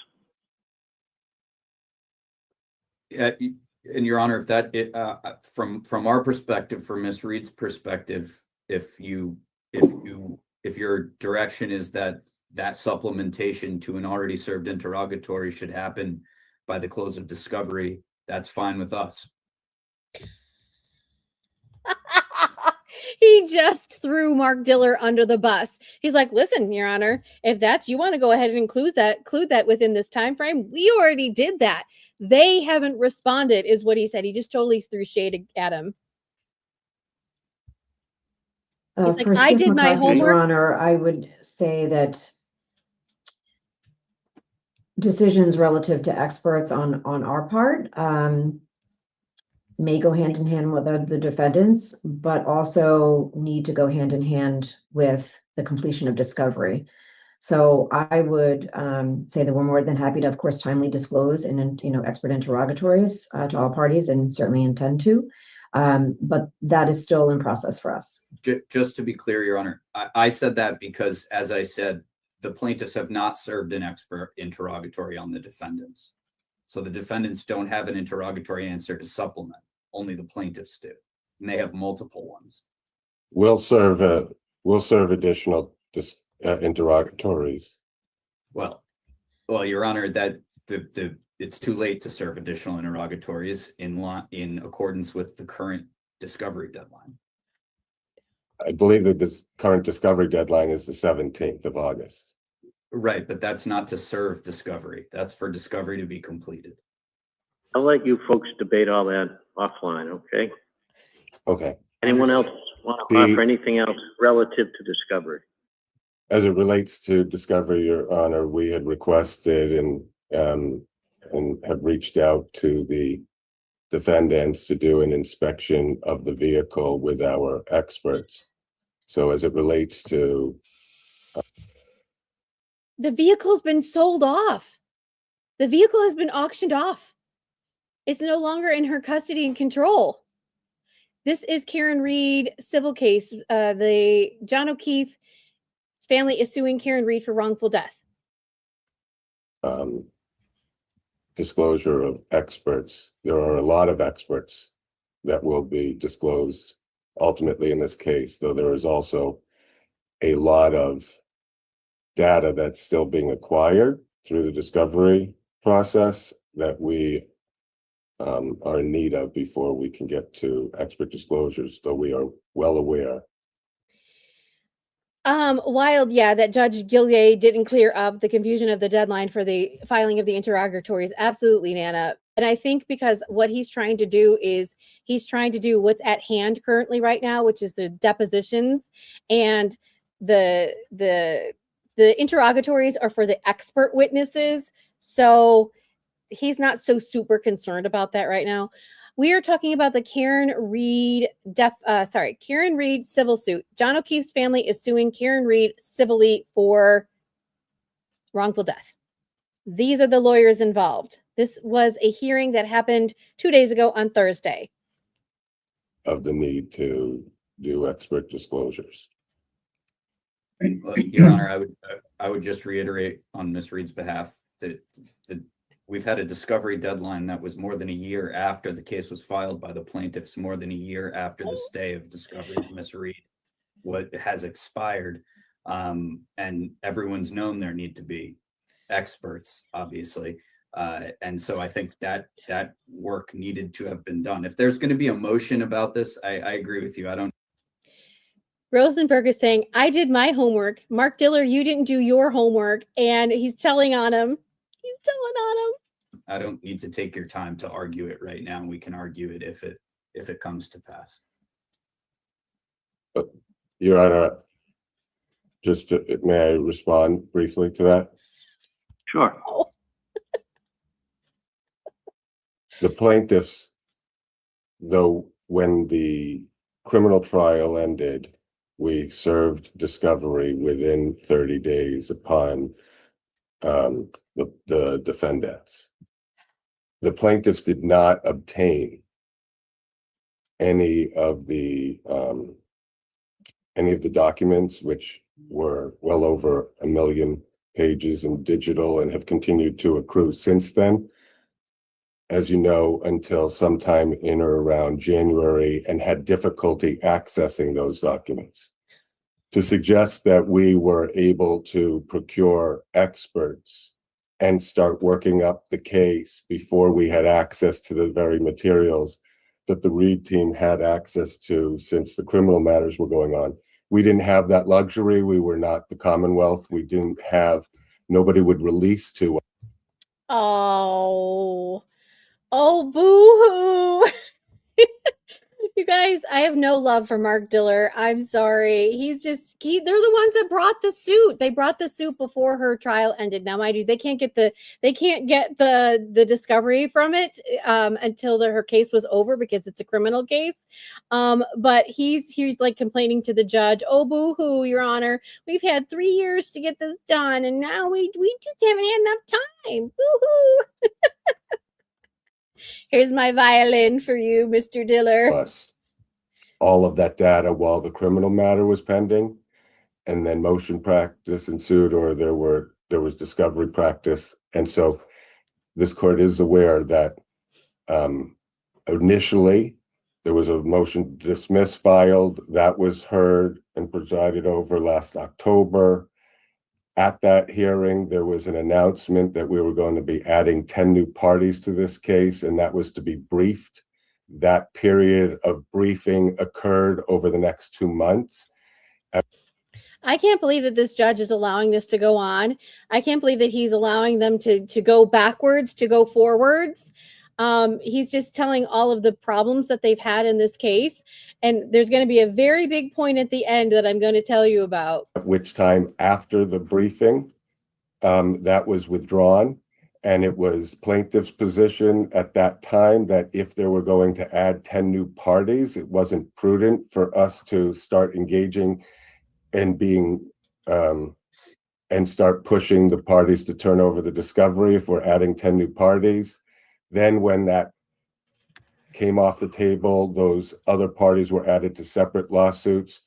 And Your Honor, if that, from our perspective, from Ms. Reed's perspective, if your direction is that supplementation to an already served interrogatory should happen by the close of discovery, that's fine with us. He just threw Mark Diller under the bus. He's like, listen, Your Honor, if you want to go ahead and include that within this time frame, we already did that. They haven't responded, is what he said. He just totally threw shade at him. He's like, For I Steve did my McCarthy, Your homework. Honor, I would say that decisions relative to experts on our part may go hand in hand with the defendants, but also need to go hand in hand with the completion of discovery. So I would say that we're more than happy to, of course, timely disclose and expert interrogatories to all parties, and certainly intend to. But that is still in process for us. Just to be clear, Your Honor, I said that because, as I said, the plaintiffs have not served an expert interrogatory on the defendants. So the defendants don't have an interrogatory answer to supplement. Only the plaintiffs do, and they have multiple ones. We'll serve additional interrogatories. Well, Your Honor, that it's too late to serve additional interrogatories in accordance with the current discovery deadline. I believe that the current discovery deadline is the 17th of August. Right, but that's not to serve discovery. That's for discovery to be completed. I'll let you folks debate all that offline, okay? Okay. Anyone else want to offer anything else relative to discovery? As it relates to discovery, Your Honor, we had requested and have reached out to the defendants to do an inspection of the vehicle with our experts. So as it relates to The vehicle's been sold off. The vehicle has been auctioned off. It's no longer in her custody and control. This is Karen Reed civil case. The John O'Keefe's family is suing Karen Reed for wrongful death. disclosure of experts, there are a lot of experts that will be disclosed ultimately in this case, though there is also a lot of data that's still being acquired through the discovery process that we are in need of before we can get to expert disclosures, though we are well aware. Wild, yeah, that Judge Gillier didn't clear up the confusion of the deadline for the filing of the interrogatories. Absolutely, Nana. And I think because what he's trying to do is he's trying to do what's at hand currently right now, which is the depositions, and the interrogatories are for the expert witnesses. So he's not so super concerned about that right now. We are talking about the Karen Reed civil suit. John O'Keefe's family is suing Karen Reed civilly for wrongful death. These are the lawyers involved. This was a hearing that happened 2 days ago on Thursday. Of the need to do expert disclosures. Your Honor, I would just reiterate on Ms. Reed's behalf that we've had a discovery deadline that was more than a year after the case was filed by the plaintiffs, more than a year after the stay of discovery of Ms. Reed, what has expired. And everyone's known there need to be experts, obviously. And so I think that work needed to have been done. If there's going to be a motion about this, I agree with you. I don't. Rosenberg is saying, I did my homework. Mark Diller, you didn't do your homework. And he's telling on him. He's telling on him. I don't need to take your time to argue it right now. We can argue it if it comes to pass. Your Honor, may I respond briefly to that? Sure. Oh. The plaintiffs, though, when the criminal trial ended, we served discovery within 30 days upon the defendants. The plaintiffs did not obtain any of the documents, which were well over 1 million pages in digital and have continued to accrue since then, as you know, until sometime in or around January, and had difficulty accessing those documents. To suggest that we were able to procure experts and start working up the case before we had access to the very materials that the Reed team had access to since the criminal matters were going on. We didn't have that luxury. We were not the Commonwealth. We didn't have, nobody would release to us. Oh, boo-hoo. You guys, I have no love for Mark Diller. I'm sorry. They're the ones that brought the suit. They brought the suit before her trial ended. Now, mind you, they can't get the discovery from it until her case was over because it's a criminal case. But he's like complaining to the judge, oh, boo-hoo, Your Honor. We've had 3 years to get this done, and now we just haven't had enough time. Boo-hoo. Here's my violin for you, Mr. Diller. All of that data while the criminal matter was pending, and then motion practice ensued, or there was discovery practice. And so this court is aware that initially there was a motion to dismiss filed that was heard and presided over last October. At that hearing, there was an announcement that we were going to be adding 10 new parties to this case, and that was to be briefed. That period of briefing occurred over the next 2 months. I can't believe that this judge is allowing this to go on. I can't believe that he's allowing them to go backwards, to go forwards. He's just telling all of the problems that they've had in this case. And there's going to be a very big point at the end that I'm going to tell you about. At which time, after the briefing, that was withdrawn. And it was plaintiff's position at that time that if there were going to add 10 new parties, it wasn't prudent for us to start engaging and and start pushing the parties to turn over the discovery if we're adding 10 new parties. Then when that came off the table, those other parties were added to separate lawsuits.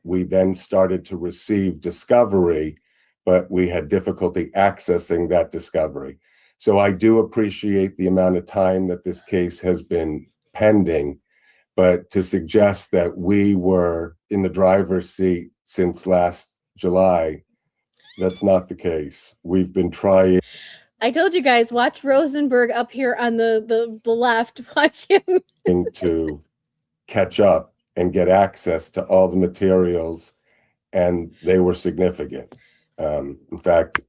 We then started to receive discovery, but we had difficulty accessing that discovery. So I do appreciate the amount of time that this case has been pending, but to suggest that we were in the driver's seat since last July, that's not the case. We've been trying. I told you guys, watch Rosenberg up here on the left. Watch him. To catch up and get access to all the materials, and they were significant. In fact,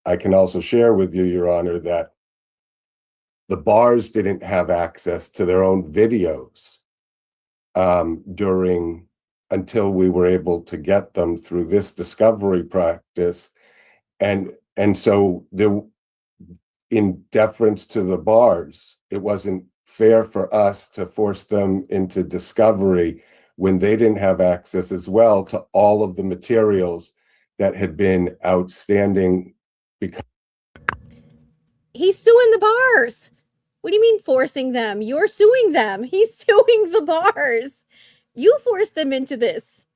I can also share with you, Your Honor, that the bars didn't have access to their own videos until we were able to get them through this discovery practice. And so there, in deference to the bars, it wasn't fair for us to force them into discovery when they didn't have access as well to all of the materials that had been outstanding. Because he's suing the bars. What do you mean forcing them? You're suing them. He's suing the bars. You forced them into this.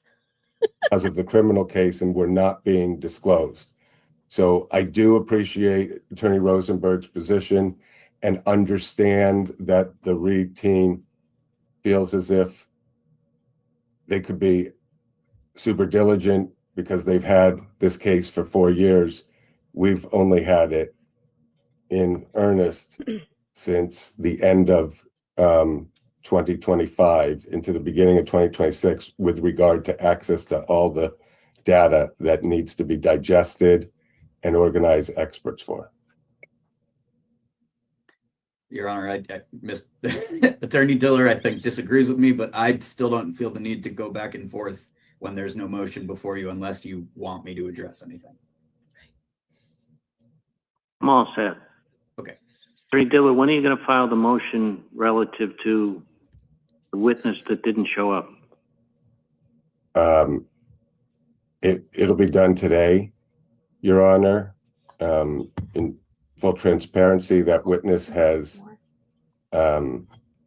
because of the criminal case and were not being disclosed. So I do appreciate Attorney Rosenberg's position and understand that the Reed team feels as if they could be super diligent because they've had this case for 4 years. We've only had it in earnest since the end of 2025 into the beginning of 2026 with regard to access to all the data that needs to be digested and organize experts for. Your Honor, Miss Attorney Diller, I think disagrees with me, but I still don't feel the need to go back and forth when there's no motion before you unless you want me to address anything. I'm all set. Okay. Attorney Diller, when are you going to file the motion relative to the witness that didn't show up? It'll be done today, Your Honor. In full transparency, that witness has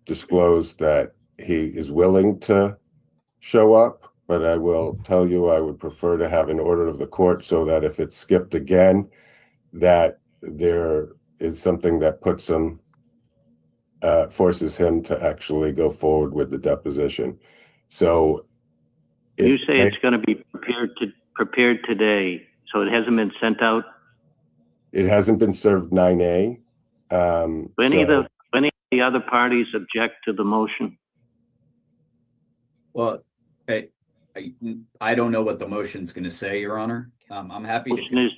disclosed that he is willing to show up, but I will tell you I would prefer to have an order of the court so that if it's skipped again, that there is something that puts him, forces him to actually go forward with the deposition. So You say it's going to be prepared today, so it hasn't been sent out? It hasn't been served 9A. Do any of the other parties object to the motion? Well, I don't know what the motion's going to say, Your Honor. I'm happy to.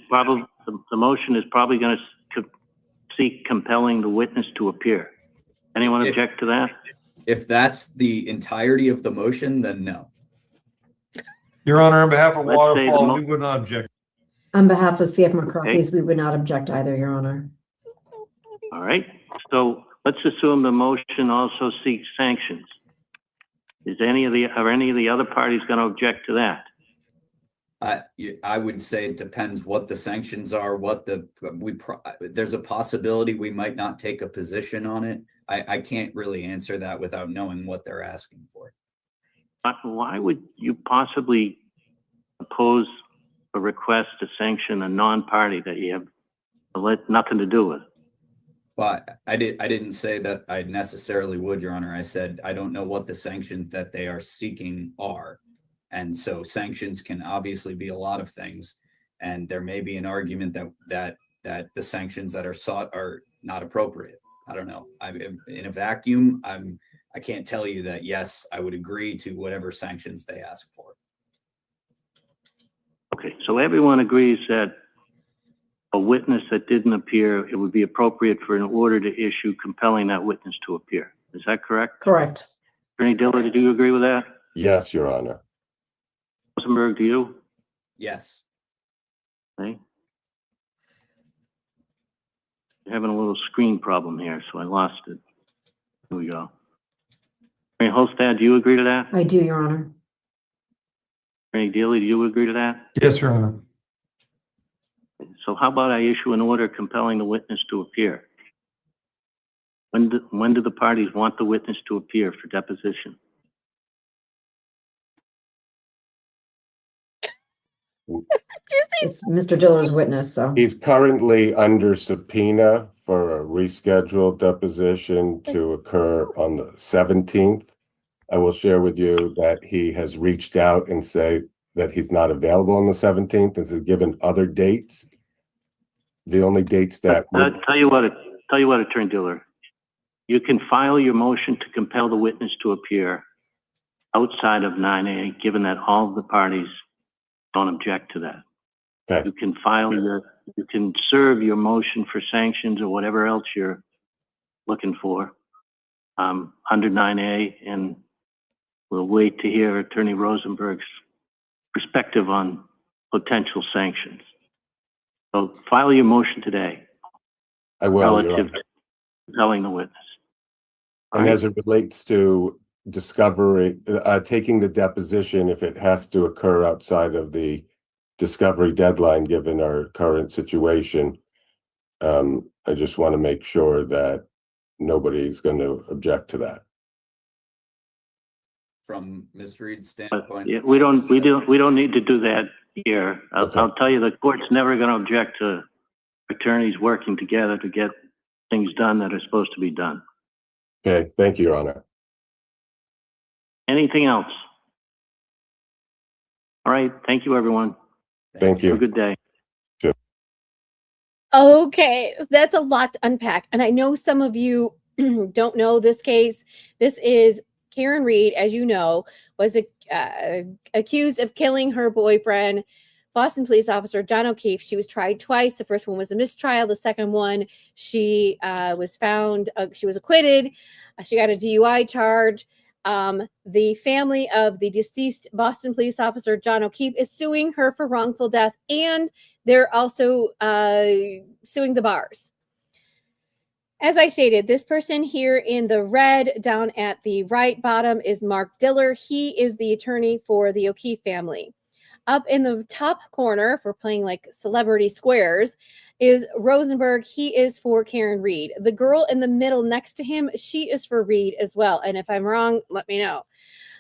The motion is probably going to seek compelling the witness to appear. Anyone object to that? If that's the entirety of the motion, then no. Your Honor, on behalf of Let's say the Waterfall, mo- we would not object. On behalf of CF McCarthy's, we would not object either, Your Honor. All right, so let's assume the motion also seeks sanctions. Are any of the other parties going to object to that? I would say it depends what the sanctions are, there's a possibility we might not take a position on it. I can't really answer that without knowing what they're asking for. Why would you possibly oppose a request to sanction a non-party that you have nothing to do with? Well, I didn't say that I necessarily would, Your Honor. I said I don't know what the sanctions that they are seeking are. And so sanctions can obviously be a lot of things. And there may be an argument that the sanctions that are sought are not appropriate. I don't know. I'm in a vacuum. I can't tell you that, yes, I would agree to whatever sanctions they ask for. Okay, so everyone agrees that a witness that didn't appear, it would be appropriate for an order to issue compelling that witness to appear. Is that correct? Correct. Attorney Diller, did you agree with that? Yes, Your Honor. Rosenberg, do you? Yes. Okay. You're having a little screen problem here, so I lost it. Here we go. Attorney Holstad, do you agree to that? I do, Your Honor. Attorney Dealey, do you agree to that? Yes, Your Honor. So how about I issue an order compelling the witness to appear? When do the parties want the witness to appear for deposition? It's Mr. Diller's witness, so. He's currently under subpoena for a rescheduled deposition to occur on the 17th. I will share with you that he has reached out and say that he's not available on the 17th and has given other dates. The only dates that Tell you what, Attorney Diller, you can file your motion to compel the witness to appear outside of 9A, given that all of the parties don't object to that. Okay. You can serve your motion for sanctions or whatever else you're looking for under 9A, and we'll wait to hear Attorney Rosenberg's perspective on potential sanctions. So file your motion today. I will, Your relative Honor. to compelling the witness. And as it relates to discovery, taking the deposition, if it has to occur outside of the discovery deadline, given our current situation, I just want to make sure that nobody's going to object to that. from Ms. Reed's But standpoint. yeah, we don't need to do that here. Okay. I'll tell you, the court's never going to object to attorneys working together to get things done that are supposed to be done. Okay, thank you, Your Honor. Anything else? All right. Thank you, everyone. Thank Have a you. good day. Okay, that's a lot to unpack. And I know some of you don't know this case. This is Karen Reed, as you know, was accused of killing her boyfriend, Boston police officer John O'Keefe. She was tried twice. The first one was a mistrial. The second one, she was found, she was acquitted. She got a DUI charge. The family of the deceased Boston police officer John O'Keefe is suing her for wrongful death, and they're also suing the bars. As I stated, this person here in the red down at the right bottom is Mark Diller. He is the attorney for the O'Keefe family. Up in the top corner, if we're playing like celebrity squares, is Rosenberg. He is for Karen Reed. The girl in the middle next to him, she is for Reed as well. And if I'm wrong, let me know.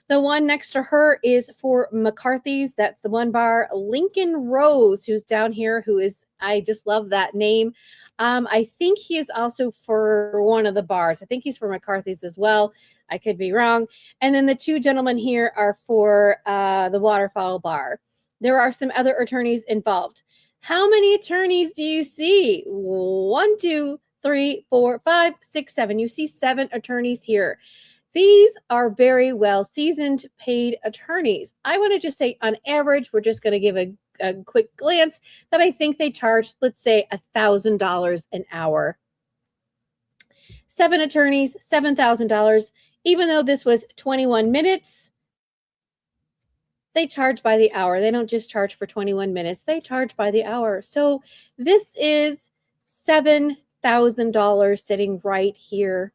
The one next to her is for McCarthy's. That's the one bar. Lincoln Rose, who's down here, who is, I just love that name. I think he is also for one of the bars. I think he's for McCarthy's as well. I could be wrong. And then the two gentlemen here are for the Waterfall Bar. There are some other attorneys involved. How many attorneys do you see? 1, 2, 3, 4, 5, 6, 7. You see 7 attorneys here. These are very well seasoned paid attorneys. I want to just say on average, we're just going to give a quick glance that I think they charge, let's say $1,000 an hour. 7 attorneys, $7,000. Even though this was 21 minutes, they charge by the hour. They don't just charge for 21 minutes. They charge by the hour. So this is $7,000 sitting right here.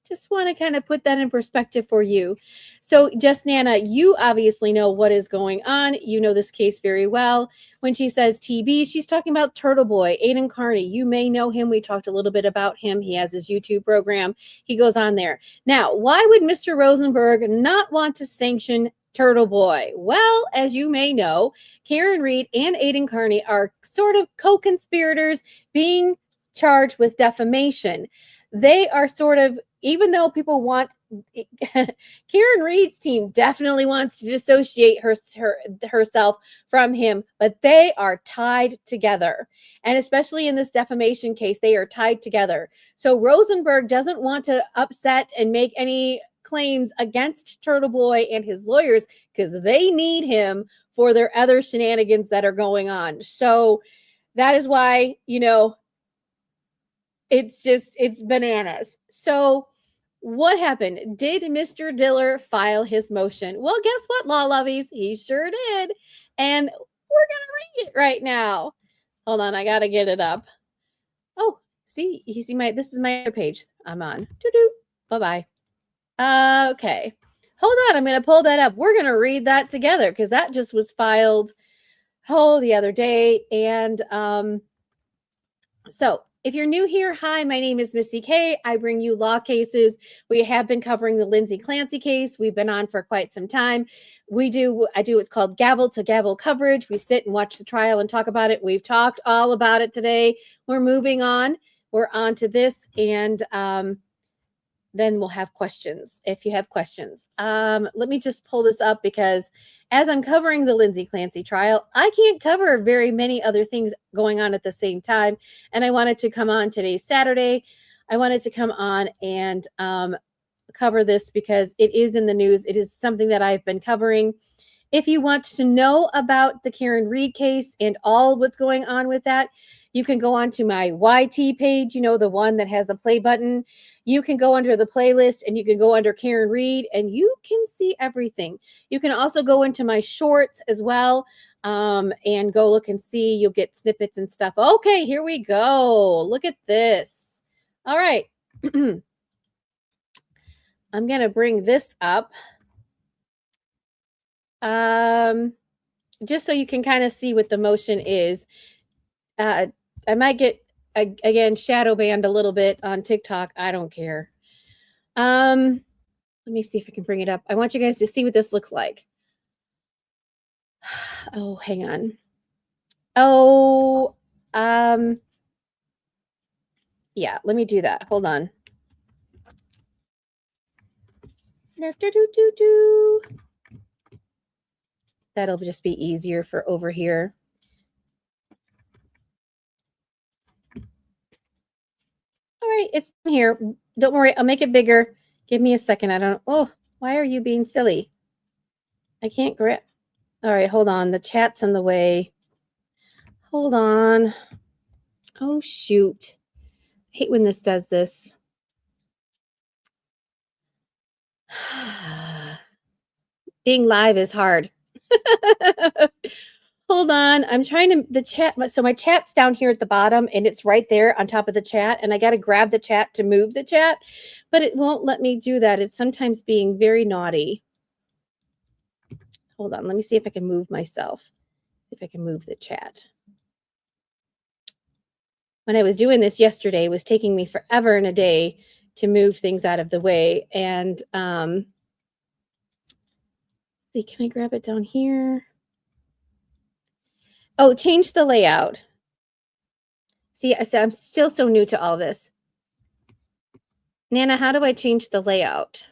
Just want to kind of put that in perspective for you. So, Just Nana, you obviously know what is going on. You know this case very well. When she says TB, she's talking about Turtle Boy, Aiden Carney. You may know him. We talked a little bit about him. He has his YouTube program. He goes on there. Now, why would Mr. Rosenberg not want to sanction Turtle Boy? Well, as you may know, Karen Reed and Aiden Carney are sort of co-conspirators being charged with defamation. They are sort of, even though people want, Karen Reed's team definitely wants to dissociate herself from him, but they are tied together. And especially in this defamation case, they are tied together. So Rosenberg doesn't want to upset and make any claims against Turtle Boy and his lawyers because they need him for their other shenanigans that are going on. So that is why, you know, it's bananas. So what happened? Did Mr. Diller file his motion? Well, guess what, law lovies? He sure did. And we're going to read it right now. Hold on, I got to get it up. Oh, see, you see this is my other page I'm on. Doo-doo. Bye-bye. Okay. Hold on, I'm going to pull that up. We're going to read that together because that just was filed, the other day. And so if you're new here, hi, my name is Missy K. I bring you law cases. We have been covering the Lindsay Clancy case. We've been on for quite some time. I do what's called gavel to gavel coverage. We sit and watch the trial and talk about it. We've talked all about it today. We're moving on. We're on to this, and then we'll have questions if you have questions. Let me just pull this up because as I'm covering the Lindsay Clancy trial, I can't cover very many other things going on at the same time. And I wanted to come on today's Saturday. I wanted to come on and cover this because it is in the news. It is something that I've been covering. If you want to know about the Karen Reed case and all what's going on with that, you can go on to my YT page, you know, the one that has a play button. You can go under the playlist and you can go under Karen Reed and you can see everything. You can also go into my shorts as well and go look and see. You'll get snippets and stuff. Okay, here we go. Look at this. All right. I'm going to bring this up just so you can kind of see what the motion is. I might get, again, shadow banned a little bit on TikTok. I don't care. Let me see if I can bring it up. I want you guys to see what this looks like. Oh, hang on. Oh, yeah, let me do that. Hold on. That'll just be easier for over here. All right, it's here. Don't worry, I'll make it bigger. Give me a second. I don't. Oh, why are you being silly? I can't grab. All right, hold on. The chat's in the way. Hold on. Oh, shoot. I hate when this does this. Being live is hard. Hold on. I'm trying to the chat. So my chat's down here at the bottom and it's right there on top of the chat. And I got to grab the chat to move the chat, but it won't let me do that. It's sometimes being very naughty. Hold on. Let me see if I can move myself. See if I can move the chat. When I was doing this yesterday, it was taking me forever and a day to move things out of the way. And see, can I grab it down here? Oh, change the layout. See, I'm still so new to all this. Nana, how do I change the layout?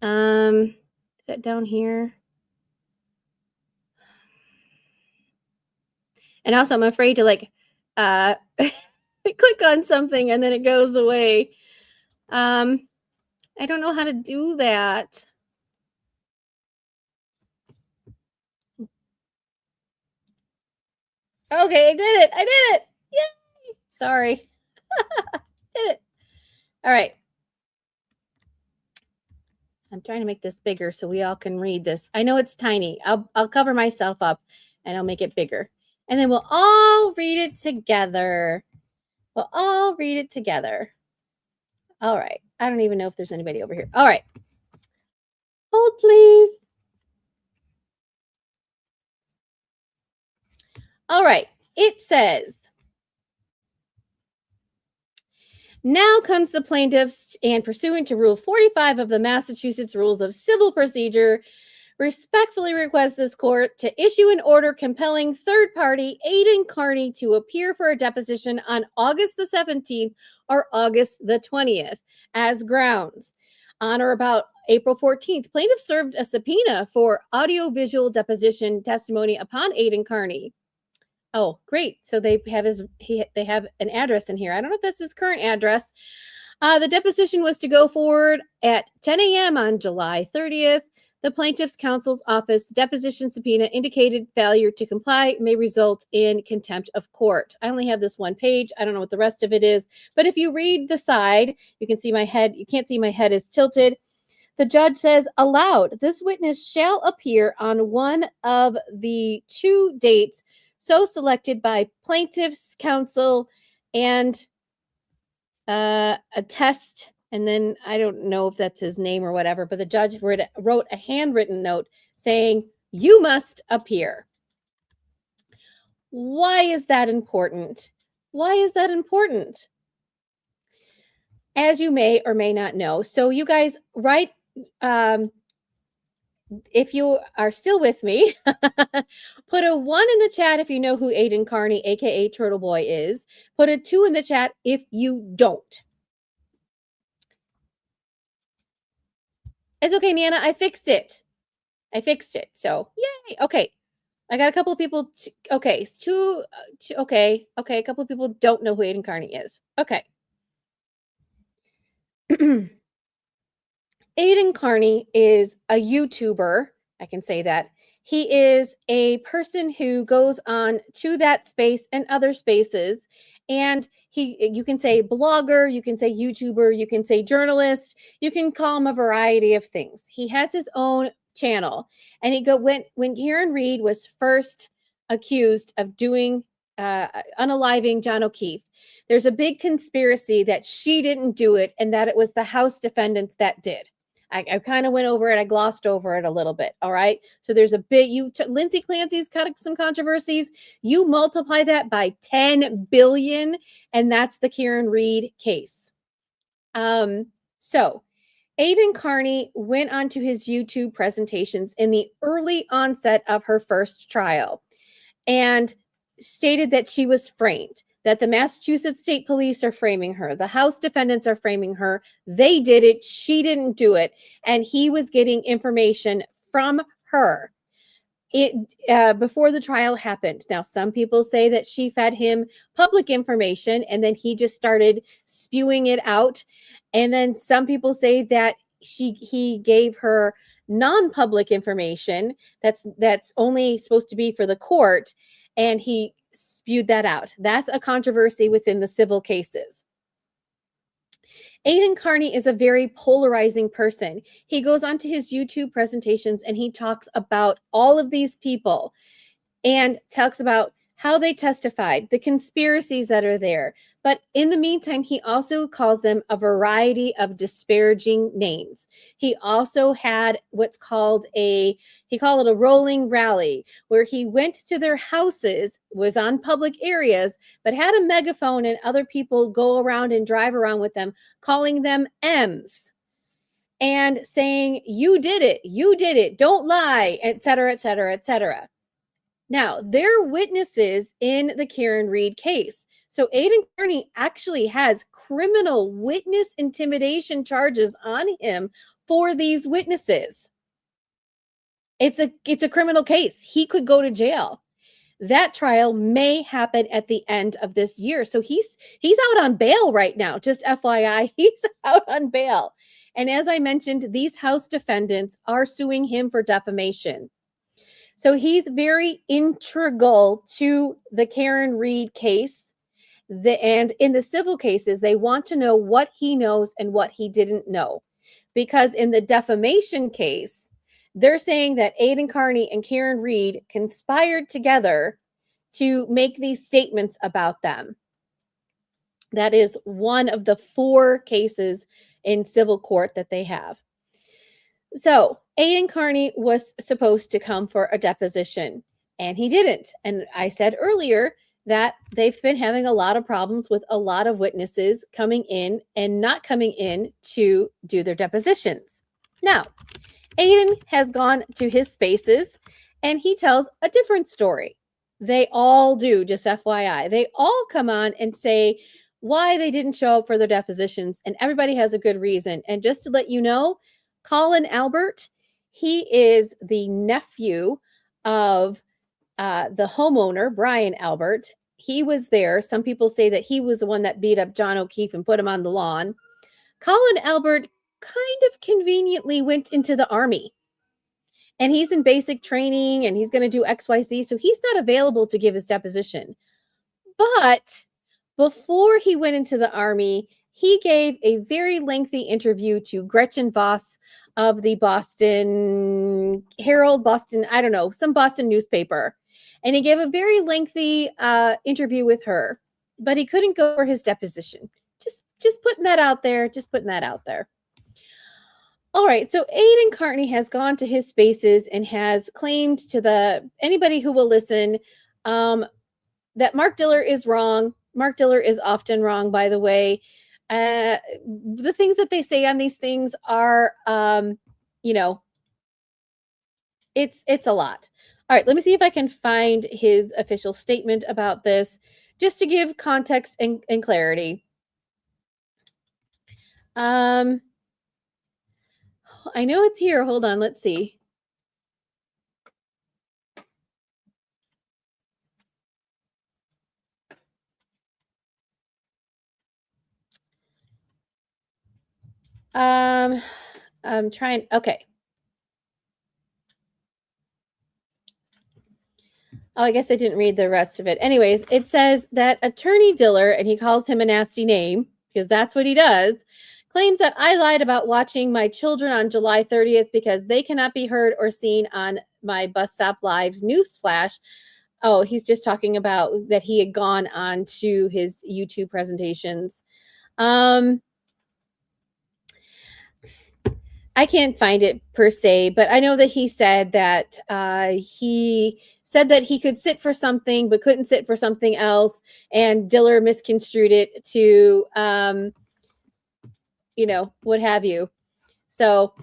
Is that down here? And also, I'm afraid to like click on something and then it goes away. I don't know how to do that. Okay, I did it. I did it. Yay! Sorry. Did it. All right. I'm trying to make this bigger so we all can read this. I know it's tiny. I'll cover myself up and I'll make it bigger. And then we'll all read it together. We'll all read it together. All right. I don't even know if there's anybody over here. All right. Hold, please. All right. It says, now comes the plaintiffs, and pursuant to Rule 45 of the Massachusetts Rules of Civil Procedure, respectfully request this court to issue an order compelling third party Aidan Carney to appear for a deposition on August the 17th or August the 20th as grounds. On or about April 14th, plaintiff served a subpoena for audiovisual deposition testimony upon Aidan Carney. Oh, great. So they have they have an address in here. I don't know if that's his current address. The deposition was to go forward at 10 a.m. on July 30th. The plaintiff's counsel's office deposition subpoena indicated failure to comply may result in contempt of court. I only have this one page. I don't know what the rest of it is. But if you read the side, you can see my head. You can't see my head is tilted. The judge says, aloud, this witness shall appear on one of the two dates so selected by plaintiff's counsel and attest. And then I don't know if that's his name or whatever, but the judge wrote a handwritten note saying, you must appear. Why is that important? Why is that important? As you may or may not know. So you guys write, if you are still with me, put a 1 in the chat if you know who Aidan Carney, aka Turtle Boy, is. Put a 2 in the chat if you don't. It's okay, Nana. I fixed it. So, yay. Okay. I got a couple of people. Okay. Okay. A couple of people don't know who Aidan Carney is. Okay. Aidan Carney is a YouTuber. I can say that. He is a person who goes on to that space and other spaces. And you can say blogger, you can say YouTuber, you can say journalist, you can call him a variety of things. He has his own channel. And when Karen Reed was first accused of doing unaliving John O'Keefe, there's a big conspiracy that she didn't do it and that it was the House defendants that did. I kind of went over it. I glossed over it a little bit. All right. So there's a bit, Lindsay Clancy's got some controversies. You multiply that by 10 billion, and that's the Karen Reed case. So Aiden Carney went on to his YouTube presentations in the early onset of her first trial and stated that she was framed, that the Massachusetts State Police are framing her. The House defendants are framing her. They did it. She didn't do it. And he was getting information from her before the trial happened. Now, some people say that she fed him public information and then he just started spewing it out. And then some people say that he gave her non-public information that's only supposed to be for the court, and he spewed that out. That's a controversy within the civil cases. Aiden Carney is a very polarizing person. He goes on to his YouTube presentations and he talks about all of these people and talks about how they testified, the conspiracies that are there. But in the meantime, he also calls them a variety of disparaging names. He also had what's called he called it a rolling rally, where he went to their houses, was on public areas, but had a megaphone and other people go around and drive around with them, calling them M's and saying, you did it, don't lie, et cetera, et cetera, et cetera. Now, they're witnesses in the Karen Reed case. So Aiden Carney actually has criminal witness intimidation charges on him for these witnesses. It's a criminal case. He could go to jail. That trial may happen at the end of this year. So he's out on bail right now. Just FYI, he's out on bail. And as I mentioned, these House defendants are suing him for defamation. So he's very integral to the Karen Reed case. And in the civil cases, they want to know what he knows and what he didn't know. Because in the defamation case, they're saying that Aiden Carney and Karen Reed conspired together to make these statements about them. That is one of the 4 cases in civil court that they have. So Aiden Carney was supposed to come for a deposition, and he didn't. And I said earlier that they've been having a lot of problems with a lot of witnesses coming in and not coming in to do their depositions. Now, Aiden has gone to his spaces, and he tells a different story. They all do, just FYI. They all come on and say why they didn't show up for their depositions, and everybody has a good reason. And just to let you know, Colin Albert, he is the nephew of the homeowner, Brian Albert. He was there. Some people say that he was the one that beat up John O'Keefe and put him on the lawn. Colin Albert kind of conveniently went into the Army. And he's in basic training and he's going to do XYZ. So he's not available to give his deposition. But before he went into the Army, he gave a very lengthy interview to Gretchen Voss of the Boston Herald, some Boston newspaper. And he gave a very lengthy interview with her, but he couldn't go for his deposition. Just putting that out there, All right, so Aiden Carney has gone to his spaces and has claimed to anybody who will listen that Mark Diller is wrong. Mark Diller is often wrong, by the way. The things that they say on these things are, it's a lot. All right, let me see if I can find his official statement about this, just to give context and clarity. I know it's here. Hold on, let's see. I'm trying. Okay. Oh, I guess I didn't read the rest of it. Anyways, it says that Attorney Diller, and he calls him a nasty name because that's what he does, claims that I lied about watching my children on July 30th because they cannot be heard or seen on my Bus Stop Live's newsflash. Oh, he's just talking about that he had gone on to his YouTube presentations. I can't find it per se, but I know that he said that he could sit for something but couldn't sit for something else, and Diller misconstrued it to what have you. So,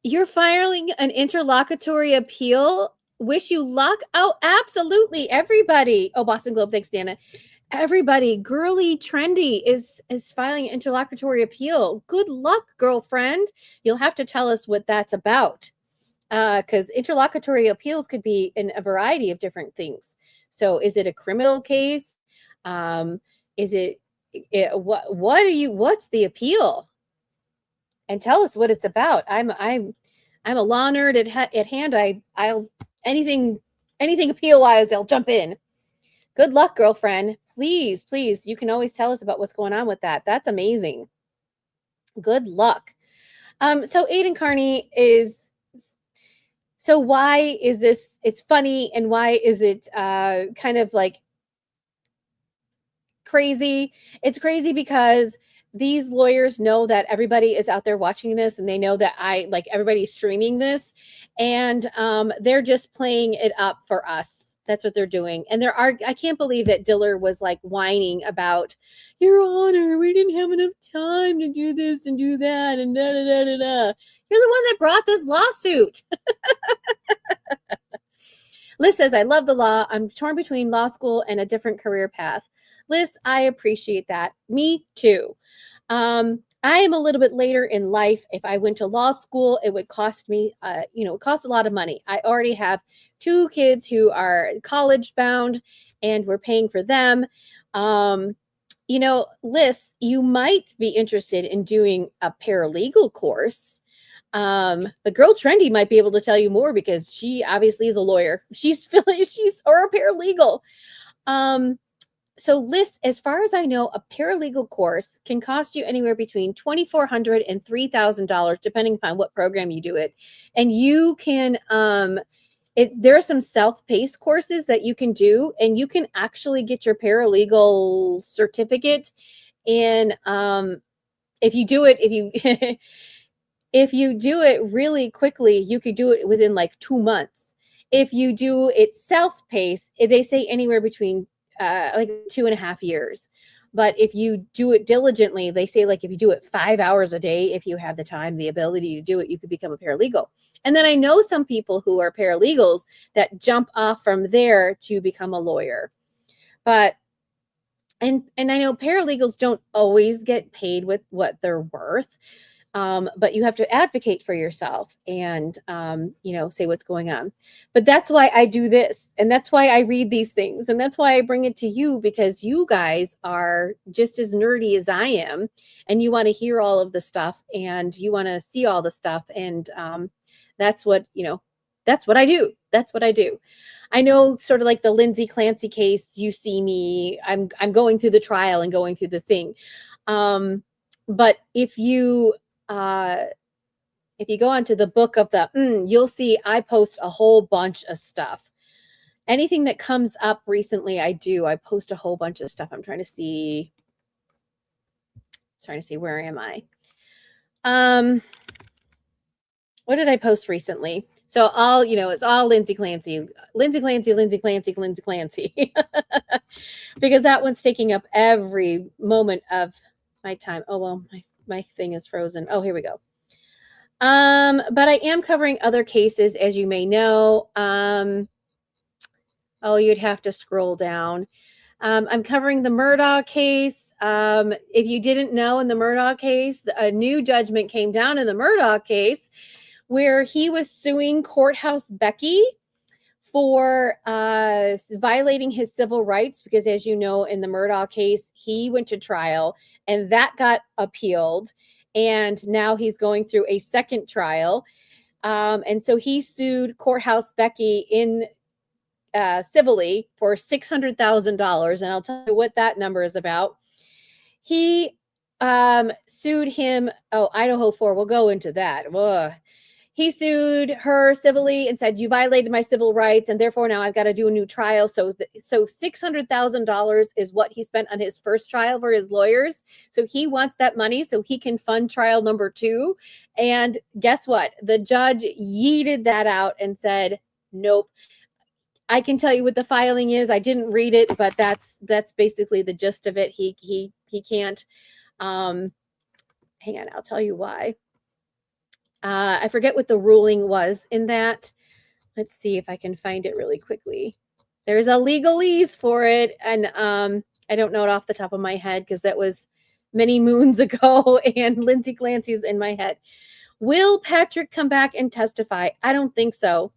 you're filing an interlocutory appeal. Wish you luck. Oh, absolutely. Everybody. Oh, Boston Globe. Thanks, Dana. Everybody, Girly Trendy is filing an interlocutory appeal. Good luck, girlfriend. You'll have to tell us what that's about. Because interlocutory appeals could be in a variety of different things. So is it a criminal case? Is what's the appeal? And tell us what it's about. I'm a law nerd at hand. I'll anything appeal wise, I'll jump in. Good luck, girlfriend. Please, you can always tell us about what's going on with that. That's amazing. Good luck. So Aiden Carney so why is this, it's funny, and why is it kind of like crazy? It's crazy because these lawyers know that everybody is out there watching this, and they know that everybody's streaming this, and they're just playing it up for us. That's what they're doing. And I can't believe that Diller was like whining about, Your Honor, we didn't have enough time to do this and do that and da da da da da. You're the one that brought this lawsuit. Liz says, I love the law. I'm torn between law school and a different career path. Liz, I appreciate that. Me too. I am a little bit later in life. If I went to law school, it would cost me, it costs a lot of money. I already have 2 kids who are college bound, and we're paying for them. Liz, you might be interested in doing a paralegal course. But Girl Trendy might be able to tell you more, because she obviously is a lawyer. She's or a paralegal. So Liz, as far as I know, a paralegal course can cost you anywhere between $2,400 and $3,000, depending upon what program you do it. And you can, there are some self-paced courses that you can do, and you can actually get your paralegal certificate. And if you do it, if you do it really quickly, you could do it within like 2 months. If you do it self-paced, they say anywhere between 2.5 years. But if you do it diligently, they say if you do it 5 hours a day, if you have the time, the ability to do it, you could become a paralegal. And then I know some people who are paralegals that jump off from there to become a lawyer. But and I know paralegals don't always get paid with what they're worth. But you have to advocate for yourself and, say what's going on. But that's why I do this. And that's why I read these things. And that's why I bring it to you, because you guys are just as nerdy as I am. And you want to hear all of the stuff, and you want to see all the stuff. And that's what I do. That's what I do. I know, sort of like the Lindsay Clancy case, you see me, I'm going through the trial and going through the thing. But if you go onto the book of you'll see I post a whole bunch of stuff. Anything that comes up recently, I post a whole bunch of stuff. I'm trying to see, where am I? What did I post recently? So it's all Lindsay Clancy, because that one's taking up every moment of my time. Oh, well, my thing is frozen. Oh, here we go. But I am covering other cases, as you may know. You'd have to scroll down. I'm covering the Murdaugh case. If you didn't know, in the Murdaugh case, a new judgment came down in the Murdaugh case, where he was suing Courthouse Becky for violating his civil rights, because, as you know, in the Murdaugh case, he went to trial, and that got appealed. And now he's going through a second trial. And so he sued Courthouse Becky in civilly for $600,000. And I'll tell you what that number is about. He sued him. Oh, Idaho 4. We'll go into that. Ugh. He sued her civilly and said, you violated my civil rights, and therefore now I've got to do a new trial. So $600,000 is what he spent on his first trial for his lawyers. So he wants that money so he can fund trial number 2. And guess what? The judge yeeted that out and said, nope. I can tell you what the filing is. I didn't read it, but that's basically the gist of it. He can't Hang on, I'll tell you why. I forget what the ruling was in that. Let's see if I can find it really quickly. There's a legalese for it, and I don't know it off the top of my head because that was many moons ago, and Lindsay Clancy's in my head. Will Patrick come back and testify? I don't think so.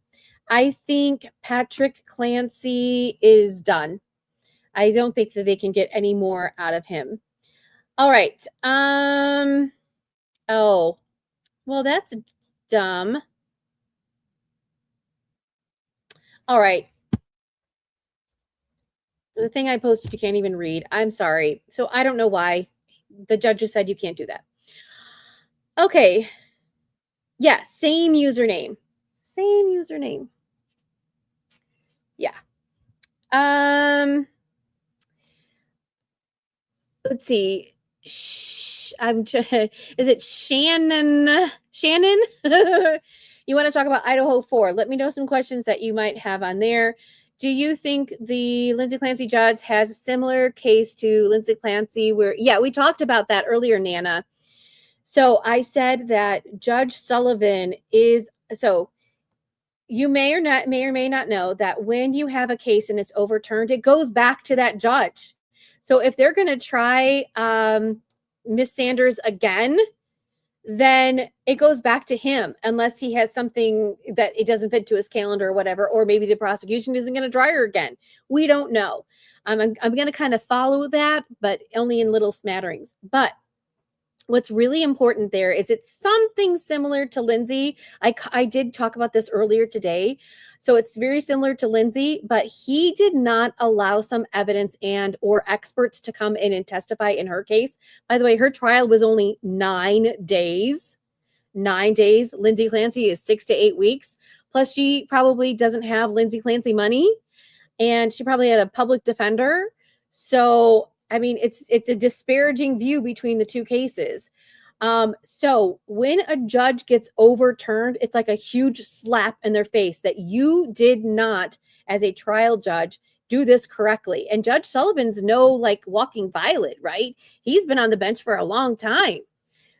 I think Patrick Clancy is done. I don't think that they can get any more out of him. All right. Oh, well, that's dumb. All right. The thing I posted, you can't even read. I'm sorry. So I don't know why. The judge just said you can't do that. Okay. Yeah, same username. Same username. Yeah. Let's see. Is it Shannon? Shannon? You want to talk about Idaho 4? Let me know some questions that you might have on there. Do you think the Lindsay Clancy judge has a similar case to Lindsay Clancy where, yeah, we talked about that earlier, Nana. So I said that Judge Sullivan is, so you may or may not know that when you have a case and it's overturned, it goes back to that judge. So if they're going to try Miss Sanders again, then it goes back to him unless he has something that it doesn't fit to his calendar or whatever, or maybe the prosecution isn't going to try her again. We don't know. I'm going to kind of follow that, but only in little smatterings. But what's really important there is it's something similar to Lindsay. I did talk about this earlier today. So it's very similar to Lindsay, but he did not allow some evidence and or experts to come in and testify in her case. By the way, her trial was only 9 days. 9 days. Lindsay Clancy is 6 to 8 weeks. Plus, she probably doesn't have Lindsay Clancy money, and she probably had a public defender. So, I mean, it's a disparaging view between the two cases. So when a judge gets overturned, it's like a huge slap in their face that you did not, as a trial judge, do this correctly. And Judge Sullivan's no like walking violet, right? He's been on the bench for a long time.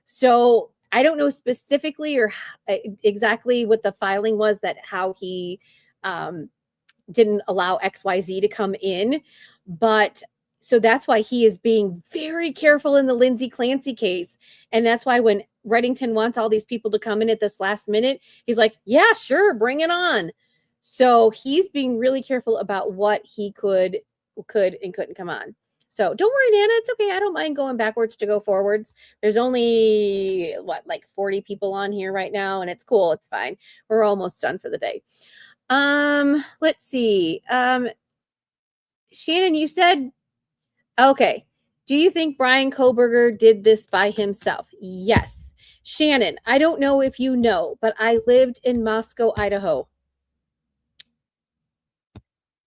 So I don't know specifically or exactly what the filing was that how he didn't allow XYZ to come in, but so that's why he is being very careful in the Lindsay Clancy case. And that's why when Reddington wants all these people to come in at this last minute, he's like, yeah, sure, bring it on. So he's being really careful about what he could and couldn't come on. So don't worry, Nana, it's okay. I don't mind going backwards to go forwards. There's only, like 40 people on here right now, and it's cool. It's fine. We're almost done for the day. Let's see. Shannon, you said, okay. Do you think Brian Koberger did this by himself? Yes. Shannon, I don't know if you know, but I lived in Moscow, Idaho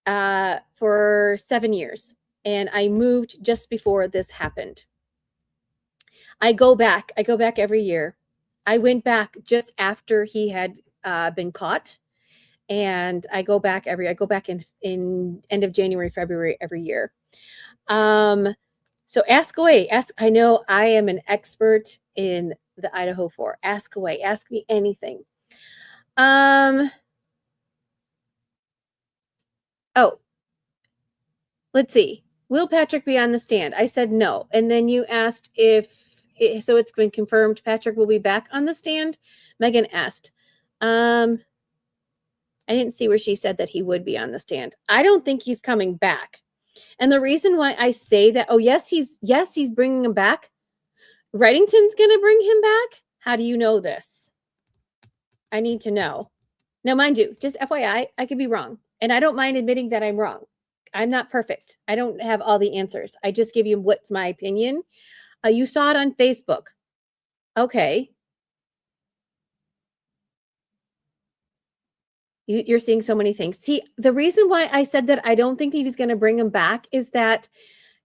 for 7 years, and I moved just before this happened. I go back every year. I went back just after he had been caught, and I go back in end of January, February every year. So ask away. I know I am an expert in the Idaho 4. Ask away. Ask me anything. Oh, let's see. Will Patrick be on the stand? I said no. And then you asked so it's been confirmed Patrick will be back on the stand. Megan asked. I didn't see where she said that he would be on the stand. I don't think he's coming back. And the reason why I say that, yes, he's bringing him back. Reddington's going to bring him back. How do you know this? I need to know. Now, mind you, just FYI, I could be wrong. And I don't mind admitting that I'm wrong. I'm not perfect. I don't have all the answers. I just give you what's my opinion. You saw it on Facebook. Okay. You're seeing so many things. See, the reason why I said that I don't think he's going to bring him back is that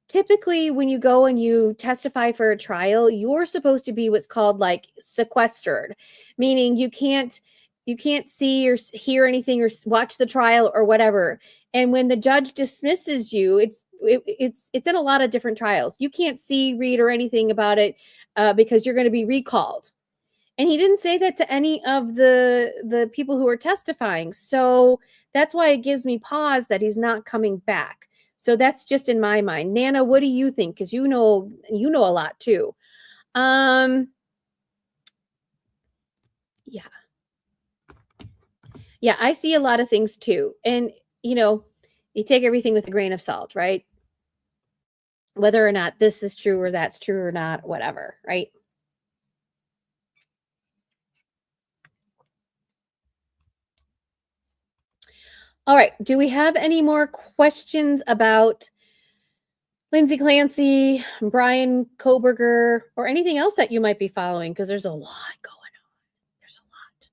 typically when you go and you testify for a trial, you're supposed to be what's called like sequestered, meaning you can't see or hear anything or watch the trial or whatever. And when the judge dismisses you, it's in a lot of different trials. You can't see, read, or anything about it because you're going to be recalled. And he didn't say that to any of the people who are testifying. So that's why it gives me pause that he's not coming back. So that's just in my mind. Nana, what do you think? Because you know a lot too. Yeah. Yeah, I see a lot of things too. And, you take everything with a grain of salt, right? Whether or not this is true or that's true or not, whatever, right? All right. Do we have any more questions about Lindsay Clancy, Brian Koberger, or anything else that you might be following? Because there's a lot going on. There's a lot.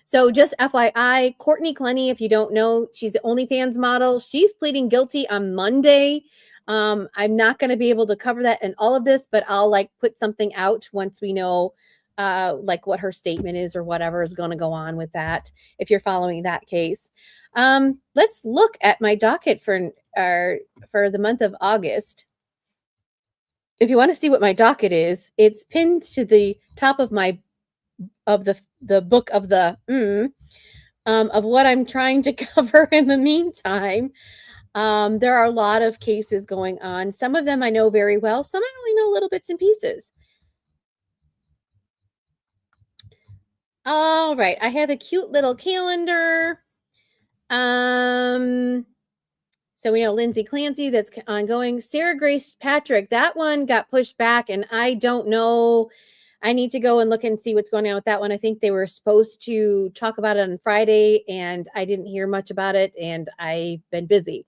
So just FYI, Courtney Clenny, if you don't know, she's the OnlyFans model. She's pleading guilty on Monday. I'm not going to be able to cover that in all of this, but I'll put something out once we know what her statement is or whatever is going to go on with that, if you're following that case. Let's look at my docket for the month of August. If you want to see what my docket is, it's pinned to the top of the book of of what I'm trying to cover in the meantime. There are a lot of cases going on. Some of them I know very well. Some I only know little bits and pieces. All right. I have a cute little calendar. So we know Lindsay Clancy, that's ongoing. Sarah Grace Patrick, that one got pushed back, and I don't know. I need to go and look and see what's going on with that one. I think they were supposed to talk about it on Friday, and I didn't hear much about it, and I've been busy.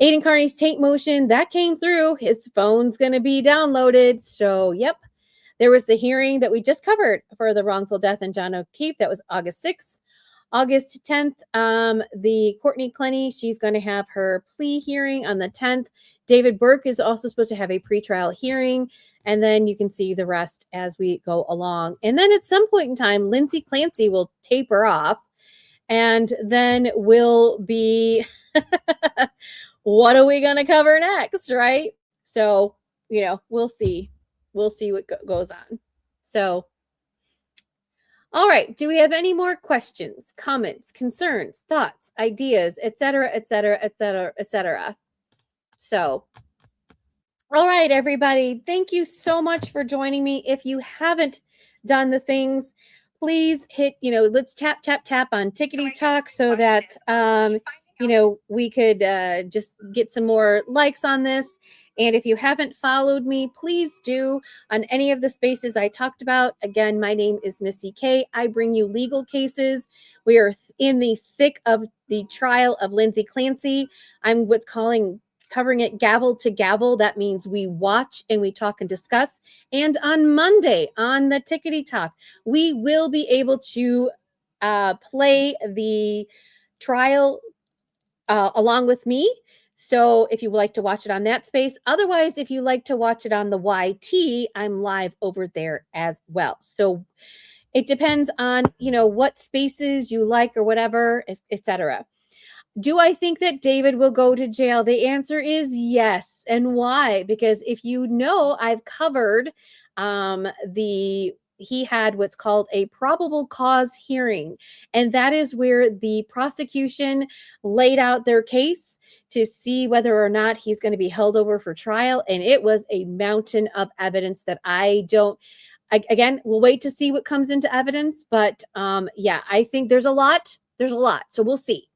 Aiden Carney's Taint Motion, that came through. His phone's going to be downloaded. So, yep. There was the hearing that we just covered for the wrongful death in John O'Keefe. That was August 6th. August 10th, the Courtney Clenny, she's going to have her plea hearing on the 10th. David Burke is also supposed to have a pretrial hearing. And then you can see the rest as we go along. And then at some point in time, Lindsay Clancy will taper off. And then we'll be, what are we going to cover next, right? So, we'll see. We'll see what goes on. So, all right. Do we have any more questions, comments, concerns, thoughts, ideas, etc., etc., etc., etc.? So, all right, everybody. Thank you so much for joining me. If you haven't done the things, please hit, let's tap, tap, tap on Tickety Talk so that, we could just get some more likes on this. And if you haven't followed me, please do on any of the spaces I talked about. Again, my name is Missy K. I bring you legal cases. We are in the thick of the trial of Lindsay Clancy. I'm covering it gavel to gavel. That means we watch and we talk and discuss. And on Monday on the Tickety Talk, we will be able to play the trial along with me. So if you would like to watch it on that space, otherwise, if you like to watch it on the YT, I'm live over there as well. So it depends on, what spaces you like or whatever, etc. Do I think that David will go to jail? The answer is yes. And why? Because if I've covered he had what's called a probable cause hearing. And that is where the prosecution laid out their case to see whether or not he's going to be held over for trial. And it was a mountain of evidence that again, we'll wait to see what comes into evidence. But I think there's a lot. So we'll see.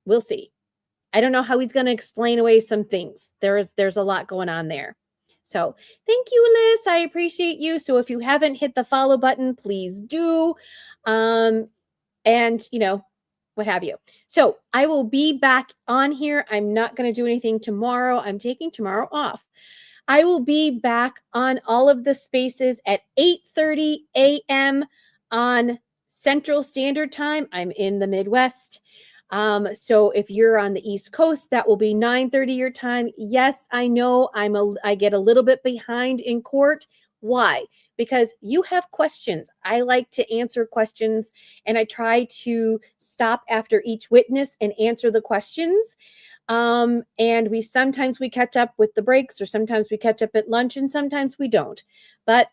We'll see. I don't know how he's going to explain away some things. There's a lot going on there. So thank you, Liz. I appreciate you. So if you haven't hit the follow button, please do. And what have you. So I will be back on here. I'm not going to do anything tomorrow. I'm taking tomorrow off. I will be back on all of the spaces at 8:30 a.m. on Central Standard Time. I'm in the Midwest. So if you're on the East Coast, that will be 9:30 your time. Yes, I know I get a little bit behind in court. Why? Because you have questions. I like to answer questions, and I try to stop after each witness and answer the questions. And sometimes we catch up with the breaks, or sometimes we catch up at lunch, and sometimes we don't. But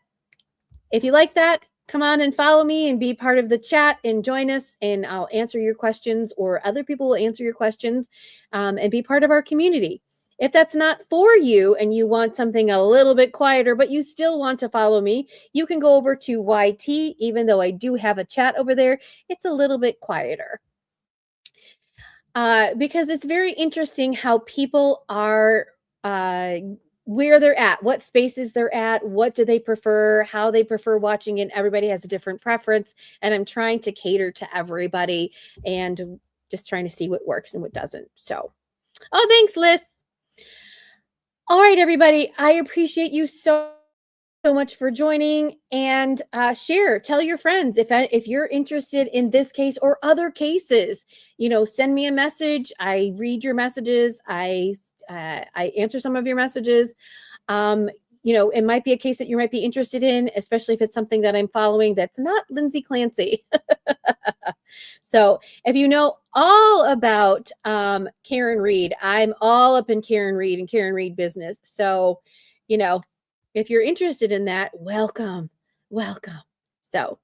if you like that, come on and follow me and be part of the chat and join us, and I'll answer your questions, or other people will answer your questions, and be part of our community. If that's not for you and you want something a little bit quieter, but you still want to follow me, you can go over to YT. Even though I do have a chat over there, it's a little bit quieter. Because it's very interesting how people are, where they're at, what spaces they're at, what do they prefer, how they prefer watching it. Everybody has a different preference, and I'm trying to cater to everybody and just trying to see what works and what doesn't. So, oh, thanks, Liz. All right, everybody. I appreciate you so much for joining, and tell your friends if you're interested in this case or other cases. Send me a message. I read your messages. I answer some of your messages. It might be a case that you might be interested in, especially if it's something that I'm following that's not Lindsay Clancy. So if you know all about Karen Reed, I'm all up in Karen Reed and Karen Reed business. So, if you're interested in that, welcome. So,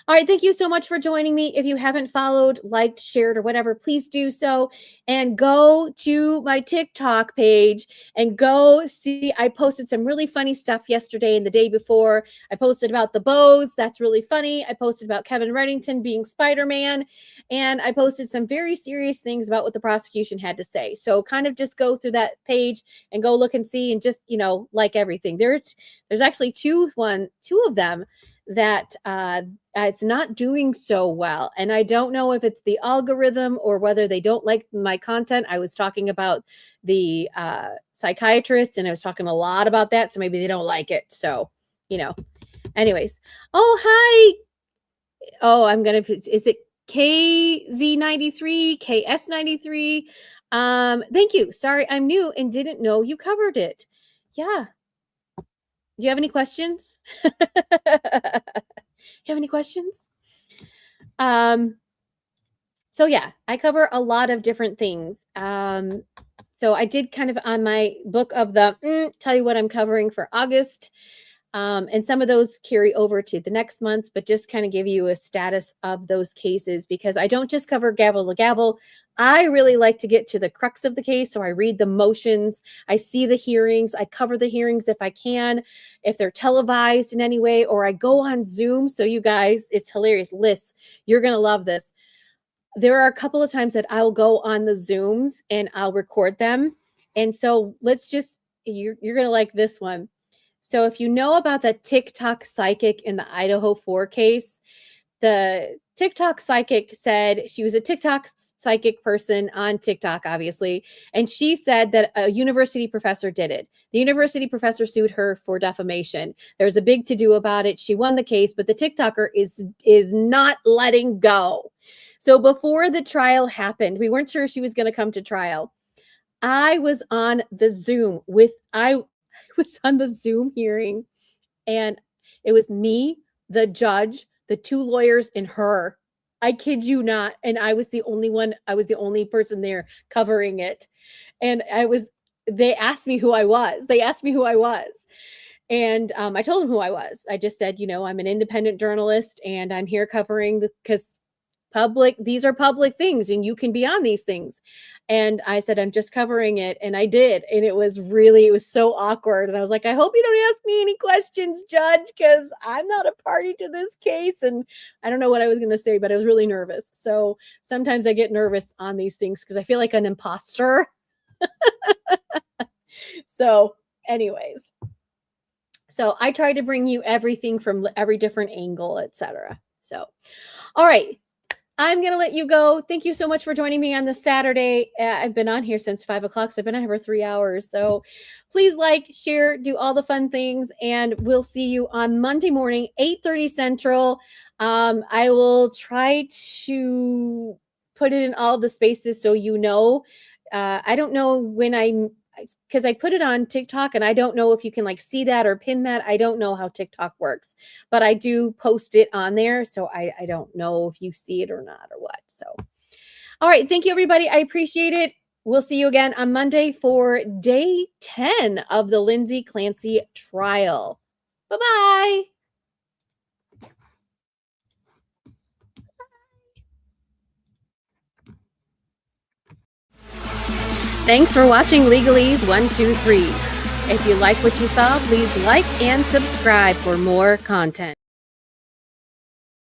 all right, thank you so much for joining me. If you haven't followed, liked, shared, or whatever, please do so. And go to my TikTok page and go see. I posted some really funny stuff yesterday and the day before. I posted about the bows. That's really funny. I posted about Kevin Reddington being Spider-Man. And I posted some very serious things about what the prosecution had to say. So kind of just go through that page and go look and see, and just, like everything. There's actually two of them that it's not doing so well. And I don't know if it's the algorithm or whether they don't like my content. I was talking about the psychiatrist, and I was talking a lot about that. So maybe they don't like it. So, anyways. Oh, hi. Oh, is it KZ93, KS93? Thank you. Sorry, I'm new and didn't know you covered it. Yeah. Do you have any questions? You have any questions? So yeah, I cover a lot of different things. So I did kind of on my book of the tell you what I'm covering for August. And some of those carry over to the next month, but just kind of give you a status of those cases, because I don't just cover gavel to gavel. I really like to get to the crux of the case. So I read the motions, I see the hearings, I cover the hearings if I can, if they're televised in any way, or I go on Zoom. So you guys, it's hilarious. Liz, you're going to love this. There are a couple of times that I'll go on the Zooms and I'll record them. And so you're going to like this one. So if you know about the TikTok psychic in the Idaho 4 case, the TikTok psychic said she was a TikTok psychic person on TikTok, obviously. And she said that a university professor did it. The university professor sued her for defamation. There's a big to-do about it. She won the case, but the TikToker is not letting go. So before the trial happened, we weren't sure she was going to come to trial. I was on the Zoom hearing, and it was me, the judge, the two lawyers, and her. I kid you not. And I was the only person there covering it. And they asked me who I was. And I told them who I was. I just said, I'm an independent journalist, and I'm here covering because these are public things, and you can be on these things. And I said, I'm just covering it. And I did. And it was so awkward. And I was like, I hope you don't ask me any questions, Judge, because I'm not a party to this case. And I don't know what I was going to say, but I was really nervous. So sometimes I get nervous on these things because I feel like an imposter. So anyways, so I try to bring you everything from every different angle, etc. So, all right. I'm going to let you go. Thank you so much for joining me on this Saturday. I've been on here since 5 o'clock, so I've been on here for 3 hours. So please like, share, do all the fun things, and we'll see you on Monday morning, 8:30 Central. I will try to put it in all the spaces so I don't know because I put it on TikTok, and I don't know if you can see that or pin that. I don't know how TikTok works, but I do post it on there. So I don't know if you see it or not or what. So, all right. Thank you, everybody. I appreciate it. We'll see you again on Monday for day 10 of the Lindsay Clancy trial. Bye-bye. Thanks for watching Legalese 123. If you like what you saw, please like and subscribe for more content.